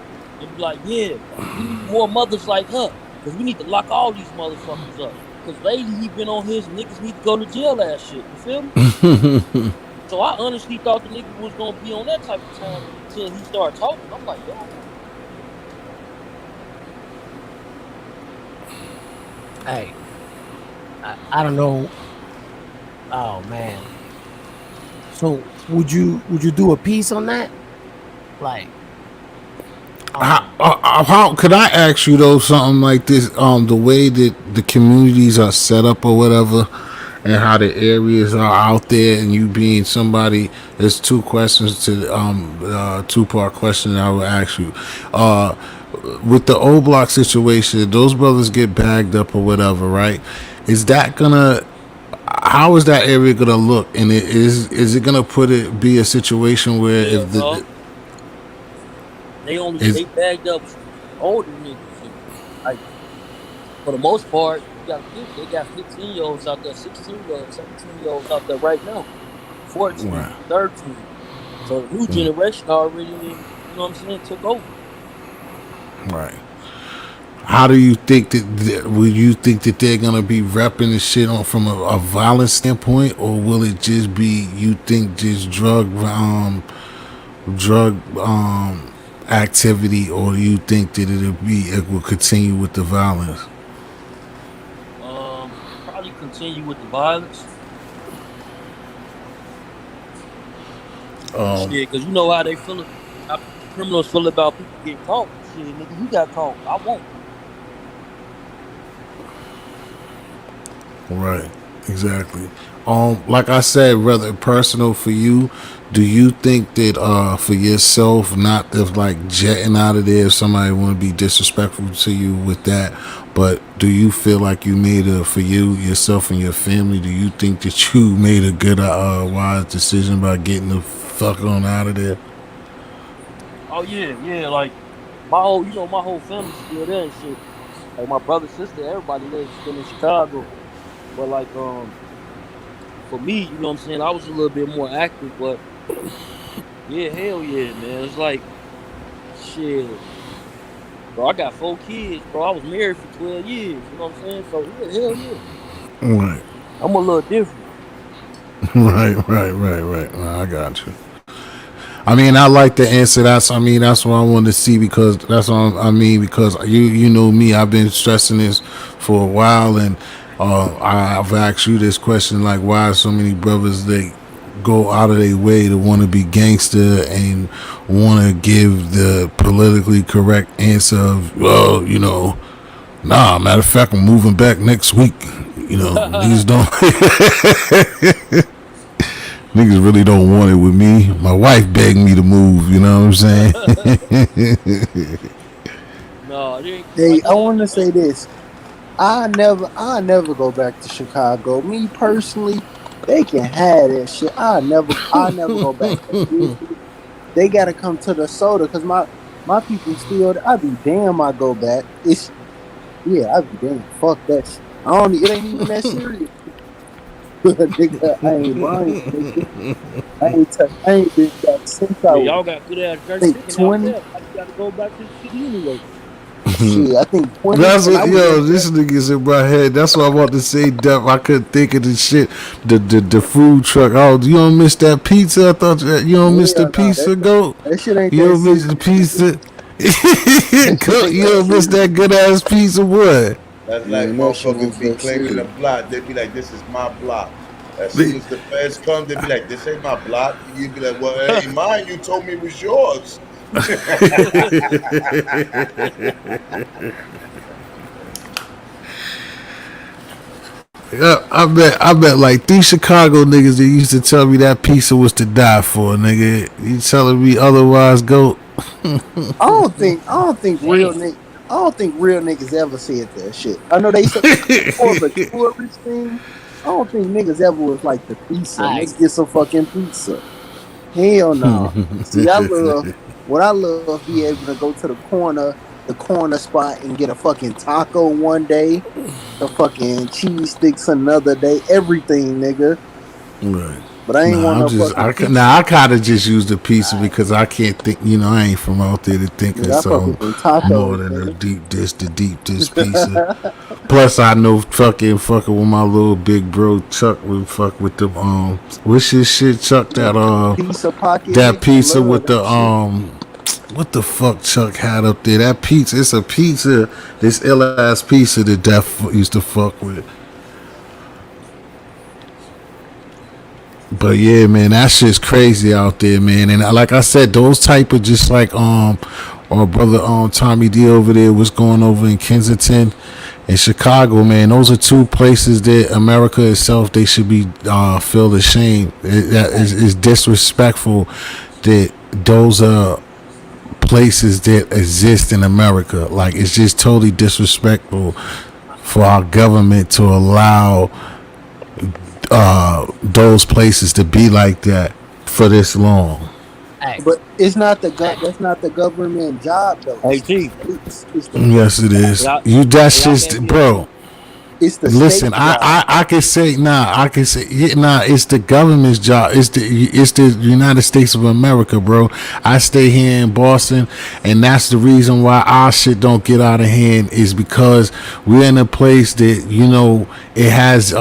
and be like, "Yeah, we need more mothers like her, cause we need to lock all these motherfuckers up." Cause lately he been on his niggas need to go to jail ass shit. You feel me? So I honestly thought the nigga was gonna be on that type of time until he started talking. I'm like, yo, Hey, I don't know. Oh man. So would you do a piece on that? Like, um, How could I ask you though something like this? The way that the communities are set up or whatever, and how the areas are out there, and you being somebody. There's two questions to two-part question I would ask you. Uh, with the O Block situation, those brothers get bagged up or whatever, right? Is that gonna how is that area gonna look? And is it gonna be a situation where hell if no. the They is bagged up older niggas and like for the most part, you gotta think they got 15-year-olds out there, 16-year-olds, 17-year-olds out there right now. 14, right, 13. So the new generation already didn't, you know what I'm saying, took over. right. How do you think that? Will you think that they're gonna be repping the shit on from a violent standpoint, or will it just be you think just drug activity, or do you think that it will continue with the violence? Probably continue with the violence. Shit, cause you know how they feel, how criminals feel about people getting caught. Shit, nigga, he got caught. I won't. Right, exactly. Like I said, rather personal for you, do you think that for yourself, not of like jetting out of there if somebody want to be disrespectful to you with that, but do you feel like you made a for you yourself and your family? Do you think that you made a good wise decision by getting the fuck on out of there? Oh yeah, yeah. Like my whole, my whole family's still there and shit. Like my brother, sister, everybody lives still in Chicago. But like, for me, you know what I'm saying, I was a little bit more active. But yeah, hell yeah, man. It's like shit, bro. I got 4 kids, bro. I was married for 12 years. You know what I'm saying? So yeah, hell yeah. Right, I'm a little different. right. I got you. I mean, I like the answer. That's what I wanted to see because that's what I mean because you know me. I've been stressing this for a while, and I've asked you this question like, why so many brothers they go out of their way to want to be gangster and want to give the politically correct answer of, well, nah. Matter of fact, I'm moving back next week. These don't. Niggas really don't want it with me. My wife begged me to move, you know what I'm saying? No, it ain't Hey, like I it ain't want to nothing. say this. I never go back to Chicago. Me personally, they can have that shit. I never go back to Houston. They gotta come to the soda because my people still. I be damn. I go back. It's yeah. I be damn. Fuck that shit. I don't. It ain't even that serious, nigga. I ain't lying, nigga. I ain't been back since I Yeah, was y'all got good ass I jerk think chicken out 20. there. Why you gotta go back to the city anyway? Shit, I think 20, That's and I what, was in this nigga's in my head. That's what I want to say, Duff. I couldn't think of the shit. The food truck. Oh, you don't miss that pizza? I thought you don't miss the hell no. pizza, goat? That shit ain't You that don't miss serious, the nigga. pizza? That shit Goat, ain't you that don't miss serious. that good ass pizza, boy? That's like Man, that shit motherfuckers ain't be that claiming the serious. block. They be like, "This is my block." As soon as the feds come, they be like, "This ain't my block." You be like, "Well, it ain't mine. You told me it was yours." Yeah, I bet like 3 Chicago niggas that used to tell me that pizza was to die for, nigga. You telling me otherwise, goat? Damn. I don't think real niggas ever said that shit. I know they said for the tourist thing. I don't think niggas ever was like the pizza. I Let's get some fucking pizza. Hell no. See, I love be able to go to the corner spot and get a fucking taco one day, the fucking cheese sticks another day, everything, nigga. Right. but I ain't Nah, want I'm no just fucking pizza. nah. I kind of just use the pizza Alright, because I can't think. I ain't from out there to think of nigga, I fuck something with them more tacos, than a nigga. deep dish, the deep dish pizza. Plus, I know fucking with my little big bro Chuck would fuck with the what's his shit, Chuck? The pizza pocket, That nigga, I pizza love with the that shit. what the fuck Chuck had up there? That pizza, it's a pizza, this ill ass pizza that Def used to fuck with. But yeah, man, that shit's crazy out there, man. And like I said, those type of just like our brother Tommy D over there was going over in Kensington and Chicago, man. Those are two places that America itself they should be feel ashamed. That is disrespectful that those are places that exist in America. Like it's just totally disrespectful for our government to allow those places to be like that for this long. Hey, But it's not the hey, that's not the government job though. Hey It's the G, states. It's the Yes, it is. y'all, You that's y'all can just ask me a bro. it's the Listen, state's I, job. I I can say nah. I can say yeah, nah. It's the government's job. It's the United States of America, bro. I stay here in Boston, and that's the reason why our shit don't get out of hand. Is because we're in a place that it has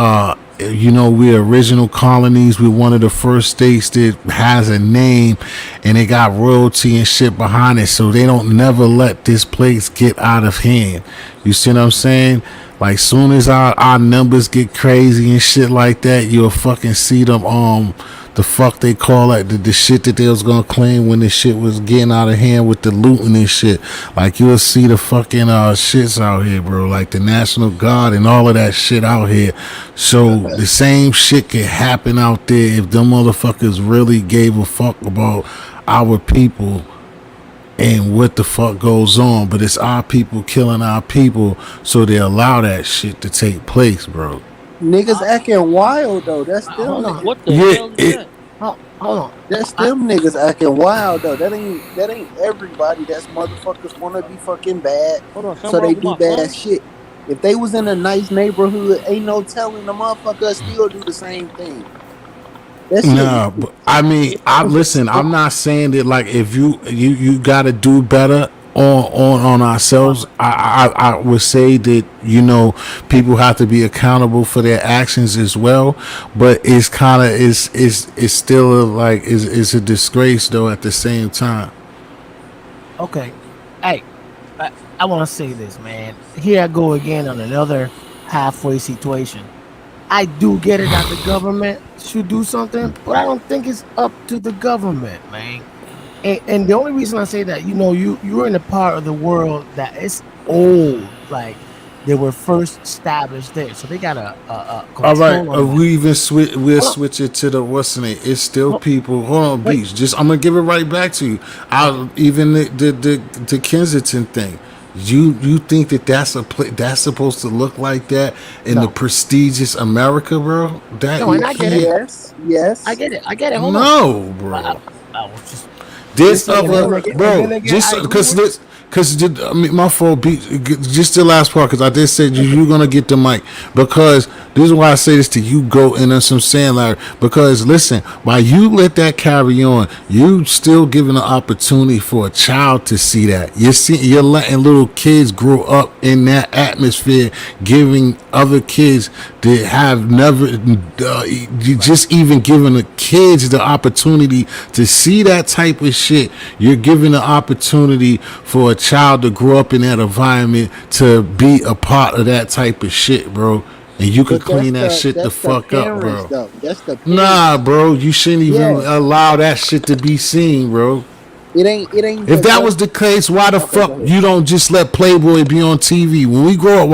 we're original colonies. We're one of the first states that has a name, and it got royalty and shit behind it. So they don't never let this place get out of hand. You see what I'm saying? Like soon as our numbers get crazy and shit like that, you'll fucking see them the fuck they call it the shit that they was gonna claim when the shit was getting out of hand with the looting and shit. Like you'll see the fucking shits out here, bro. Like the National Guard and all of that shit out here. So the same shit could happen out there if them motherfuckers really gave a fuck about our people and what the fuck goes on, but it's our people killing our people, so they allow that shit to take place, bro. Niggas acting wild though. That's them hold on, niggas. what the Yeah, hell is it. that? hold on. That's I, them niggas acting wild though. That ain't everybody. That's motherfuckers wanna be fucking bad, Hold on, so something they wrong with do my bad phone? shit. If they was in a nice neighborhood, ain't no telling the motherfucker still do the same thing. That shit Nah, weird. but I mean, I listen. I'm not saying that like if you got to do better on ourselves. I would say that people have to be accountable for their actions as well. But it's kind of it's still like it's a disgrace though at the same time. okay. Hey, I want to say this, man. Here I go again on another halfway situation. I do get it that the government should do something, but I don't think it's up to the government, man. And the only reason I say that, you're in a part of the world that is old, like they were first established there, so they got a All right, control on that. we even we'll Hold on, switch it to the what's the name. It's still hold, people. Hold on, wait, beach. Just I'm gonna give it right back to you. okay, I even the Kensington thing. You think that that's supposed to look like that in the no, prestigious America, bro? That no, you and I get it, can't. Yes, yes. I get it. Hold on, No, I, bro. I was just This It's and then other again, bro, I just agree because with you. this, because I mean, my fault. Just the last part, because I did say you're gonna get the mic. Because this is why I say this to you, go and then some saying, Larry. Because listen, while you let that carry on, you still giving an opportunity for a child to see that. You're letting little kids grow up in that atmosphere, giving other kids that have never, you Right. just even giving the kids the opportunity to see that type of shit. You're giving the opportunity for a child to grow up in that environment to be a part of that type of shit, bro. And you could But clean that shit the that's the fuck up, parents bro. though. That's the Nah, parents. bro, you shouldn't even Yes. allow that shit to be seen, bro. It ain't If the that was government. the case, why the Okay, fuck go ahead. you don't just let Playboy be on TV? When we grow up,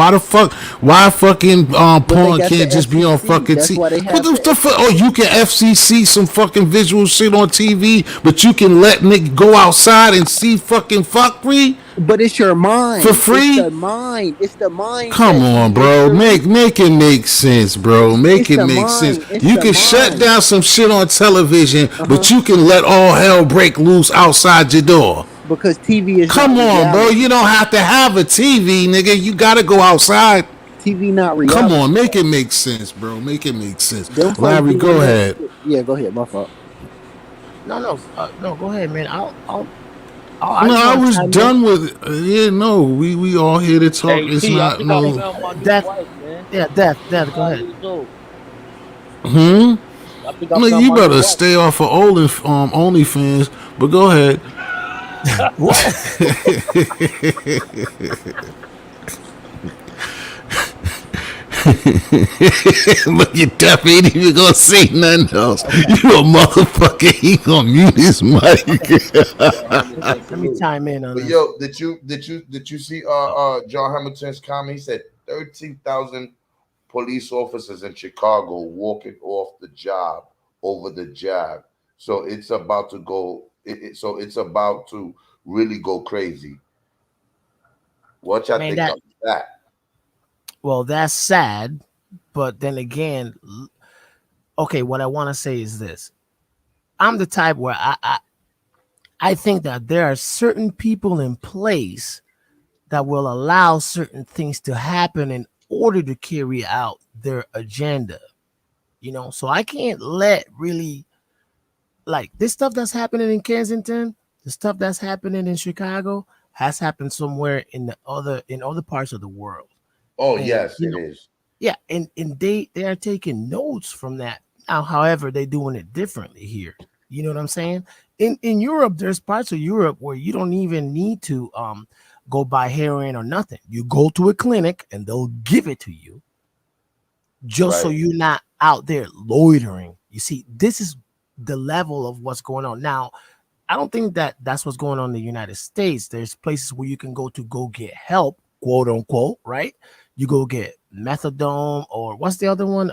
why fucking But they porn got the can't just be on FCC. fucking That's TV? why they What have the, the the fuck? Oh, FCC. you can FCC some fucking visual shit on TV, but you can let nigga go outside and see fucking fuckery But it's your for mind. It's free? the mind. It's the Come mindset, on, G. bro. Sharife. Make it make sense, bro. Make It's it the make sense. mind. It's You the can shut mind. down some shit on television, Uh huh. but you can let all hell break loose outside your door. Because TV is not Come on, bro. You reality. don't have to have a TV, nigga. You gotta go outside. TV not Come reality. on, make it make sense, bro. Make it make sense. Them folks Larry, doing go that ahead. shit. Yeah, go ahead. My fault. No, go ahead, man. I No, just I want to was chime in. done with it. Yeah, no, we all here to talk. Hey It's T, I not think I no. Hey, found my new Death, wife, man. yeah, She's Death. Go 5 ahead. years old. Hmm. I think I No, found you my new better wife. stay off of OnlyFans. But go ahead. What? But you definitely ain't even gonna say nothing else. Okay, You a motherfucker. He gonna mute his okay. mic. John Hamilton, Let me salute. chime in on But this. yo, did you see John Hamilton's comment? He said 13,000 police officers in Chicago walking off the job over the jab. So it's about to go. So it's about to really go crazy. What y'all Man, think of that? that's sad, but then again, okay, what I want to say is this. I'm the type where I think that there are certain people in place that will allow certain things to happen in order to carry out their agenda. So I can't let really like this stuff that's happening in Kensington, the stuff that's happening in Chicago has happened somewhere in other parts of the world. Oh And yes, it is. yeah, and they are taking notes from that. Now, however, they're doing it differently here. You know what I'm saying? In Europe, there's parts of Europe where you don't even need to go buy heroin or nothing. You go to a clinic and they'll give it to you just so Right. you're not out there loitering. You see, this is the level of what's going on now. I don't think that that's what's going on in the United States. There's places where you can go to go get help, quote unquote, right? You go get methadone or what's the other one?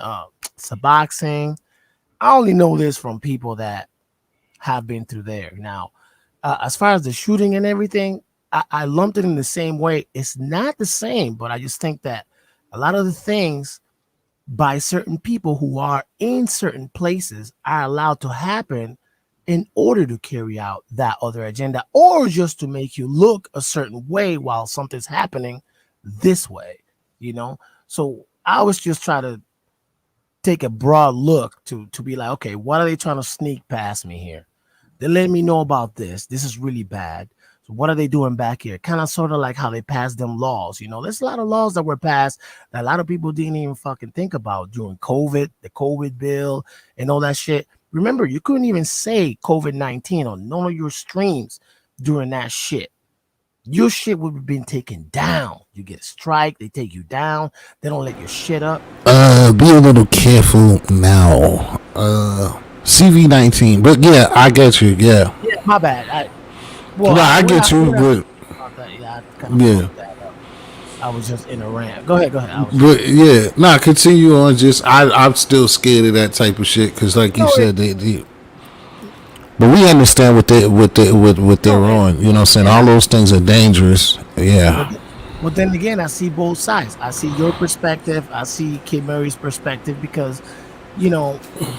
Suboxone. I only know this from people that have been through there. Now, as far as the shooting and everything, I lumped it in the same way. It's not the same, but I just think that a lot of the things by certain people who are in certain places are allowed to happen in order to carry out that other agenda or just to make you look a certain way while something's happening this way, you know? So I was just trying to take a broad look to be like, okay, what are they trying to sneak past me here? They let me know about this. This is really bad. So what are they doing back here? Kind of sort of like how they passed them laws. There's a lot of laws that were passed that a lot of people didn't even fucking think about during COVID, the COVID bill, and all that shit. Remember, you couldn't even say COVID-19 on none of your streams during that shit. Your shit would have been taken down. You get a strike, they take you down, they don't let your shit up. Be a little careful now. CV19. But yeah, I get you. Yeah. My bad. No, I get you. We're not But about that. Yeah, I kind of yeah. fucked that up. I was just in a rant. Go ahead. I was But yeah, nah, continue on. Just I'm still scared of that type of shit because, like you no, said, they but we understand what they're no, on. You know what I'm saying? and All those things are dangerous. but, Yeah. but then again, I see both sides. I see your perspective. I see Kid Murray's perspective because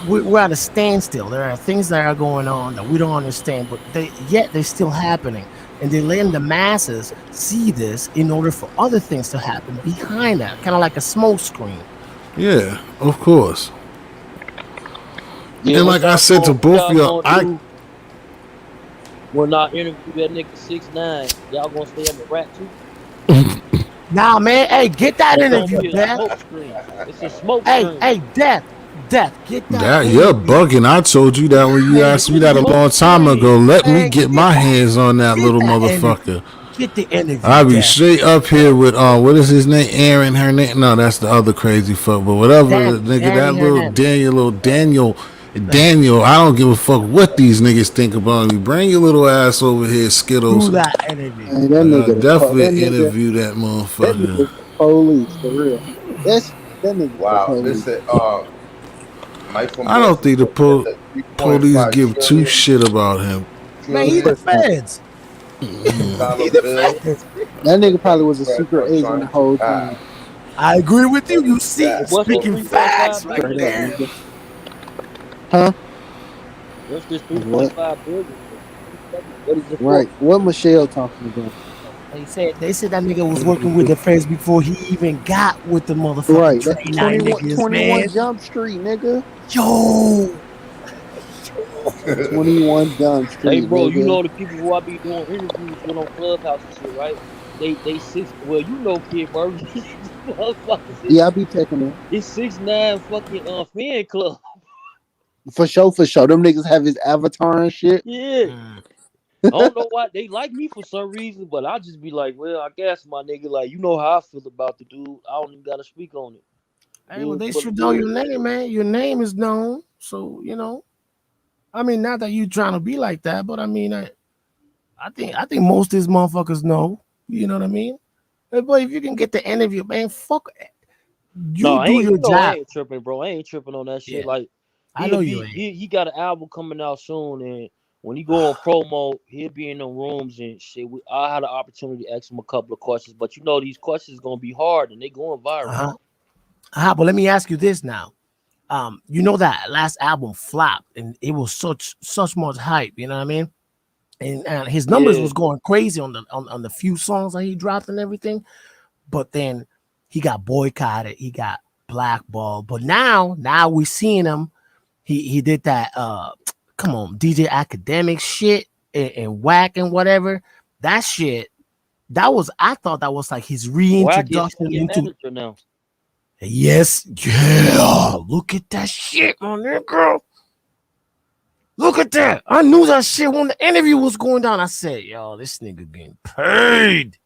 we're at a standstill. There are things that are going on that we don't understand, but yet they're still happening, and they're letting the masses see this in order for other things to happen behind that, kind of like a smoke screen. Yeah. Of course. Yeah, And like I said to what both of y'all y'all, gonna do when I interview that nigga 6ix9ine? Y'all gonna say I'm a rat too? Nah, man. Hey, get that It's gonna interview, be a Death. smoke screen. It's a smoke screen. Hey, Death. Get that that you're interview. bugging. I told you that when you Man, asked It's me a that a smoke long time ago. screen. Let me man, get my hands on that get little that interview. motherfucker. Get the interview, I'll be Death. straight up here with what is his name? Aaron Hernandez. No, that's the other crazy fuck. But whatever, nigga, Danny that little Hernandez. Daniel. I don't give a fuck what these niggas think about me. Bring your little ass over here, Do Skittles. that interview. Man, that I nigga, definitely interview that that motherfucker. nigga's the police for real. That's that nigga's the Wow. police. Listen, Mike from I don't Boston think the said the police 3.5 give two trillion shit about him. Man, Of he the trillion course not. feds. He dollar the bill feds. That nigga probably was a Democrats secret are agent the trying to whole pass. time. I agree with you. What is You see, that? What's this speaking facts 3.5 right Straight billion up, for? there. nigga. Huh? What's this What? 3.5 billion for? What is it for? Right. What Michelle talking about? They said that nigga was working with the feds before he even got with the motherfucking Right. That train nine 21, niggas, 21 man. Jump Street, nigga. Yo, yo. 21 Jump Hey, Street, bro, you nigga. know the people who I be doing interviews with on Clubhouse and shit, right? They six. Well, you know, Kid Murray, motherfuckers. Yeah, I be checking in. It's 6ix9ine fucking fan club. For sure, for sure. Them niggas have his avatar and shit. Yeah, Mm. I don't know why they like me for some reason, but I just be like, well, I guess my nigga, like, you know how I feel about the dude. I don't even gotta speak on it. Hey, well, Dude, they for the should know dude. your name, man. Your name is known, so you know. I mean, not that you trying to be like that, but I mean, I think most of these motherfuckers know. You know what I mean? But if you can get the interview, man, fuck, No, you I do ain't. your You know, I job. ain't tripping, bro. I ain't tripping on that shit. Yeah, Like, I he'll know you be. ain't. He got an album coming out soon, and when he go on promo, he'll be in the rooms and shit. I had the opportunity to ask him a couple of questions, but you know, these questions gonna be hard, and they going viral. Uh-huh. But let me ask you this now. You know that last album flopped, and it was such much hype. You know what I mean? And his numbers Yeah. was going crazy on the few songs that he dropped and everything. But then he got boycotted. He got blackballed. But now we seeing him. He did that. Come on, DJ Academic shit and whack and whatever. That shit. That was, I thought that was like his Wack is reintroduction fucking into. manager now. Yes, yeah. Look at that shit, my nigga. Look at that. I knew that shit when the interview was going down. I said, yo, this nigga getting paid.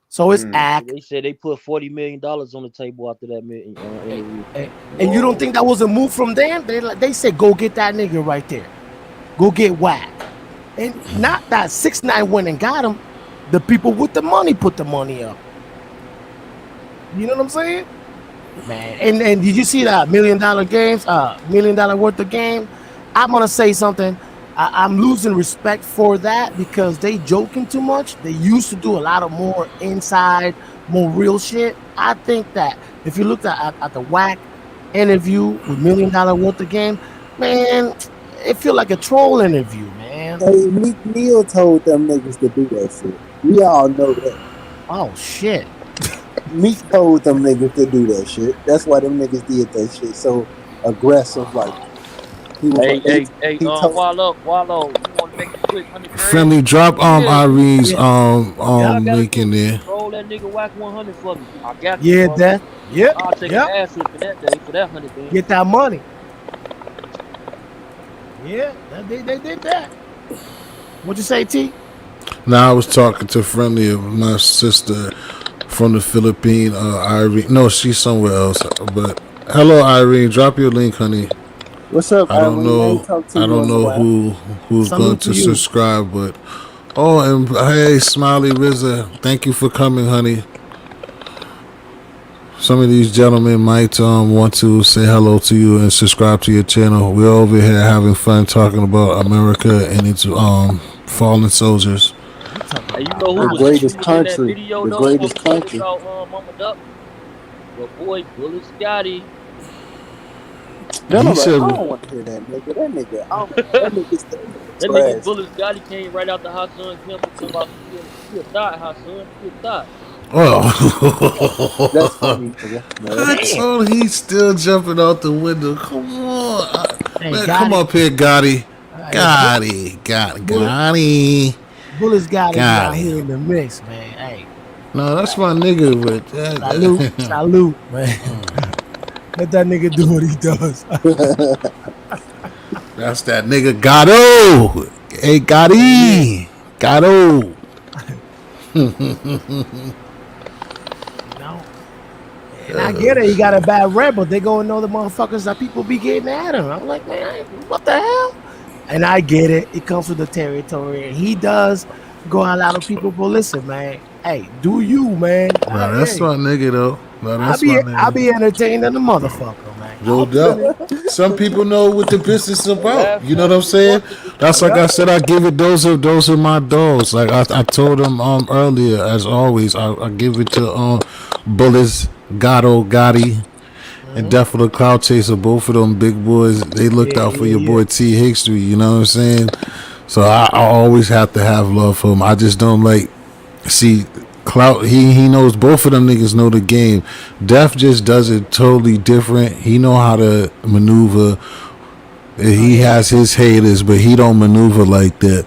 So it's Mm. act. They said they put $40 million on the table after that And, interview. and you don't Whoa. think that was a move from them? They said, go get that nigga right there. Go get whack. And not that 6ix9ine went and got him. The people with the money put the money up. You know what I'm saying? Man, and did you see that $1 million games? $1 million worth of game. I'm gonna say something. I'm losing respect for that because they joking too much. They used to do a lot of more inside, more real shit. I think that if you looked at the whack interview with $1 million worth of game, man, it feel like a troll interview, man. Hey, Meek Mill told them niggas to do that shit. We all know that. Oh shit. Meek told them niggas to do that shit. That's why them niggas did that shit so aggressive. Like he was like, Hey, he told. Wallow, you want to make it quick, 100 grand? Friendly drop Yeah, Irene's Yeah, yeah, I gotta link do in is there. roll that nigga whack 100 for me. I got you, yeah, bro. that. Yep, I'll take an yep. ass whipping that day for that 100 bands. Get that money. Yeah, they did that. What'd you say, T? Now I was talking to Friendly of my sister from the Philippines, Irene. No, she's somewhere else. But hello, Irene. Drop your link, honey. What's up, I don't Irene? I ain't know. talked to I you don't in a know while. who's going Salute to to you. subscribe, but oh, and hey, Smiley Rizza, thank you for coming, honey. Some of these gentlemen might want to say hello to you and subscribe to your channel. We're over here having fun talking about America and its fallen soldiers. We talking Hey, you about know The who greatest was in that country. video The though? greatest Talking country. about Mama Duck. Your boy Bullet Scotty. No, He nobody. I said, don't want to hear that nigga. That nigga. I don't, that nigga That nigga trash. Bullet Scotty came right out the hot son campus talking about he a thought, hot son. He a thought. That's "Oh, funny, nigga. No, I that's damn. told he's still jumping out the window. Come on, Hey, man, come Gotti. up here, Gotti, Hey, Bullet, Gotti, Bullet's Gotti's not Gotti." here in the mix, man. Hey, No, that's my nigga, but salute, man. Let that nigga do what he does. that's that nigga Gatto. Hey, Yeah. Gotti, Gatto. You know, and I get it. He got a bad rep, but they go know the motherfuckers that people be getting at him. I'm like, man, what the hell? And I get it. It comes with the territory, and he does go out a lot of people. But listen, man, hey, do you, man? No, that's Hey, my nigga though. No, I that's my be I nigga. be entertained in the motherfucker, man. No I'll feel doubt. it. Some people know what the business is Hey, about. last You know time what I'm niggas saying? fucked with the That's like Yep. I said. I give it. Those are my dogs. Like I told them earlier. As always, I give it to Bullets, Gatto, Gotti, and Mhm. Death of the Cloud Chaser. Both of them big boys. They looked Yeah, out for yeah, your yeah. boy T Hickstry. You know what I'm saying? So I always have to have love for him. I just don't like See, Clout, he knows both of them niggas know the game. Def just does it totally different. He know how to maneuver. Oh He yeah, has his haters, but he don't maneuver like that.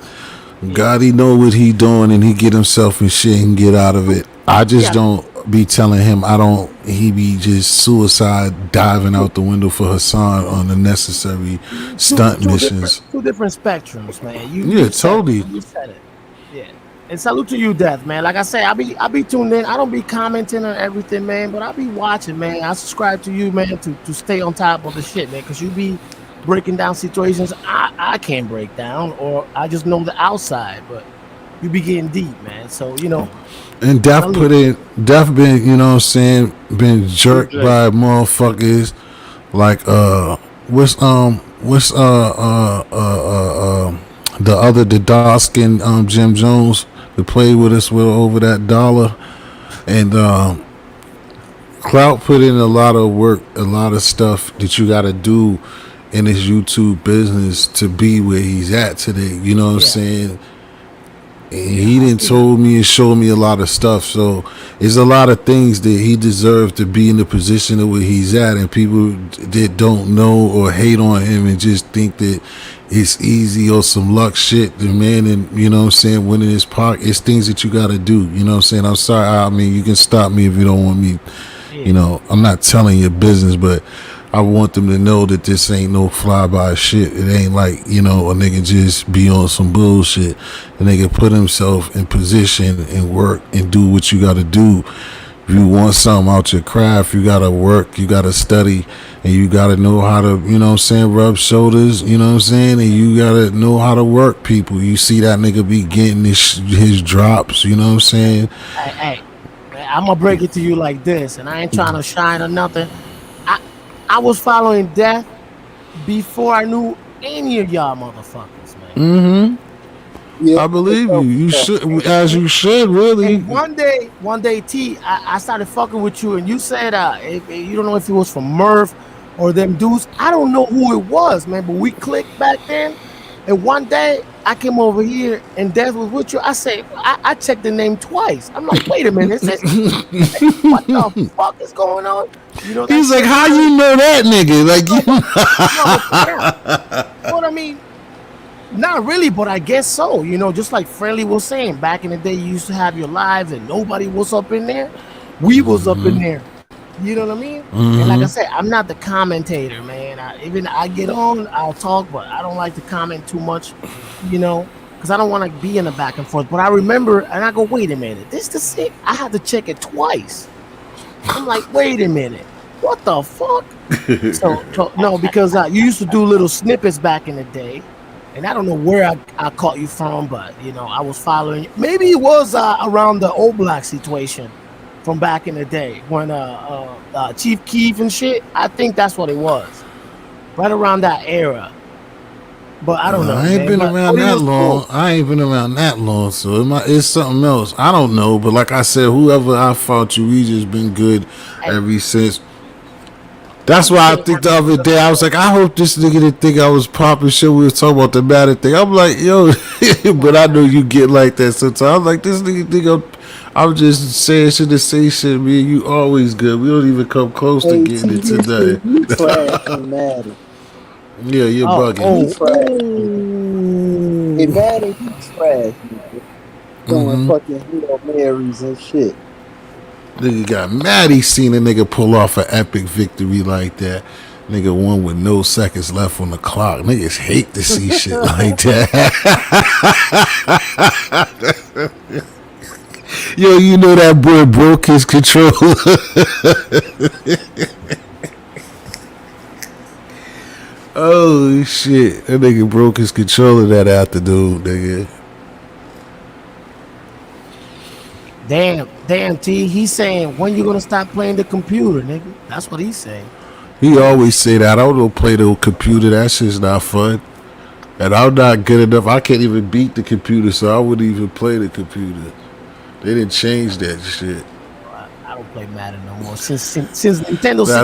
yeah, God, he know what he doing, and he get himself in shit and get out of it. I just yeah. don't be telling him. I don't. He be just suicide diving out the window for Hassan on unnecessary stunt missions. Two different spectrums, man. Yeah, You said it. totally. You said it. Yeah. And salute to you, Death, man. Like I say, I be tuned in. I don't be commenting on everything, man, but I be watching, man. I subscribe to you, man, to stay on top of the shit, man, because you be breaking down situations I can't break down, or I just know the outside, but you be getting deep, man. So And Def salute. put it. Def been, you know what I'm saying, been True, jerked Dre. by motherfuckers like what's the dark skinned Jim Jones that played with us with over that dollar, and Clout put in a lot of work, a lot of stuff that you got to do in his YouTube business to be where he's at today. You know what I'm Yeah, saying? And yeah, he I didn't see that. told me and showed me a lot of stuff. So it's a lot of things that he deserved to be in the position of where he's at, and people that don't know or hate on him and just think that it's easy or some luck shit. The man, and you know what I'm saying, winning his pocket, it's things that you got to do. You know what I'm saying? I'm sorry. I mean, you can stop me if you don't want me. You Yeah, know, I'm not telling your business, but I want them to know that this ain't no fly by shit. It ain't like, you know, a nigga just be on some bullshit. A nigga put himself in position and work and do what you gotta do. If you want something out your craft, you gotta work, you gotta study, and you gotta know how to, you know what I'm saying, rub shoulders, you know what I'm saying, and you gotta know how to work people. You see that nigga be getting his drops, you know what I'm saying? hey, I'm gonna break it to you like this, and I ain't trying to shine or nothing. I I was following Death before I knew any of y'all motherfuckers, man. Yeah, I for believe you. sure, You for sure. should, as you should, really. And one day, T, I started fucking with you, and you said, you don't know if it was from Murph or them dudes. I don't know who it was, man, but we clicked back then. And one day, I came over here, and Death was with you. I say, I checked the name twice. I'm like, wait a minute, what the fuck is going on? You know that He's like, shit how started. you know that nigga? Like No, but you. no, but check it out. You know what I mean? Not really, but I guess so. Just like Friendly was saying, back in the day, you used to have your lives and nobody was up in there. We was up in there. You know what I mean? And like I said, I'm not the commentator, man. I get on, I'll talk, but I don't like to comment too much, because I don't want to be in the back and forth. But I remember, and I go, wait a minute, this the sick. I had to check it twice. I'm like, wait a minute, what the fuck? So no, because you used to do little snippets back in the day, and I don't know where I caught you from, but I was following you. Maybe it was around the old black situation from back in the day when Chief Keef and shit. I think that's what it was, right around that era. But I don't know, I ain't man. been But around it that was long. cool. I ain't been around that long, so it's something else. I don't know, but like I said, whoever I fought you, we just been good Hey, ever since. I'm That's just why I saying, think the having other good day I was like, I hope this nigga didn't think I was popping shit. We was talking about the matter thing. I'm like, yo, but I know you get like that sometimes. I'm like, this nigga think I'm just saying shit to say shit. Me and you always good. We don't even come close to Hey, getting T, it today. listen, you trashing Maddie. Yeah, you're oh bugging. You oh trash, nigga. Hey, oh. Maddie, you trash, nigga. Throwing fucking Hail Marys and shit. Nigga got mad. He seen a nigga pull off an epic victory like that. Nigga won with no seconds left on the clock. Niggas hate to see shit like that. Yo, you know that boy broke his controller. Oh shit, that nigga broke his controller that afternoon, nigga. Damn, T. He's saying, when you gonna stop playing the computer, nigga? That's what he's saying. He always say that. I don't play the computer. That shit's not fun. And I'm not good enough. I can't even beat the computer, so I wouldn't even play the computer. They didn't change that shit. I don't play Madden no more. Since Nintendo Now 64, I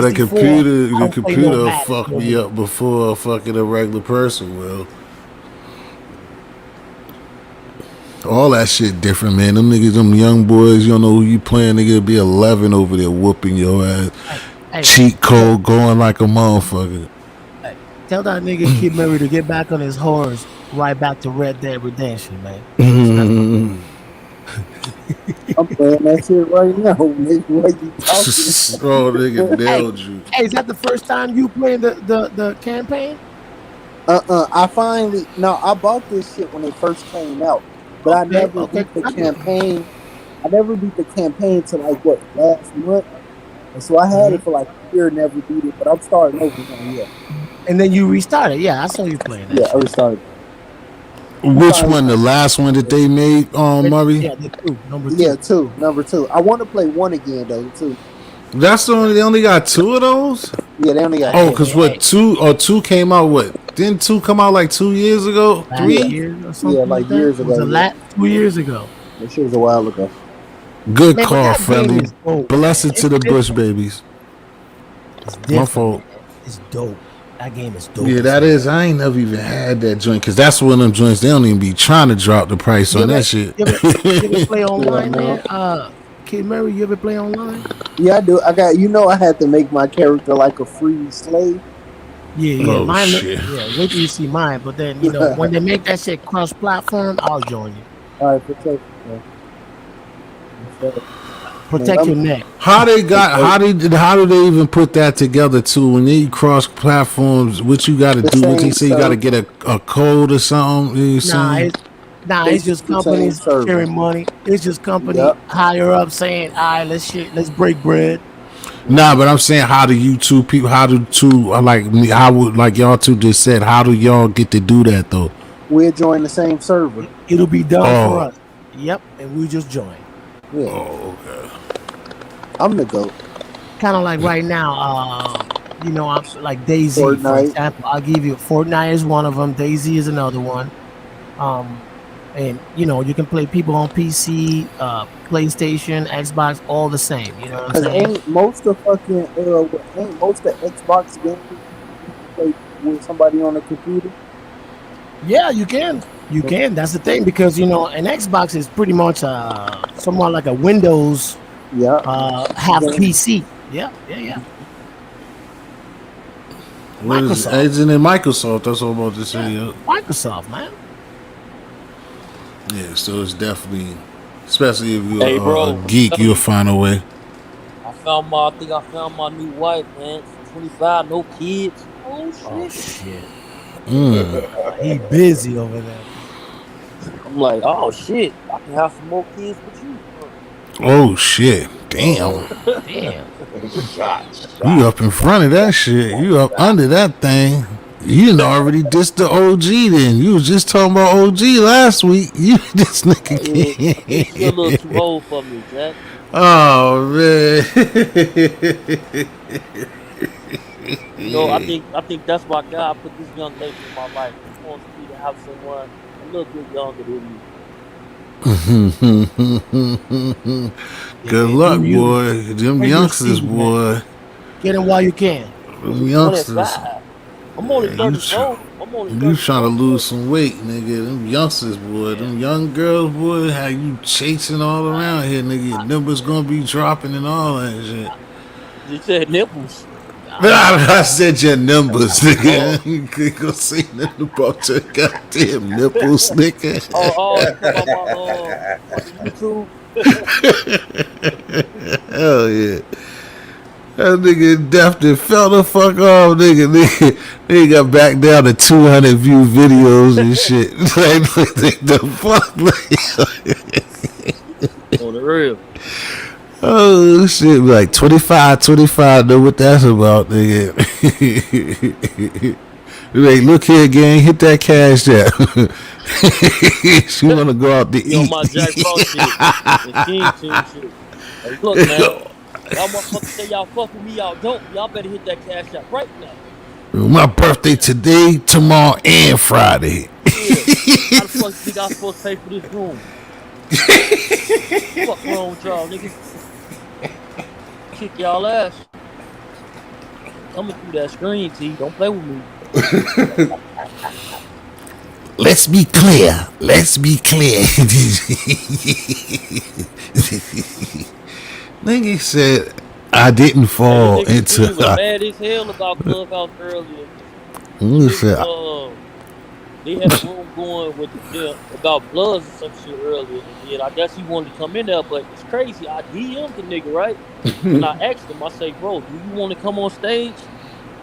the don't play no computer will Madden fuck no me more. up before fucking a regular person will. All that shit different, man. Them niggas, them young boys, you don't know who you playing. Nigga be 11 over there whooping your ass. Hey, hey, Cheat tell, code going like a motherfucker. hey, tell that nigga Kid Murray to get back on his horse, right back to Red Dead Redemption, man. I'm playing that shit right now. Nigga, what you talking? Oh, nigga Hey, nailed you. hey, is that the first time you playing the campaign? I finally no, I bought this shit when it first came out, but I Okay, never okay. beat the campaign. I never beat the campaign till like what last month, and so I had Hmm. it for like a year, never beat it. But I'm starting over now. Yeah, And then you restarted. Yeah, I saw you playing that yeah, I shit. restarted. I Which finally, one? The last one that they made, Murray? Yeah, the two, number yeah, two. two, number two. I want to play one again though. Too. That's the only. They only got two of those. Yeah, they only got Oh, two. cause Hey, what two came out? What didn't two come out like 2 years ago? Yeah, last Three. year or yeah, something like like that. years It was ago. a Yeah, lot 2 years ago. that shit was a while ago. Good Man, but call, that game friendly. is dope, Bless man. it It's to the Bush different. babies. It's My different, fault. man. It's dope. That game is dope Yeah, as that hell. is. I ain't never even had that joint because that's one of them joints. They don't even be trying to drop the price You on ever, that shit. you ever play Yeah, online, no. man? Kid Murray, you ever play online? Yeah, I do. I got. I had to make my character like a free slave. Yeah, yeah. Oh Mine, shit. yeah. Wait till you see mine. But then, when they make that shit cross-platform, I'll join you. All right, for sure. Yeah, for sure. Man, Protect your neck. How they got? okay. How do they even put that together too? When they cross platforms, what you got to The do? What they same say you got to get server. a code or something? You know what I'm Nah, saying? it's just Basically, the same companies server. sharing money. It's just company Yep. higher up saying, "All right, let's break bread." Nah, but I'm saying, how do you two people? How do two like me? How would like y'all two just said? How do y'all get to do that though? We'll join the same server. It'll be done for Oh, us. Yep, and we just join. Yeah, I'm the goat. Kind of like right now, I'm like Daisy, for Fortnite. example. I'll give you Fortnite is one of them. Daisy is another one. Um, and you can play people on PC, PlayStation, Xbox, all the same. You know what I'm Cause saying? ain't most of Xbox games you can play with somebody on a computer. Yeah, you can. You can. That's the thing because an Xbox is pretty much somewhat like a Windows Yeah. half Game. PC. Yeah, yeah, yeah. what is it? Microsoft. Agent in Microsoft. That's all about this Yeah, video. Microsoft, man. Yeah, so it's definitely, especially if you're Hey, a bro, I'm geek, telling you'll you, find a way. I think I found my new wife, man. She's 25, no kids. Oh Oh shit. shit. Mm. He busy over there. I'm like, oh shit, I can have some more kids with you. Oh shit! Damn, Oh damn. you up in front of that shit. You up under that thing. You done already dissed the OG. Then you was just talking about OG last week. You this nigga Yeah, I think she a little too can't. old for me, Jack. Oh man. I think that's why God put this young lady in my life. He wants me to have someone a little bit younger than me. Yeah, Good man. luck, Do you? boy. Them Plant your youngsters, seed, man. boy. Get him while you can. Them She's youngsters. 25. I'm only Yeah, 34. I'm only you trying to 34. lose some weight, nigga. Them youngsters, boy. Yeah. Them young girls, boy. How you chasing all around here, nigga. Your numbers gonna be dropping and all that shit. You said nipples. I said your numbers, Oh, nigga. You ain't gonna say nothing about your goddamn nipples, nigga. you talking about my the YouTube? Hell yeah. That nigga definitely fell the fuck off, nigga got back down to 200 view videos and shit. Like the fuck, On the real. oh shit, like 25, know what that's about, nigga. Like, look here, gang, hit that cash app. She wanna go out to Be on eat. my Jack Frost shit and King Team shit. Hey, look, man. Y'all motherfuckers say y'all fuck with me, y'all don't. Y'all better hit that cash app right now. My birthday today, tomorrow, and Friday. Yeah. How the fuck you think I supposed to pay for this room? Fuck wrong with y'all, nigga? Kick y'all ass. Coming through that screen, T. Don't play with me. let's be clear. Let's be clear. Nigga said I didn't Hey, the fall nigga into. D was mad as hell about Clubhouse earlier because Nigga it was said, they had a room going with about Bloods or some shit earlier, and then I guess he wanted to come in there, but it's crazy. I DM'd the nigga, right, and I asked him. I say, bro, do you want to come on stage?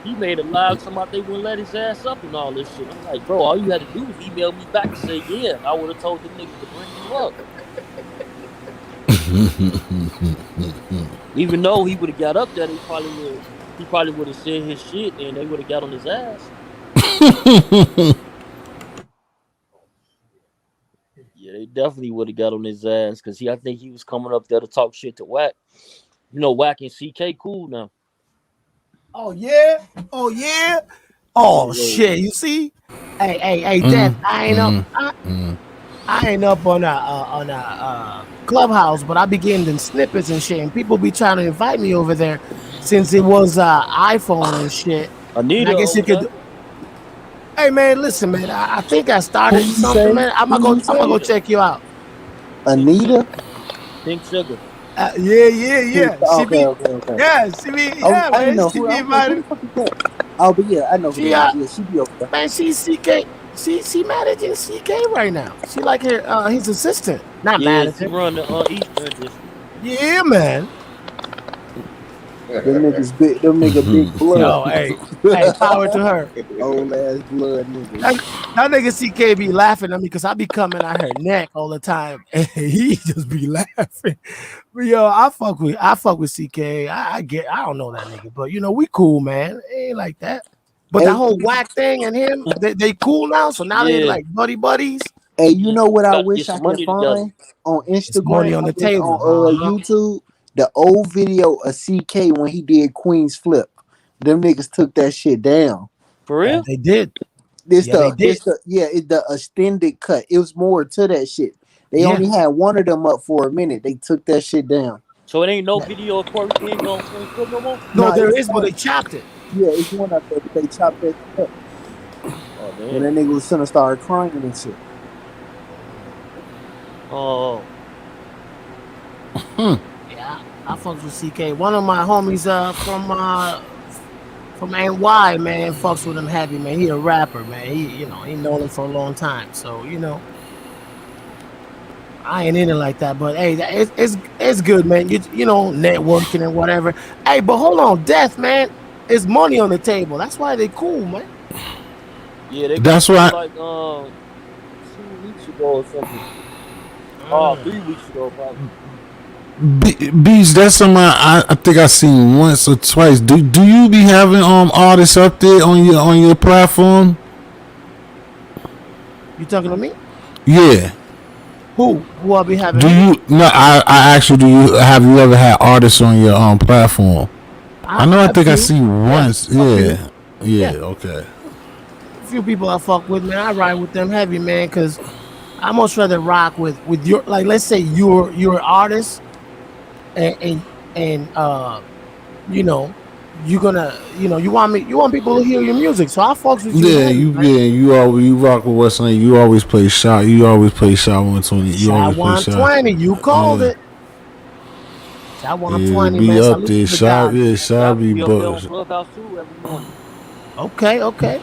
He made a live talking about they wouldn't let his ass up and all this shit. I'm like, bro, all you had to do was email me back and say, yeah, and I would have told them niggas to bring you up. Even though he would have got up there, he probably would have said his shit and they would have got on his ass. Yeah, they definitely would have got on his ass because I think he was coming up there to talk shit to Wack. You know, Wack and CK cool now. Oh yeah, oh yeah, oh shit. You see, hey, Death. I ain't up on a Clubhouse, but I be getting them snippets and shit, and people be trying to invite me over there since it was iPhone and shit. And I Anita guess you over could. there. Hey man, listen, man. I think I Who started you something, say? man. I'm Who you gonna say? go Anita. check you out. Pink Sugar. Anita? Pink Sugar. Yeah. Okay, okay. She be, I didn't man. know She who. be I was like, who invited. the fuck is that? Oh, but yeah, I know who She that is. Yeah, she be over there. man, she's CK. She managing CK right now. She like her his assistant, not Yeah, she manager. run the Eastern District. Yeah, man. Them niggas big. Them nigga big blood. Yo, hey, power to her. Old ass blood niggas. That, that nigga CK be laughing at me because I be coming at her neck all the time, and he just be laughing. But yo, I fuck with CK. I don't know that nigga, but you know we cool, man. It ain't like that. But that Hey, whole whack thing and him, they cool now. So now they Yeah, like buddies. hey, you know what I got to get wish I some could money together. find on It's money Instagram? on I the mean, table. on YouTube, the old video of CK when he did Queen's Flip. Them niggas took that shit down. For real? They did. This Yeah, they the did. this the yeah, it the extended cut. It was more to that shit. They Yeah. only had one of them up for a minute. They took that shit down. So it ain't no Yeah. video of Corey King on Queen Flip no more? No, No, there it's is, but one. they chopped it. Yeah, it's one up there, but they chopped that shit up Oh, when damn. that nigga was gonna start crying and shit. Oh, Yeah, I fucks with CK. One of my homies from NY, man, fucks with him heavy, man. He a rapper, man. He known him for a long time. So, I ain't in it like that. But hey, it's good, man. You know, networking and whatever. Hey, but hold on, Death, man. It's money on the table. That's why they cool, man. yeah, they got that's into it why like 2 weeks ago or something. Oh, Mm. 3 weeks ago probably. Beats. That's something I think I seen once or twice. Do you be having artists up there on your platform? You talking to me? Yeah. Who I be having Do who? you? No, I actually do. You ever had artists on your platform? I know. I A think I few. see Yeah, once. a few. Yeah. Yeah, Yeah. Okay. a few people I fuck with, man. I ride with them heavy, man, because I much rather rock with your, like, let's say you're an artist, and you know you want people to hear your music, so I fucks with you Yeah. heavy, You. man. Yeah. You rock with what's name. You always play shot. You always play shot 120. You Shot always play shot. 120, you called Yeah. it. Shot Yeah. 120, Be man. up Salute there. to the Shot. God. Yeah. Shot Shop be be up there on buzz. Clubhouse too every morning. Okay.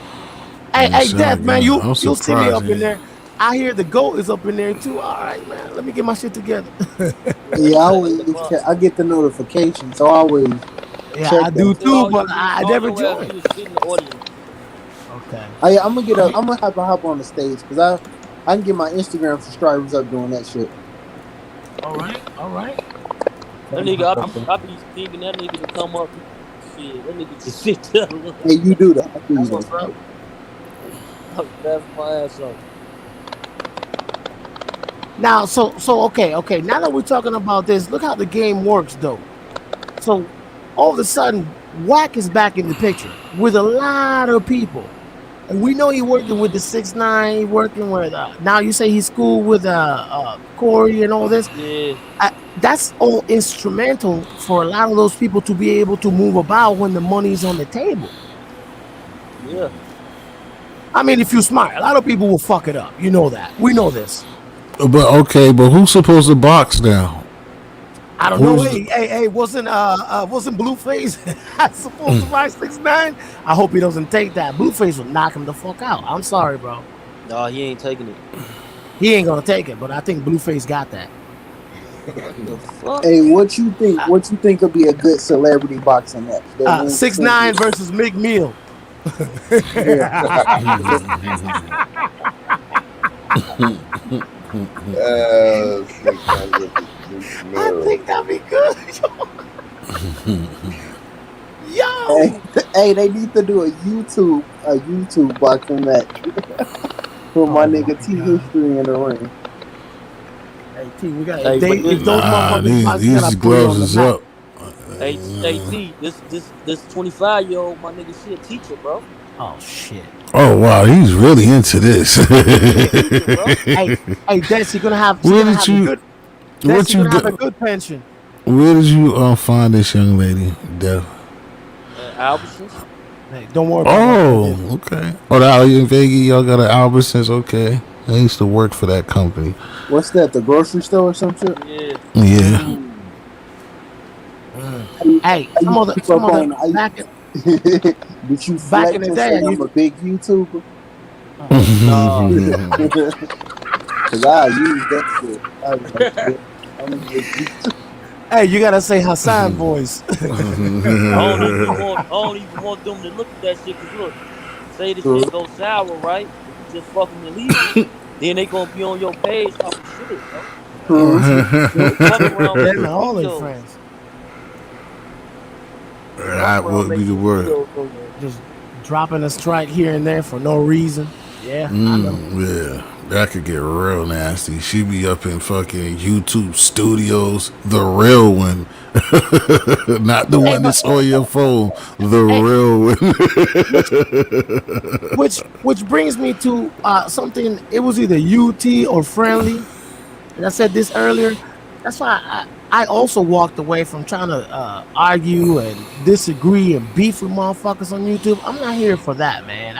Hey, Yeah. hey, Death, Shot man, good. you I'm you'll see me surprised. up in Yeah. there. I hear the goat is up in there too. All right, man. Let me get my shit together. Yeah, Yeah, I at the always bottom. I get the notification, so I always Yeah, check I that do All, shit. too, all but you do, I all never your ass joined. do is sit in the audience. Okay. I'm gonna get I'm gonna have to hop on the stage because I can get my Instagram subscribers up doing that shit. All right. That I'm nigga, hop up there. I be thinking that nigga to come up. Shit, that nigga just sit there. Hey, you do that. I do What's that. up? I was laughing my ass off. Now, so okay. Now that we're talking about this, look how the game works, though. So all of a sudden, Wack is back in the picture with a lot of people, and we know he working with the 6ix9ine. He working with now you say he's cool with Corey and all this. Yeah, That's all instrumental for a lot of those people to be able to move about when the money's on the table. yeah. I mean, if you're smart, a lot of people will fuck it up. You know that. We know this. But okay, but who's supposed to box now? I don't know. Who's Hey, wasn't Blueface supposed to fight 6ix9ine? I hope he doesn't take that. Blueface will knock him the fuck out. I'm sorry, bro. No, he ain't taking it. He ain't gonna take it, but I think Blueface got that. What the fuck? Hey, what you think? What you think would be a good celebrity boxing match? That won't 6ix9ine versus McMill. Yeah. I think that'd be good. Yo. Hey, they need to do a YouTube boxing match. Put my nigga T God. History in the ring. Hey T, we got Hey, but if those motherfuckers box, we these gotta put you on gloves the is map. up. hey T, this 25-year-old, my nigga, she a teacher, bro. Oh shit. Oh wow, he's really into this. Hey, Des, you're gonna have Where a did you? good Des, What you're you gonna have a do? good pension. Where did you find this young lady, Dev? Albertsons. Hey, don't worry about my credit. Oh, okay. Oh, the in Vegas, y'all got an Albertsons. Okay, I used to work for that company. What's that? The grocery store or some shit? Yeah. Yeah. Hey, How you keep some up of on? the back Did you back in flex the and day, say I I'm used a big YouTuber? Nah. Cause I use that shit. I was like, yeah, I'm a big YouTuber. hey, you gotta say Hassan voice. I don't even want them to look at that shit. Cause look, say the True. shit goes sour, right? And you just fuck them and leave them, then they gonna be on your page talking shit, bro. True. Fuck around, Them making and all their videos. friends. Fuck That around, would be the making word. videos on there. Just dropping a strike here and there for no reason. Yeah, I know. Yeah, that could get real nasty. She be up in fucking YouTube studios, the real one, not the Hey, one but that's on your phone, the hey, real which one. which brings me to something. It was either UT or Friendly, and I said this earlier. That's why I also walked away from trying to argue and disagree and beef with motherfuckers on YouTube. I'm not here for that, man.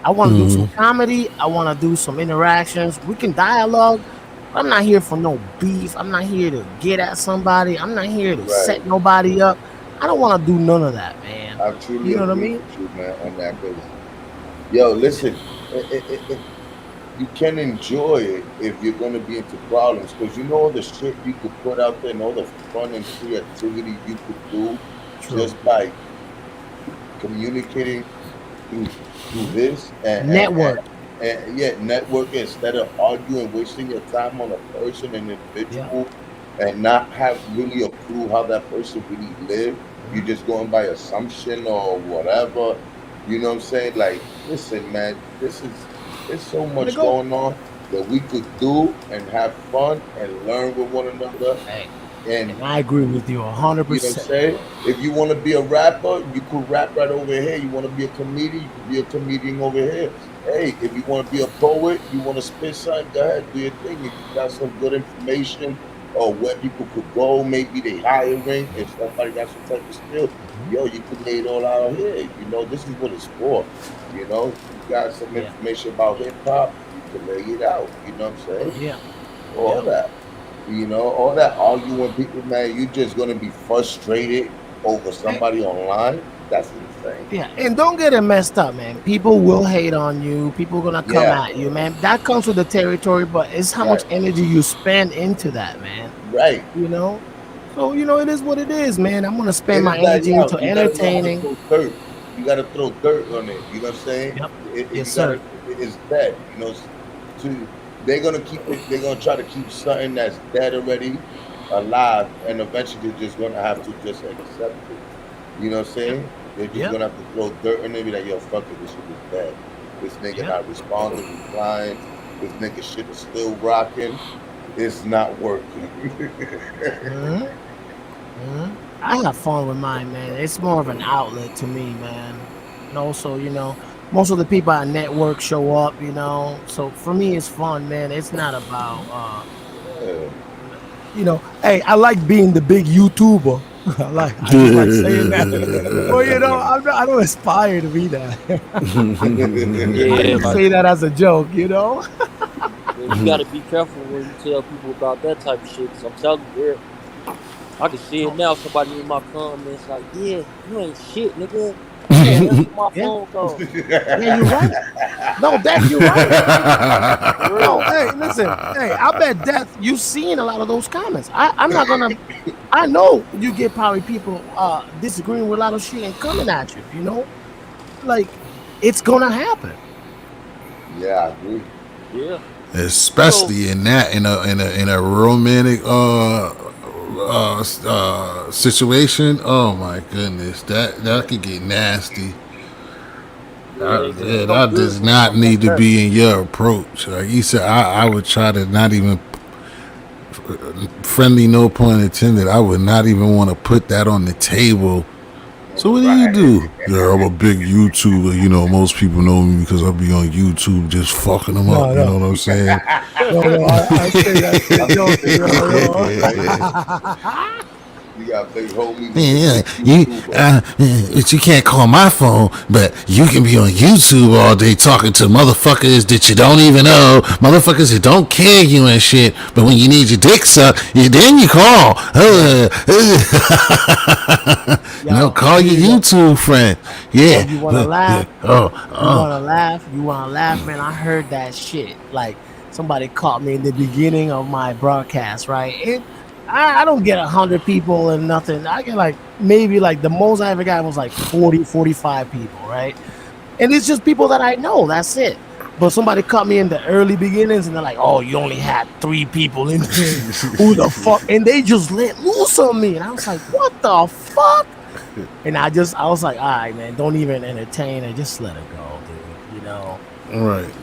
I want to do some comedy. I want to do some interactions. We can dialogue. But I'm not here for no beef. I'm not here to get at somebody. I'm not here to Right. set nobody up. I don't want to do none of that, man. I truly You know what I agree mean? with you, man, on that. Cause, yo, listen, you can enjoy it if you're gonna be into problems, because you know all the shit you could put out there and all the fun and creativity you could do True. just by communicating through this Network. and yeah, networking instead of arguing, wasting your time on a person, an Yeah. individual, and not have really a clue how that person really live. You're just going by assumption or whatever. You know what I'm saying? Like, listen, man, there's so Let it much go. going on that we could do and have fun and learn with one another. Hey, And and I agree with you you know what I'm 100%. saying? If you want to be a rapper, you could rap right over here. You want to be a comedian, you could be a comedian over here. Hey, if you want to be a poet, you want to spit something, go ahead, do your thing. If you got some good information or where people could go, maybe they hiring, if somebody got some type of skill, yo, you could lay it all out here. You know, this is what it's for. You know, you got some Yeah. information about hip hop, you could lay it out. You know what I'm saying? Yeah. All Yep. that. You know, all that arguing people, man, you're just gonna be frustrated over Hey, somebody online. That's insane. yeah, and don't get it messed up, man. People will hate on you. People gonna come Yeah, at you, man. That comes with the territory, but it's how much right, energy you spend into that, man. right. You know. So it is what it is, man. I'm gonna spend It'll my die energy into out. You gotta know how to entertaining. throw dirt. You gotta throw dirt on it. You know what I'm saying? Yep. Yes, You gotta. sir. It's dead. You know. To they're gonna keep it. They're gonna try to keep something that's dead already alive, and eventually they're just gonna have to just accept it. You know what I'm Yep. saying? They're just Yep. gonna have to throw dirt on it and be like, yo, fuck it, this shit is dead. This nigga Yep. not responding, replying. This nigga shit is still rocking. It's not working. hmm I have fun with mine, man. It's more of an outlet to me, man. And also, most of the people at network show up, So for me, it's fun, man. It's not about, Yeah. hey, I like being the big YouTuber. I just like saying that. Well, I don't aspire to be that. I Yeah, just like say that as a joke, yeah, you gotta be careful when you tell people about that type of shit. Cause I'm telling you, I can see it now. Somebody in my comments like, "Yeah, you ain't shit, nigga. You won't answer my Yeah, phone call yeah, you're right. No, Death, you're right. for No, real." hey, listen, hey, I bet Death, you've seen a lot of those comments. I'm not gonna. I know you get probably people disagreeing with a lot of shit and coming at you. Like it's gonna happen. Yeah, I agree. Yeah, you know, Especially in that in a romantic situation. Oh my goodness, that could get nasty. yeah, they can't Yeah, come that good does from not something like need to that. be in your approach. Like you said, I would try to not even friendly, no pun intended. I would not even want to put that on the table. So what do you Right. do? Yeah, I'm a big YouTuber. Most people know me because I be on YouTube just fucking them up. No, You no, know what I'm saying? no. I say that shit I'm a joking, big yo. YouTuber. You got big homies is a Yeah, big you, YouTuber. but you can't call my phone, but you can be on YouTube all day talking to motherfuckers that you don't even know, motherfuckers that don't care you and shit. But when you need your dick sucked, then you call. Yo, Call your YouTube friend. yo, Yeah, you wanna but yeah. laugh? Oh, You oh. wanna laugh? You wanna laugh, man? I heard that shit. Like somebody caught me in the beginning of my broadcast, right? I don't get 100 people and nothing. I get like maybe like the most I ever got was like 40, 45 people, right? And it's just people that I know. That's it. But somebody caught me in the early beginnings, and they're like, "Oh, you only had 3 people in there. Who the fuck?" And they just let loose on me, and I was like, "What the fuck?" And I was like, "All right, man, don't even entertain it. Just let it go, dude." Right.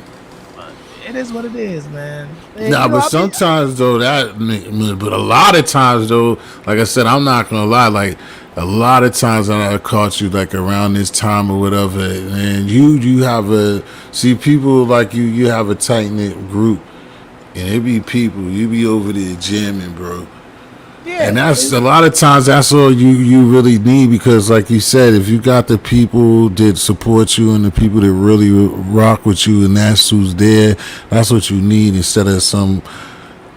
But it is what it is, man. And, Nah, but I mean, sometimes though but a lot of times though, like I said, I'm not gonna lie. Like a lot of times when I caught you like around this time or whatever, and you have a see people like you have a tight knit group, and it be people you be over there jamming, bro. And yeah, that's a lot of times that's all you really need because like you said, if you got the people that support you and the people that really rock with you and that's who's there, that's what you need instead of some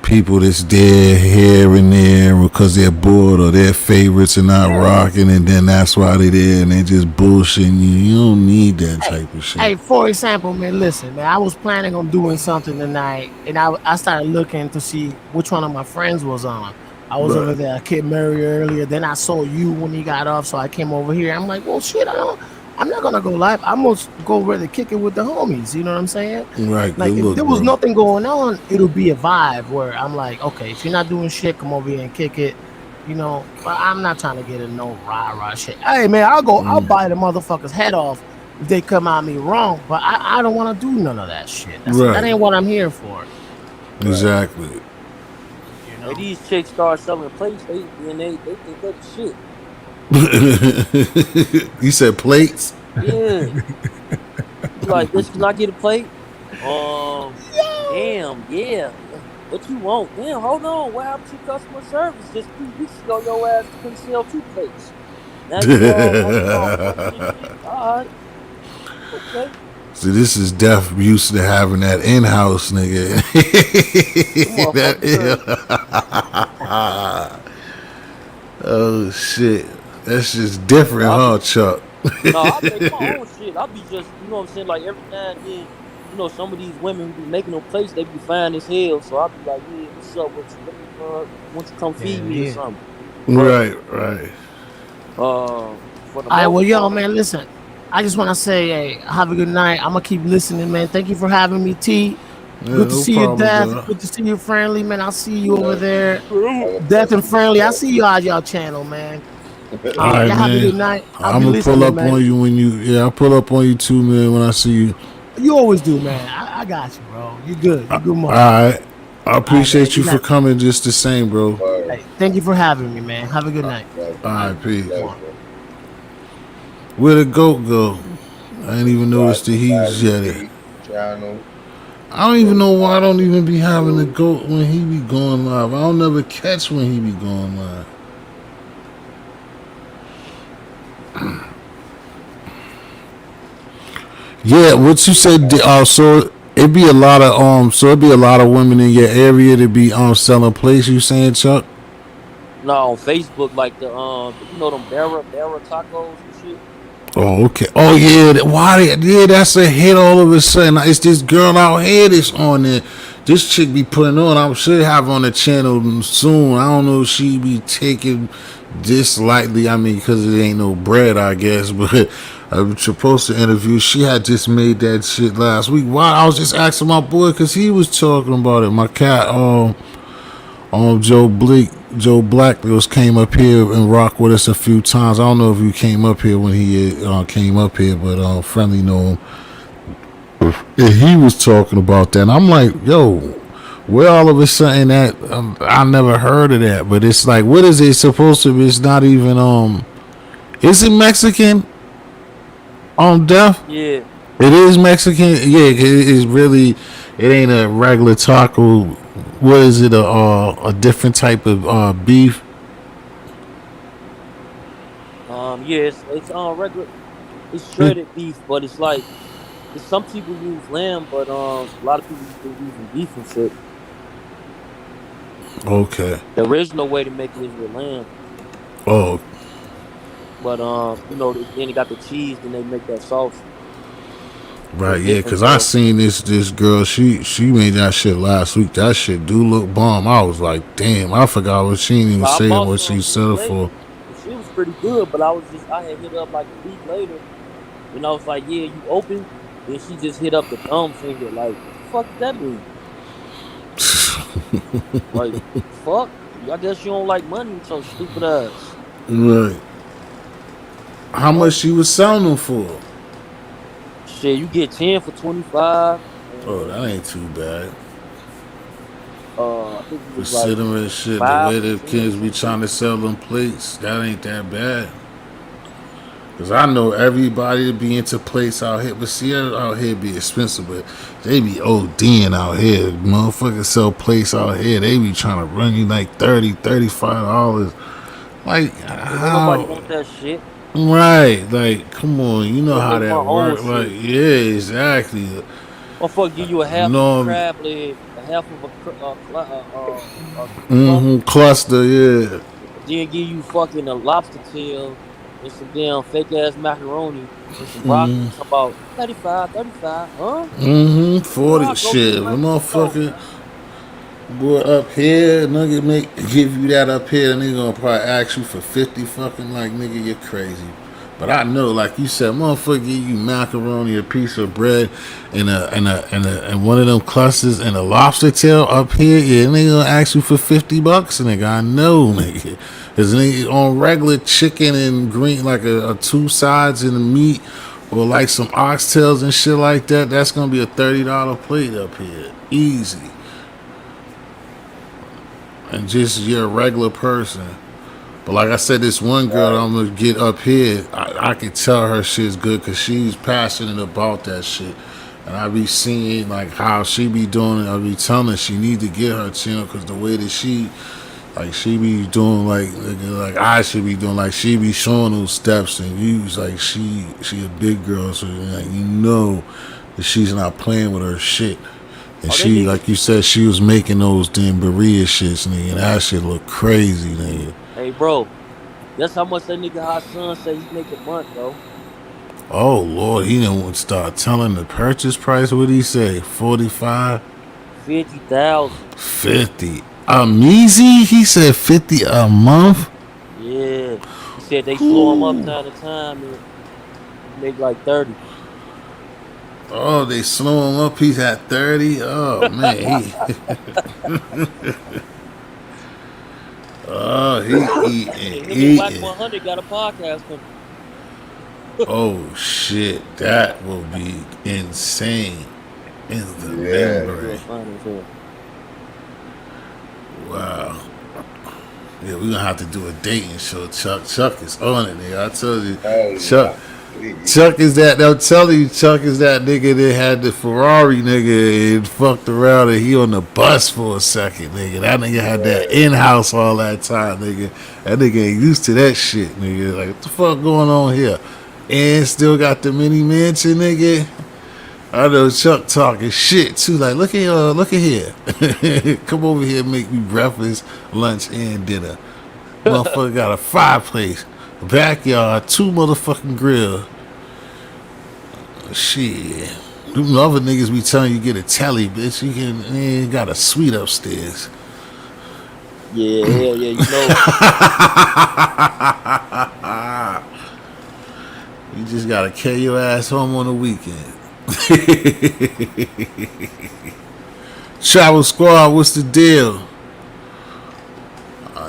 people that's there here and there because they're bored or their favorites are not yeah. rocking and then that's why they're there and they just bullshitting you. You don't need that Hey, type of shit. hey, for example, man, listen, man, I was planning on doing something tonight, and I started looking to see which one of my friends was on. I was over Right. there, Kid Murray earlier. Then I saw you when you got off, so I came over here. I'm like, well, shit, I'm not gonna go live. I'm gonna go ready to kick it with the homies. You know what I'm saying? Right. Like, Good if look, there was bro. nothing going on, it'll be a vibe where I'm like, okay, if you're not doing shit, come over here and kick it. But I'm not trying to get in no rah shit. Hey, man, I'll buy the motherfucker's head off if they come at me wrong, but I don't want to do none of that shit. That Right. ain't what I'm here for. Right. Exactly. You Hey, know. these chicks start selling plates. They think they the shit. You said plates? Yeah, you be like, "Bitch, can I get a plate?" Damn, yeah. What you want? Damn, hold on. What happened to customer service? Just 3 weeks ago, your ass couldn't sell 2 plates. Now you want me all fussy and shit. All right, okay. See, this is deaf used to having that in-house nigga. Them motherfuckers crazy. Oh shit, that's just different, I be huh, Chuck? no, I make my own shit. I be just, you know what I'm saying. Like every now and then, some of these women who be making them plates, they be fine as hell. So I be like, yeah, what's up with you? Let me, want you come feed Hell me or yeah. something. But Right, right. for the All right, well, most yo, part, man, listen. I just want to say, hey, have a good night. I'm gonna keep listening, man. Thank you for having me, T. Yeah, Good to no see you, problem, Death. bro. Good to see you, Friendly, man. I'll see you over Yeah. there. Have a Death and pleasure. Friendly. I see you on your channel, man. All right, Y'all have a man. good night. I'll I'm be gonna pull listening, up man. on you when you. Yeah, I'll pull up on you too, man. When I see you. You always do, man. I got you, bro. You good. You good, All motherfucker. right. I All right, man. appreciate you Good for night. coming just the same, bro. Word. Hey, thank you for having me, man. Have a good night. All Pleasure. right, peace. One. Pleasure. Where the goat go? I ain't even noticed that Watching he's Larry jetted. D channel. I don't even Go know why I watch don't even be having the YouTube. goat when he be going live. I don't never catch when he be going live. Yeah, what you said. So it'd be a lot of So it'd be a lot of women in your area to be selling plates. You saying, Chuck? No, on Facebook, like you know them Barra tacos and shit. Oh, okay. Oh, yeah. Why? Yeah, that's a hit all of a sudden. It's this girl out here that's on there. This chick be putting on. I should have on the channel soon. I don't know if she be taking this lightly. I mean, because it ain't no bread, I guess. But I was supposed to interview. She had just made that shit last week. Why? I was just asking my boy because he was talking about it. My cat, Joe Black was came up here and rocked with us a few times. I don't know if you came up here when he came up here, but friendly know him. And he was talking about that. And I'm like, yo, where all of a sudden that I never heard of that. But it's like, what is it supposed to be? It's not even Is it Mexican on death? Yeah. It is Mexican. Yeah, it is really. It ain't a regular taco. What is it? A different type of beef. Yeah, it's regular. It's shredded beef, but it's like some people use lamb, but a lot of people been using beef and shit. Okay. The original way to make it is with lamb, Oh, but you know, then they got the cheese, then they make that sauce. So right. it's Yeah, different. cause I seen this girl. She made that shit last week. That shit do look bomb. I was like, damn. I forgot what she didn't even I say bought what some she from the said it lady, for. and she was pretty good. But I had hit up like a week later, and I was like, "Yeah, you open?" Then she just hit up the thumb finger. Like, what the fuck does that mean? Like, fuck. I guess you don't like money with your stupid ass. Right. How much Fuck. she was selling them for? Shit, you get 10 for 25, Oh, that and ain't too bad. I think it was like Considering shit, the 5 way for the 10 or kids be some shit. trying to sell them plates, that ain't that bad. Cause I know everybody to be into plates out here, but see out here be expensive, but they be ODing out here. Motherfuckers sell plates out here, they be trying to run you like $30, $35. Like Cause ain't nobody how? want that shit. Right? Like, come on, you know Go how make my that own work. Like, shit. yeah, exactly. Motherfucker give you a half of a No, crab leg, a half of a cluster, cluster, yeah. then give you fucking a lobster tail and some damn fake ass macaroni and some broccoli. Talk about 35, 35, huh? Man, 40 I'll go get shit. The right the fuck off, motherfucker man. boy up here, nigga give you that up here, and they gonna probably ask you for 50 fucking like nigga, you're crazy. But I know, like you said, motherfucker give you macaroni, a piece of bread, and one of them clusters and a lobster tail up here, yeah, and they gonna ask you for $50, nigga. I know, nigga. Cause nigga on regular chicken and green, like a two sides and the meat, or like some oxtails and shit like that, that's gonna be a $30 plate up here. Easy. And just you're a regular person. But like I said, this one girl that Right. I'm gonna get up here, I can tell her shit's good because she's passionate about that shit. And I be seeing like how she be doing it. I be telling her she need to get her channel because the way that she be doing like I should be doing, like she be showing those steps and views, like she a big girl, so like you know that she's not playing with her shit. And Oh, that she, nigga. like you said, she was making those damn burrito shits, nigga. And that shit look crazy, nigga. Hey, bro. That's how much that nigga hot son say he make a month, bro. Oh Lord, he didn't start telling the purchase price. What did he say? 45, 50,000. 50. A measy? He said 50 a month. Yeah. He said they slow him up Ooh. time to time and he make like 30. Oh, they slow him up. He's at 30. Oh man, he oh he Shit, eating, him and Whack eating. 100 got a podcast company. Oh shit, that will be insane. In the Yeah. That girl membrane. fine as hell. Wow. Yeah, we're gonna have to do a dating show. Chuck is on it, nigga. I told you, Hell Chuck. yeah. Chuck is that. I'm telling you, Chuck is that nigga that had the Ferrari nigga and fucked around and he on the bus for a second, nigga. That nigga had that Yeah. in house all that time, nigga. That nigga ain't used to that shit, nigga. Like, what the fuck going on here? And still got the mini mansion, nigga. I know Chuck talking shit too. Like, look at here. Come over here and make me breakfast, lunch, and dinner. Motherfucker got a fireplace, a backyard, 2 motherfucking grills. Shit. Them other niggas be telling you get a telly, bitch. You ain't got a suite upstairs. Yeah, hell yeah, you know. You just gotta carry your ass home on the weekend. Travel Squad, what's the deal?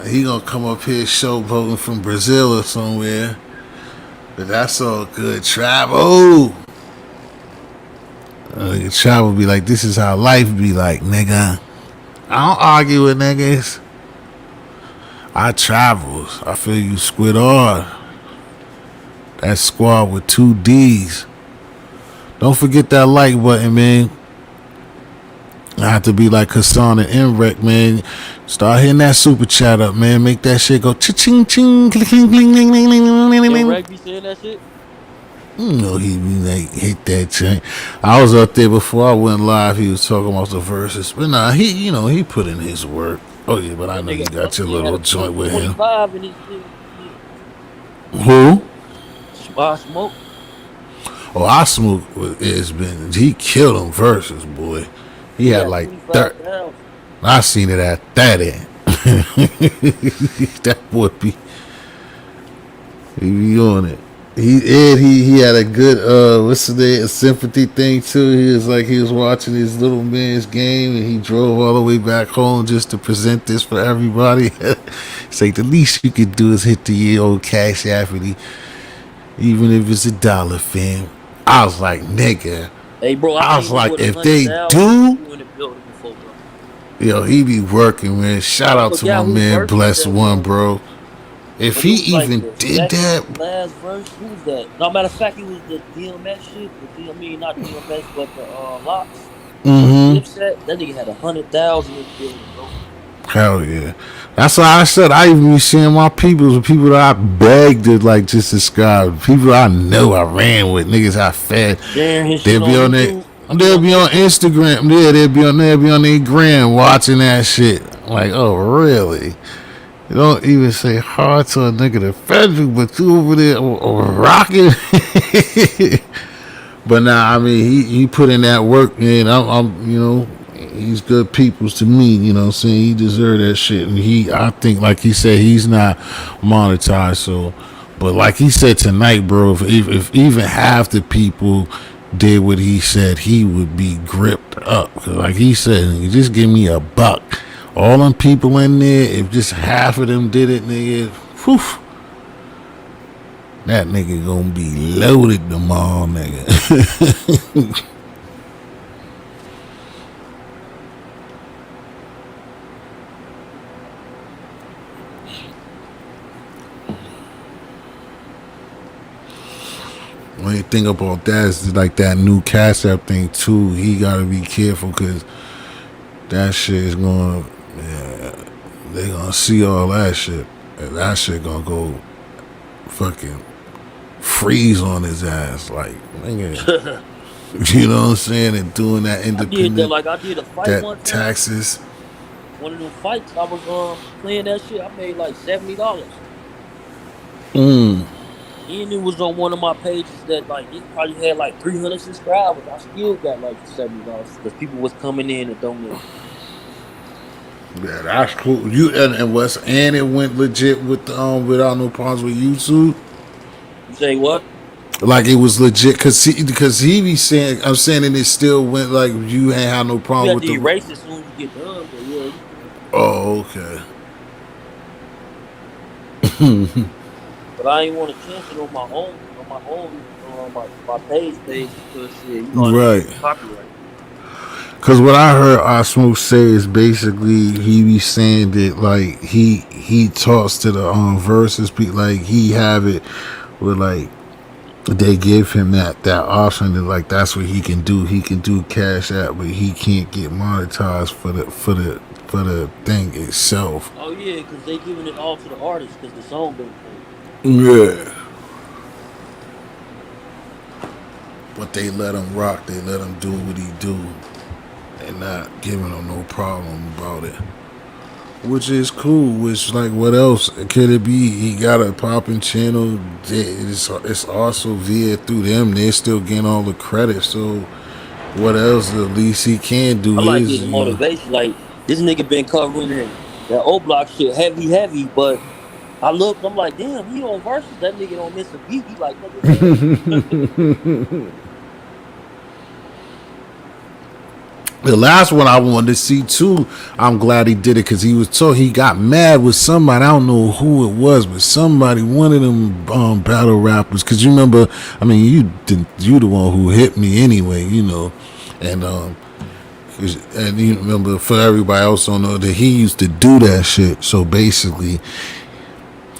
He gonna come up here showboating from Brazil or somewhere. But that's all good. Travel. Travel be like, this is how life be like, nigga. I don't argue with niggas. I travels. I feel you squid hard. That squad with 2 D's. Don't forget that like button, man. I have to be like Hassan and Emrek, man. Start hitting that super chat up, man. Make that shit go cha-ching, ching, cling, cling, cling, cling, cling, cling, Yo, cling. Rag be saying that shit? You know he be like hit that chain. I was up there before I went live. He was talking about the verses, but nah, he put in his work. Oh yeah, but I That know you nigga got your he had little a joint with him. 25 in his shit. Who? Smoke. Oh, I smoke with been. He killed him verses, boy. He He had had like 25,000. I seen it at 30. That boy he be on it. He had a good what's the name, a sympathy thing too. He was watching his little man's game and he drove all the way back home just to present this for everybody. It's like the least you could do is hit the year old Cash App, even if it's $1, fam. I was like, nigga. Hey, bro, I I was seen you like, with if they 100,000 do, people in the building before, bro. yo, he be working, man. Shout I out to my forgot who man, versus Bless that One, was, bro. If but he it was like even the did second that, to last verse. Who was that? No, matter of fact, it was the DMX shit. I mean, not DMX, but the Locks. mm-hmm. Dipset. That nigga had 100,000 in the building, bro. Hell yeah. That's why I said I even be seeing my people that I begged to like just subscribe. People I know I ran with, niggas I fed. Sharing his shit They'll be on on that. YouTube. I mean, They'll on be on Facebook. Instagram. Yeah, they'll be on their gram watching that shit. Like, oh really? You don't even say hard to a nigga to federal, but you over there rocking. But nah, I mean he put in that work, man. I'm he's good peoples to me, you know what I'm saying? He deserved that shit. And I think like he said, he's not monetized, so but like he said tonight, bro, if even half the people did what he said, he would be gripped up. 'Cause like he said, just give me $1. All them people in there, if just half of them did it, nigga, whew, that nigga gonna be loaded tomorrow, nigga. When you think about that, it's like that new Cash App thing too. He gotta be careful because that shit is going. Yeah, they gonna see all that shit, and that shit gonna go fucking freeze on his ass, like nigga. You know what I'm saying? And doing that I did that. independent, Like I did a fight that one time. taxes. One of them fights, I was playing that shit. I made like $70. Mm. And it was on one of my pages that like it probably had like 300 subscribers. I still got like $70 because people was coming in and donating. Yeah, that's cool. And it went legit with the without no problems with YouTube. You say what? Like it was legit because he be saying I'm saying and it still went like you ain't had no You problem have with to the. erase it as soon as you get done, but yeah, you can. Oh, okay. But I ain't want to cancel on my page because shit, you know how they Right. do copyright. Cause what I heard Osmo say is basically he be saying that like he talks to the verses people like he have it with like they give him that option that like that's what he can do. He can do Cash App, but he can't get monetized for the thing itself. Oh yeah, because they giving it all to the artist because the song been played. Yeah. But they let him rock. They let him do what he do, and not giving him no problem about it. Which is cool. Which like, what else could it be? He got a popping channel. It's also via through them. They're still getting all the credit. So what else? The least he can I do like is, getting motivation. Like this nigga been covering that O Block shit heavy, but I looked, I'm like, damn, he on verses. That nigga don't miss a beat. He like, nigga, damn. the last one I wanted to see too. I'm glad he did it because he was told he got mad with somebody. I don't know who it was, but somebody, one of them battle rappers. Because you remember, I mean, you the one who hit me anyway, and and you remember, for everybody else don't know, that he used to do that shit. So basically,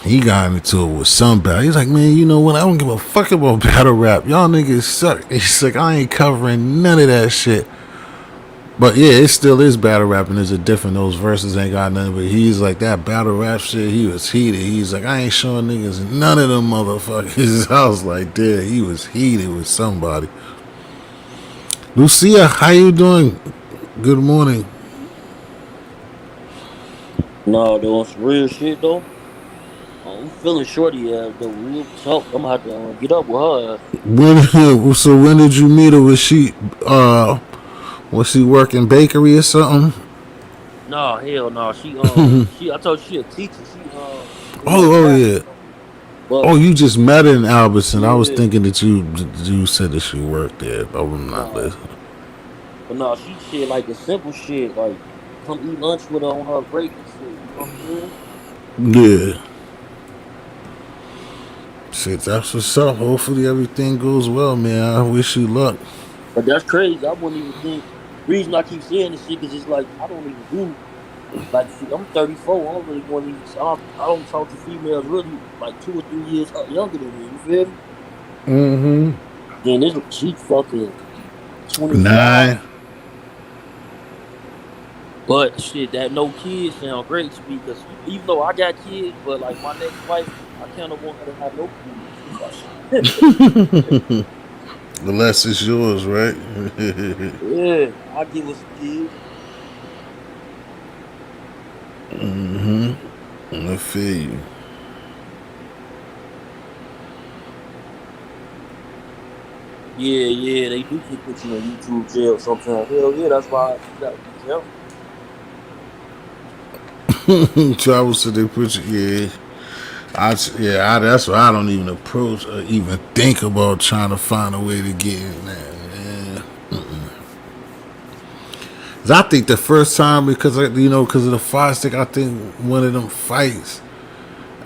he got into it with somebody. He's like, man, you know what? I don't give a fuck about battle rap. Y'all niggas suck. He's like, I ain't covering none of that shit. But yeah, it still is battle rapping. There's a different. Those verses ain't got nothing. But he's like, that battle rap shit, he was heated. He's like, I ain't showing niggas none of them motherfuckers. I was like, damn, he was heated with somebody. Lucia, how you doing? Good morning. No, though, on some real shit though. I'm feeling shorty though, real talk. I'm gonna have to get up with her. When did you meet her? Was she working bakery or something? No, hell no. She I told you she a teacher. She in Oh Manhattan. yeah. But Oh, you just met her in Albertson. I was yeah, thinking that you said that she worked there. But I'm not no. listening. But no, she shit like the simple shit, like come eat lunch with her on her break and shit. You know what I'm saying? Yeah. Shit, that's what's up. Hopefully everything goes well, man. I wish you luck. But that's crazy. I wouldn't even think. Reason I keep saying this shit because it's like I don't even do like I'm 34. I don't really want to even. I don't talk to females really like 2 or 3 years younger than me. You feel me? Mm-hmm. Then this she fucking 25. Nine. But shit, that no kids sound great to me because even though I got kids, but like my next wife, I kind of want her to have no kids. The less is yours, right? Yeah, I give her some kids. Mm-hmm. I feel you. Yeah, yeah, they do can put you in YouTube jail sometimes. Hell yeah, that's why you gotta be careful. Travel to they put you, yeah. That's why I don't even approach or even think about trying to find a way to get in there. Yeah. 'Cause I think the first time, because of the fire stick, I think one of them fights,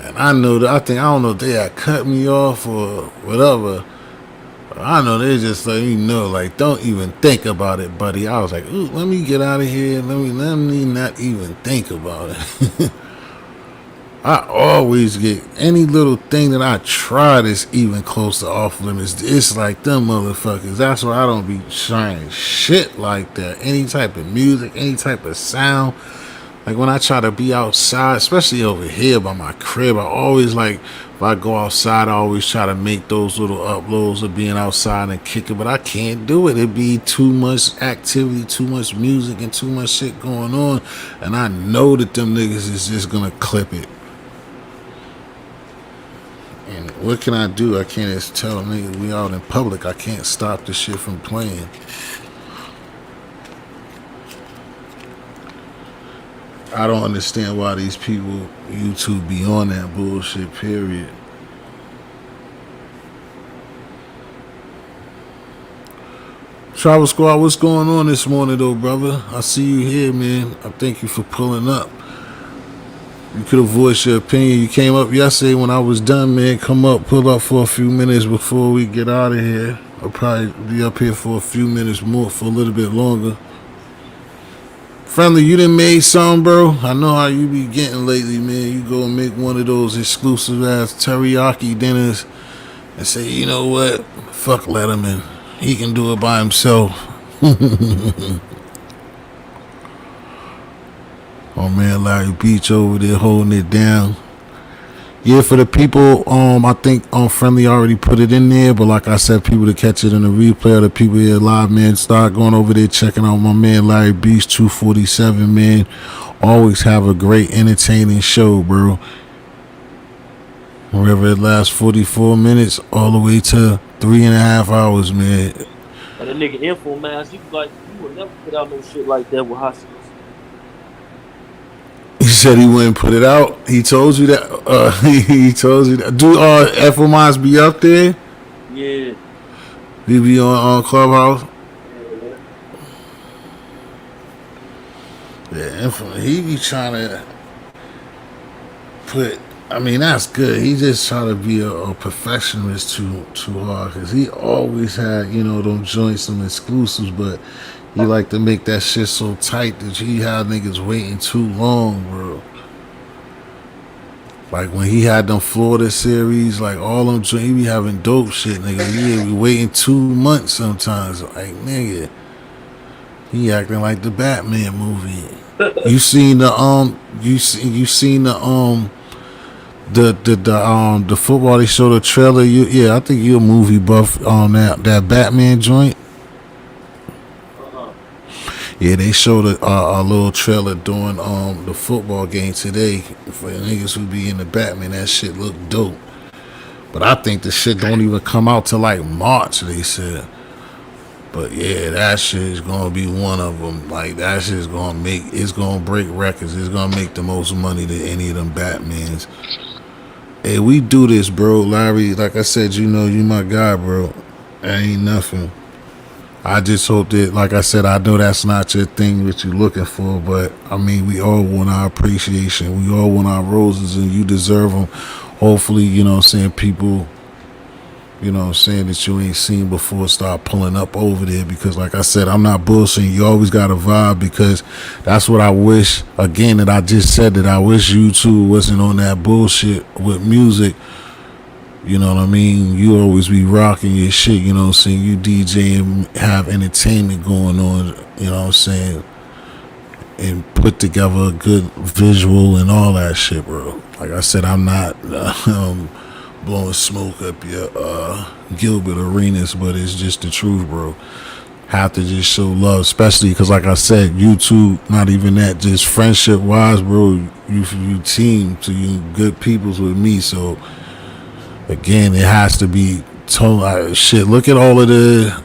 and I don't know if they had cut me off or whatever. I know they just let me know, like, don't even think about it, buddy. I was like, ooh, let me get out of here. Let me not even think about it. I always get any little thing that I try that's even close to off limits. It's like them motherfuckers. That's why I don't be trying shit like that. Any type of music, any type of sound. Like when I try to be outside, especially over here by my crib, I always like, if I go outside, I always try to make those little uploads of being outside and kicking, but I can't do it. It'd be too much activity, too much music, and too much shit going on. And I know that them niggas is just gonna clip it. And what can I do? I can't just tell them niggas we out in public. I can't stop the shit from playing. I don't understand why these people YouTube be on that bullshit, period. Travel Squad, what's going on this morning though, brother? I see you here, man. I thank you for pulling up. You could have voiced your opinion. You came up yesterday when I was done, man. Come up, pull up for a few minutes before we get out of here. I'll probably be up here for a few minutes more, for a little bit longer. Friendly, you done made some, bro. I know how you be getting lately, man. You go and make one of those exclusive ass teriyaki dinners and say, you know what? Fuck Letterman. He can do it by himself. Oh man, Larry Beach over there holding it down. Yeah, for the people, I think Friendly already put it in there, but like I said, people to catch it in the replay or the people here live, man, start going over there checking out my man Larry Beach 247, man. Always have a great entertaining show, bro. Wherever it lasts 44 minutes all the way to 3.5 hours, man. And that nigga Info man, he would never put out no shit like that with hot sauce. He said he wouldn't put it out. He told you that. He told you that. Do FOMIs be up there? Yeah. He be on Clubhouse? Yeah. Yeah, he be trying to put. I mean, that's good. He just trying to be a perfectionist too hard because he always had them joints, some exclusives, but he like to make that shit so tight that he had niggas waiting too long, bro. Like when he had them Florida series, like all them joints, he be having dope shit, nigga. He be waiting 2 months sometimes. Like nigga, he acting like the Batman movie. You seen the you seen the football they showed the trailer. Yeah, I think you're a movie buff on that Batman joint. Yeah, they showed a little trailer during the football game today for the niggas who be in the Batman. That shit look dope. But I think the shit don't even come out till like March, they said. But yeah, that shit is gonna be one of them. Like that shit is gonna break records. It's gonna make the most money to any of them Batmans. Hey, we do this, bro, Larry. Like I said, you my guy, bro. That ain't nothing. I just hope that, like I said, I know that's not your thing that you're looking for, but I mean, we all want our appreciation. We all want our roses, and you deserve them. Hopefully, people, that you ain't seen before start pulling up over there because, like I said, I'm not bullshitting. You always got a vibe because that's what I wish, again, that I just said that I wish you two wasn't on that bullshit with music. You know what I mean? You always be rocking your shit, you know what I'm saying? You DJ and have entertainment going on, you know what I'm saying? And put together a good visual and all that shit, bro. Like I said, I'm not blowing smoke up your Gilbert Arenas, but it's just the truth, bro. Have to just show love, especially because, like I said, you two, not even that, just friendship-wise, bro, you team to you good peoples with me, so... Again, it has to be told. Shit, look at all of the.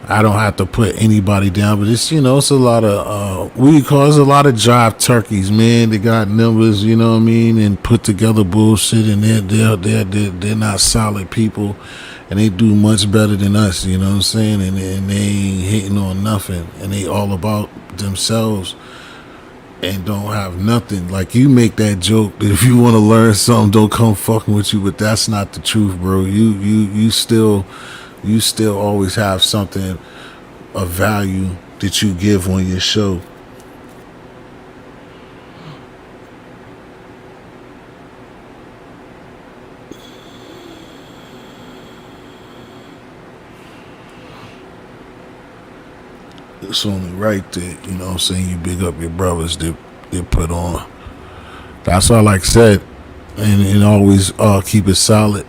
I don't have to put anybody down, but it's it's a lot of it's a lot of drive turkeys, man. They got numbers, you know what I mean, and put together bullshit, and they're not solid people, and they do much better than us, you know what I'm saying, and they ain't hitting on nothing, and they all about themselves. And don't have nothing. Like you make that joke that if you want to learn something, don't come fucking with you. But that's not the truth, bro. You still always have something of value that you give on your show. It's only right that, you know what I'm saying, you big up your brothers that put on. That's all like said. And always keep it solid.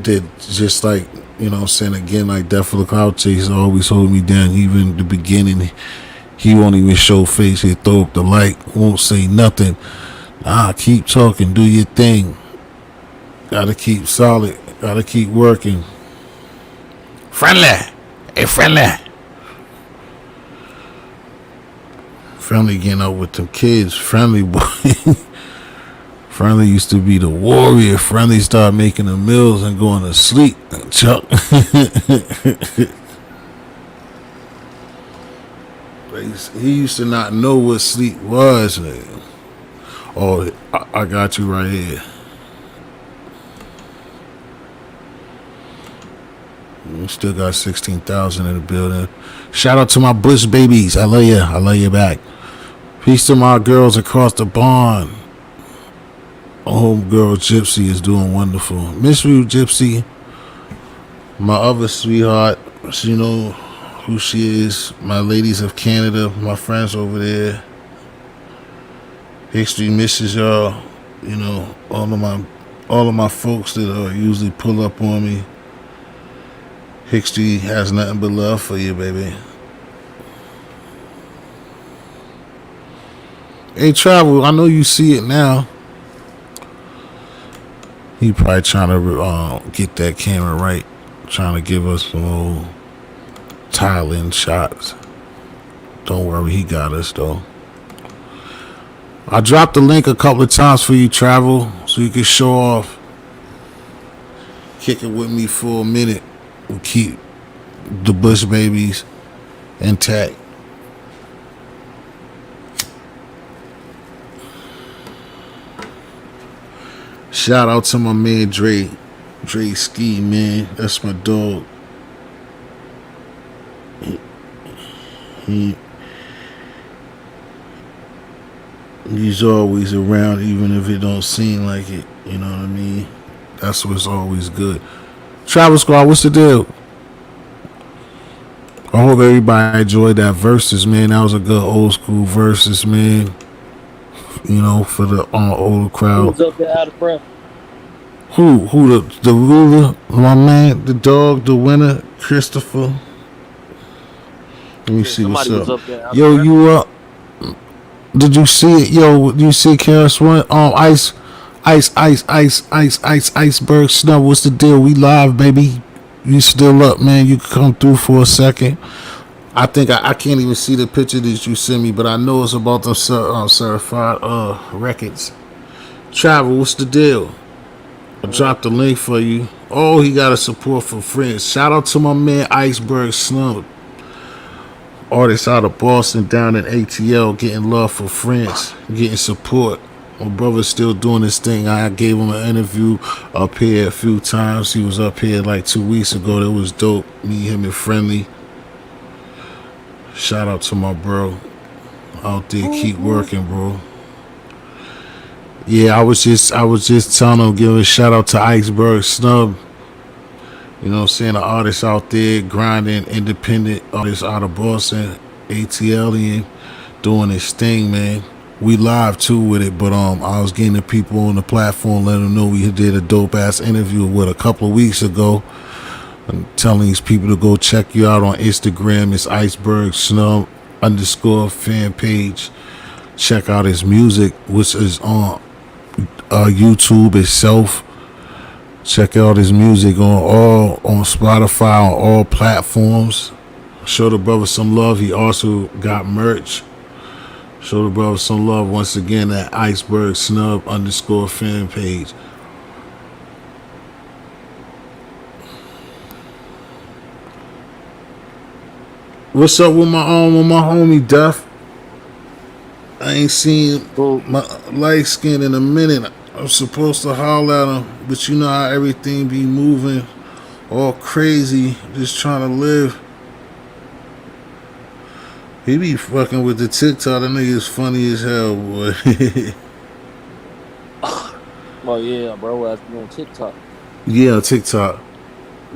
That just like, you know what I'm saying, again, like Death for the Cloud Chase always hold me down. Even the beginning, he won't even show face. He'll throw up the light, won't say nothing. Nah, keep talking, do your thing. Gotta keep solid, gotta keep working. Friendly! Hey, friendly! Friendly getting up with them kids. Friendly boy. Friendly used to be the warrior. Friendly started making the meals and going to sleep. Chuck. He used to not know what sleep was. Oh, I got you right here. We still got 16,000 in the building. Shout out to my Bush babies. I love you. I love you back. Peace to my girls across the pond. homegirl Gypsy is doing wonderful. Miss you, Gypsy. My other sweetheart, she know who she is. My ladies of Canada, my friends over there. History misses y'all. You know, all of my folks that usually pull up on me. History has nothing but love for you, baby. Hey, Travel, I know you see it now. He probably trying to get that camera right, trying to give us some old Thailand shots. Don't worry, he got us though. I dropped the link a couple of times for you, Travel, so you can show off. Kick it with me for a minute. We'll keep the Bush babies intact. Shout out to my man Dre. Dre Ski, man. That's my dog. He, he's always around even if it don't seem like it. You know what I mean? That's what's always good. Travel Squad, what's the deal? I hope everybody enjoyed that Verzes, man. That was a good old school Verzes, man. You know, for the older crowd. Who's up there out of breath? Who the ruler? My man, the dog, the winner, Christopher. Let me see what's Somebody was up. up there out of Yo, breath. you up? Did you see it? Yo, did you see Karis one? Iceberg Snow. What's the deal? We live, baby. You still up, man? You can come through for a second. I think I can't even see the picture that you sent me, but I know it's about them certified records. Travel, what's the deal? I dropped the link for you. Oh, he got a support from friends. Shout out to my man Iceberg Snow. Artist out of Boston down in ATL getting love for friends, getting support. My brother's still doing his thing. I gave him an interview up here a few times. He was up here like 2 weeks ago. That was dope. Me, him, and Friendly. Shout out to my bro out there. Keep working, bro. Yeah, I was just telling him, give a shout out to Iceberg Snub. You know what I'm saying? The artists out there grinding, independent artists out of Boston, ATL, doing his thing, man. We live too with it, but I was getting the people on the platform, letting them know we did a dope ass interview with a couple of weeks ago. I'm telling these people to go check you out on Instagram. It's Iceberg Snub _ fan page. Check out his music, which is on YouTube itself. Check out his music on Spotify, on all platforms. Show the brother some love. He also got merch. Show the brother some love once again at Iceberg Snub _ fan page. What's up with my homie Duff? I ain't seen my light skin in a minute. I'm supposed to holler at him, but you know how everything be moving all crazy, just trying to live. He be fucking with the TikTok. That nigga is funny as hell, boy. Oh yeah, bro. I be on TikTok. Yeah, TikTok.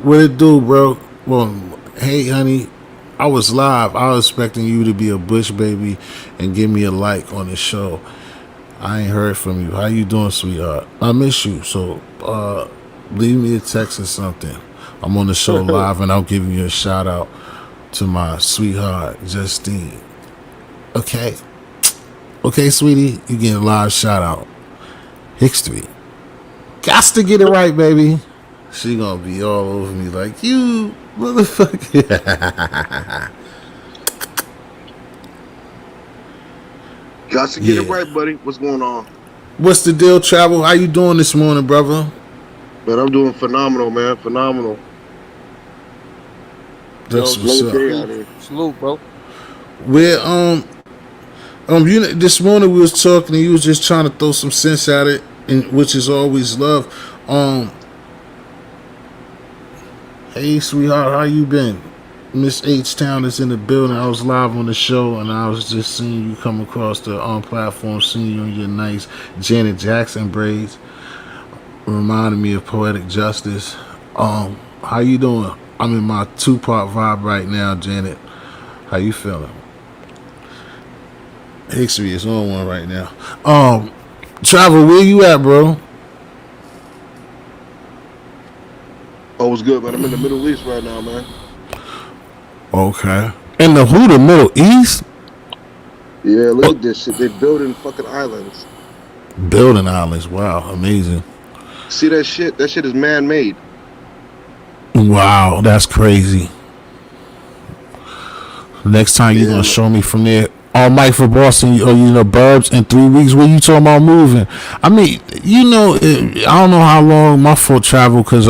What it do, bro? Well, hey, honey. I was live. I was expecting you to be a Bush baby and give me a like on the show. I ain't heard from you. How you doing, sweetheart? I miss you. So leave me a text or something. I'm on the show live and I'll give you a shout out to my sweetheart, Justine. Okay? Okay, sweetie? You getting a live shout out. History. Gots to get it right, baby. She gonna be all over me like, you motherfucker. Got to get it right, buddy. What's going on? What's the deal, Travel? How you doing this morning, brother? Man, I'm doing phenomenal, man. Phenomenal. That's what's up. Salute, bro. Where this morning we was talking and you was just trying to throw some sense at it, and which is always love. Hey, sweetheart, how you been? Miss H Town is in the building. I was live on the show, and I was just seeing you come across the platform, seeing you in your nice Janet Jackson braids, reminded me of Poetic Justice. How you doing? I'm in my two-part vibe right now, Janet. How you feeling? History is on one right now. Travel, where you at, bro? Oh, what's good, man? I'm in the Middle East right now, man. Okay. In the who? The Middle East? Yeah, look Oh, at this shit. They building fucking islands. building islands. Wow, amazing. See that shit? That shit is man-made. Wow, that's crazy. Next time you're Yeah, gonna man. show me from there. All Mike for Boston, or Burbs in 3 weeks. What you talking about moving? I mean, I don't know how long my foot travel because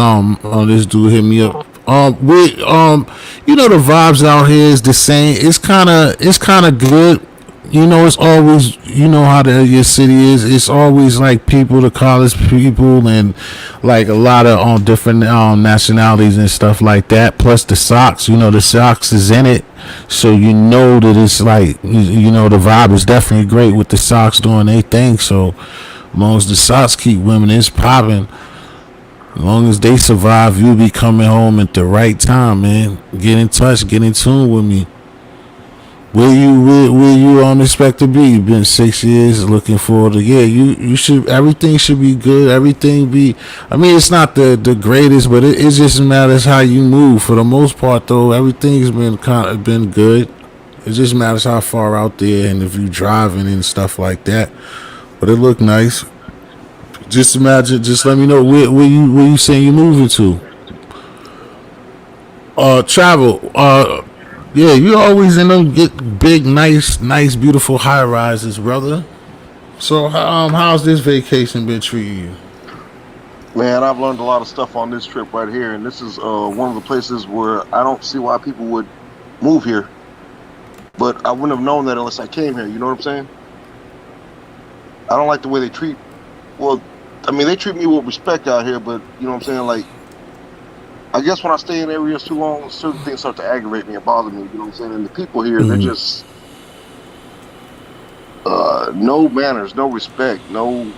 this dude hit me up. The vibes out here is the same. It's kind of good. It's always how your city is. It's always like people, the college people, and like a lot of different nationalities and stuff like that. Plus the Sox, the Sox is in it, so that it's like the vibe is definitely great with the Sox doing their thing. So as long as the Sox keep winning, it's popping. As long as they survive, you'll be coming home at the right time, man. Get in touch, get in tune with me. Where you expect to be? You've been 6 years looking forward to, yeah, you should, everything should be good, everything be, I mean, it's not the greatest, but it just matters how you move. For the most part though, everything's been good. It just matters how far out there and if you driving and stuff like that. But it looked nice. Just imagine, just let me know where you saying you moving to. Travel. Yeah, you always in them get big, nice, beautiful high rises, brother. So, how's this vacation been treating you? Man, I've learned a lot of stuff on this trip right here, and this is one of the places where I don't see why people would move here. But I wouldn't have known that unless I came here. You know what I'm saying? I don't like the way they treat. Well, I mean, they treat me with respect out here, but you know what I'm saying? Like, I guess when I stay in areas too long, certain things start to aggravate me and bother me. You know what I'm saying? And the people here, they're Mm. just no manners, no respect, no.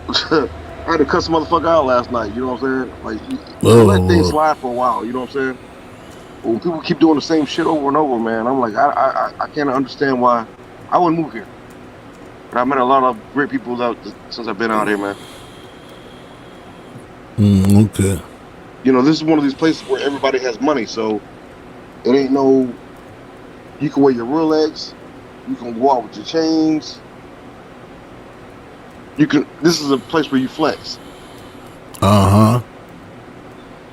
I had to cuss the motherfucker out last night. You know what I'm saying? Like you let things Oh, slide for a while. You know what I'm saying? But when people keep doing the same shit over and over, man, I'm like, I can't understand why I wouldn't move here. But I met a lot of great people out since I've been out here, man. okay. You know, this is one of these places where everybody has money, so it ain't no. You can wear your Rolex. You can go out with your chains. You can. This is a place where you flex, Uh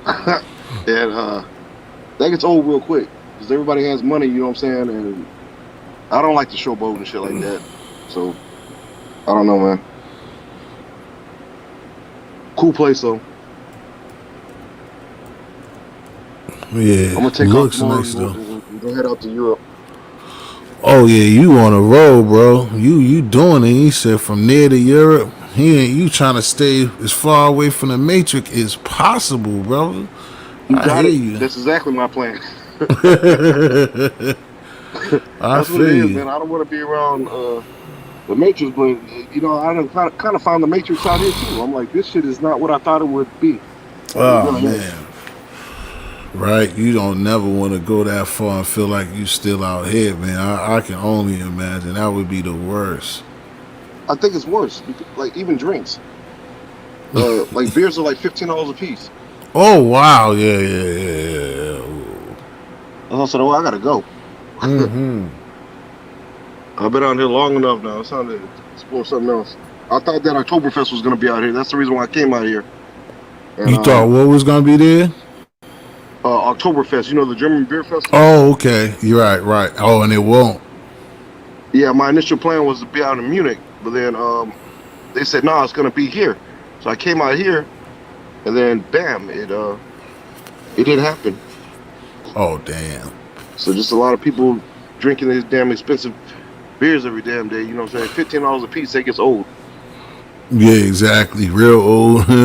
huh. and that gets old real quick because everybody has money. You know what I'm saying? And I don't like to showboat and shit like that. So I don't know, man. Cool place though. Yeah, I'm gonna take off looks tomorrow nice and though. go head out to Europe. Oh yeah, you on a roll, bro. You doing it? He said from there to Europe. He ain't you trying to stay as far away from the Matrix as possible, brother. You I got hear it. you. That's exactly my plan. I That's what it feel is, you. man. I don't want to be around the Matrix, but you know, I kind of found the Matrix out here too. I'm like, this shit is not what I thought it would be. And it Oh really ain't. man, right? You don't never want to go that far and feel like you still out here, man. I can only imagine that would be the worst. I think it's worse. Because, like even drinks, like beers are like $15 a piece. Oh wow, yeah. And I said, oh, I gotta go. I've been out here long enough now. It's time to explore something else. I thought that Oktoberfest was gonna be out here. That's the reason why I came out here. And You thought what was gonna be there? Oktoberfest, you know, the German beer festival. Oh, okay. You're right. Oh, and it won't. Yeah, my initial plan was to be out in Munich, but then they said no, it's gonna be here. So I came out here, and then bam, it didn't happen. Oh, damn. So just a lot of people drinking these damn expensive beers every damn day. You know what I'm saying? $15 a piece, that gets old. Yeah, exactly. Real old. Yeah,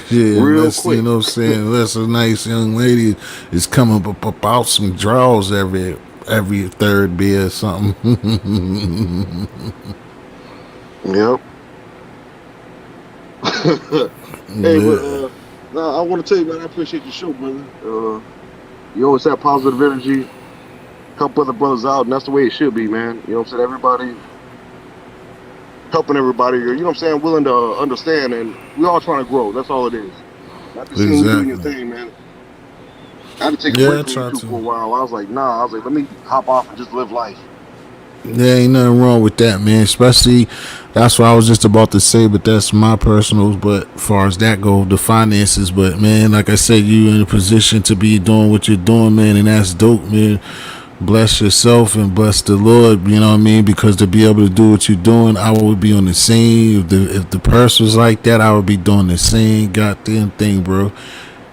real unless, you quick. know what I'm saying, unless a nice young lady is coming up out some draws every third beer or something. Yep. Hey, but Yeah. no, I want to tell you, man, I appreciate your show, brother. You always have positive energy, help other brothers out, and that's the way it should be, man. You know what I'm saying? Everybody helping everybody, or you know what I'm saying, willing to understand, and we all trying to grow. That's all it is. And I just seen you doing your Exactly. thing, man. I had to take a Yeah, break I from try YouTube to. for a while. I was like, nah. I was like, let me hop off and just live life. There ain't nothing wrong with that, man. Especially, that's what I was just about to say. But that's my personals. But as far as that go, the finances. But man, like I said, you in a position to be doing what you're doing, man, and that's dope, man. Bless yourself and bless the Lord. You know what I mean? Because to be able to do what you're doing, I would be on the same. If the purse was like that, I would be doing the same goddamn thing, bro.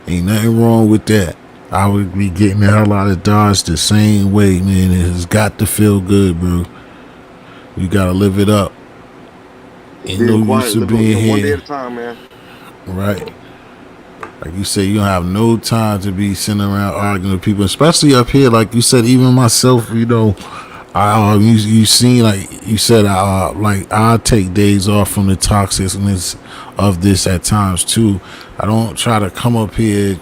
Ain't nothing wrong with that. I would be getting the hell out of Dodge the same way, man. It has got to feel good, bro. You gotta live it up. Just Ain't no being use quiet, of living, being one day here, at a time, man. right? Like you said, you don't have no time to be sitting around arguing with people, especially up here. Like you said, even myself, you seen like you said, like I take days off from the toxicness of this at times too. I don't try to come up here,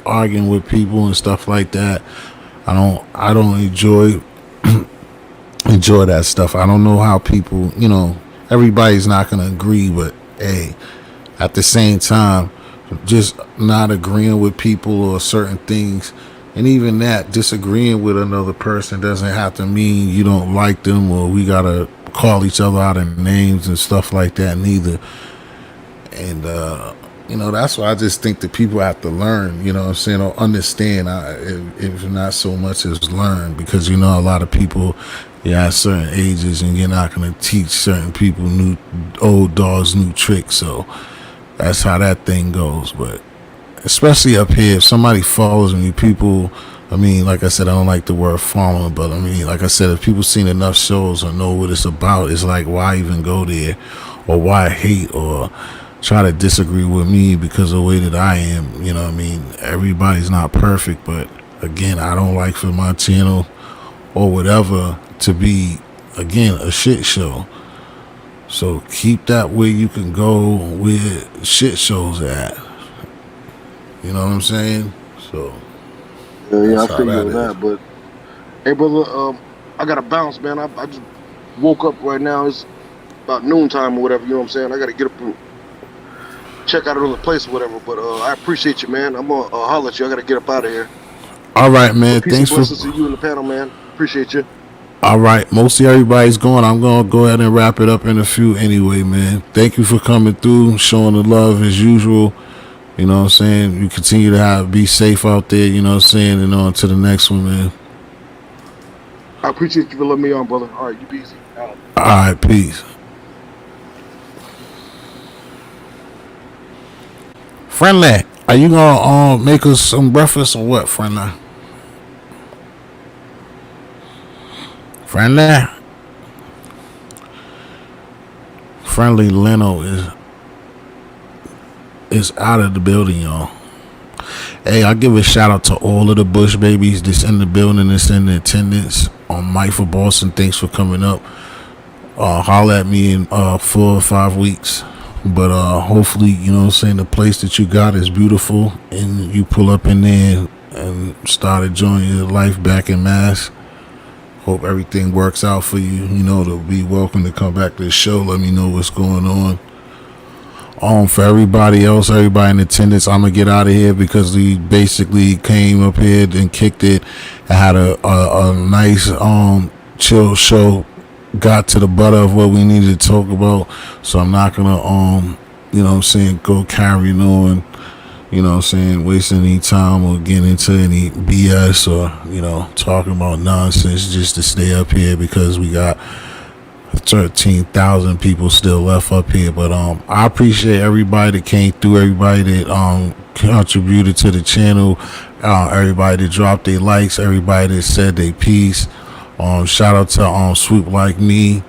arguing with people and stuff like that. I don't enjoy that stuff. I don't know how people, everybody's not gonna agree, but hey, at the same time, just not agreeing with people or certain things, and even that disagreeing with another person doesn't have to mean you don't like them or we gotta call each other out in names and stuff like that neither. And that's why I just think that people have to learn, what I'm saying, or understand, if not so much as learn, because a lot of people, at certain ages, and you're not going to teach certain people new old dogs new tricks. So that's how that thing goes. But especially up here, if somebody follows me, people, I mean, like I said, I don't like the word following, but I mean, like I said, if people seen enough shows or know what it's about, it's like, why even go there, or why hate, or try to disagree with me because of the way that I am. You know what I mean? Everybody's not perfect, but again, I don't like for my channel or whatever to be, again, a shit show. So keep that where you can go where shit shows at. You know what I'm saying? So Yeah, that's I how feel you that on is. that. But hey, brother, I gotta bounce, man. I just woke up right now. It's about noontime or whatever. You know what I'm saying? I gotta get up and check out another place or whatever. But I appreciate you, man. I'm gonna holler at you. I gotta get up out of here. All right, But man. peace and Thanks for. blessings to you and the panel, man. Appreciate you. All right, mostly everybody's going. I'm gonna go ahead and wrap it up in a few anyway, man. Thank you for coming through, showing the love as usual. You know what I'm saying? You continue to be safe out there. You know what I'm saying? And on to the next one, man. I appreciate you for letting me on, brother. All right, you be easy. Out. All right, peace. Friendly, are you gonna make us some breakfast or what, friendly? Friendly, friendly Leno is out of the building, y'all. Hey, I'll give a shout out to all of the Bush babies that's in the building, that's in the attendance. On Mike for Boston, thanks for coming up. Holler at me in 4 or 5 weeks. But hopefully, what I'm saying, the place that you got is beautiful and you pull up in there and start enjoying your life back in Mass. Hope everything works out for you. To be welcome to come back to the show. Let me know what's going on. For everybody else, everybody in attendance, I'm gonna get out of here because we basically came up here and kicked it and had a nice chill show. Got to the butter of what we needed to talk about, so I'm not gonna go carrying on, wasting any time or getting into any BS or talking about nonsense just to stay up here because we got 13,000 people still left up here. But I appreciate everybody that came through, everybody that contributed to the channel, everybody that dropped their likes, everybody that said their piece. Shout out to Swoop Like Me.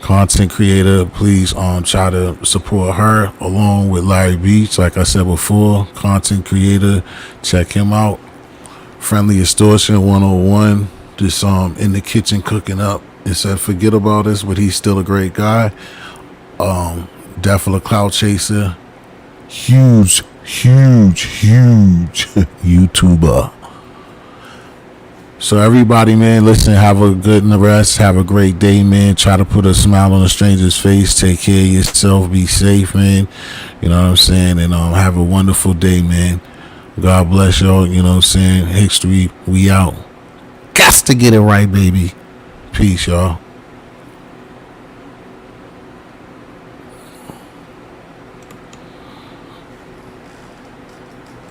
content creator. Please try to support her along with Larry Beach. Like I said before, content creator, check him out. Friendly Extortion 101, just in the kitchen cooking up. It said forget about us, but he's still a great guy. Definitely a clout chaser. Huge YouTuber. So everybody, man, listen, have a good rest. Have a great day, man. Try to put a smile on a stranger's face. Take care of yourself. Be safe, man. You know what I'm saying? And have a wonderful day, man. God bless y'all. You know what I'm saying? History, we out. Gots to get it right, baby. Peace, y'all.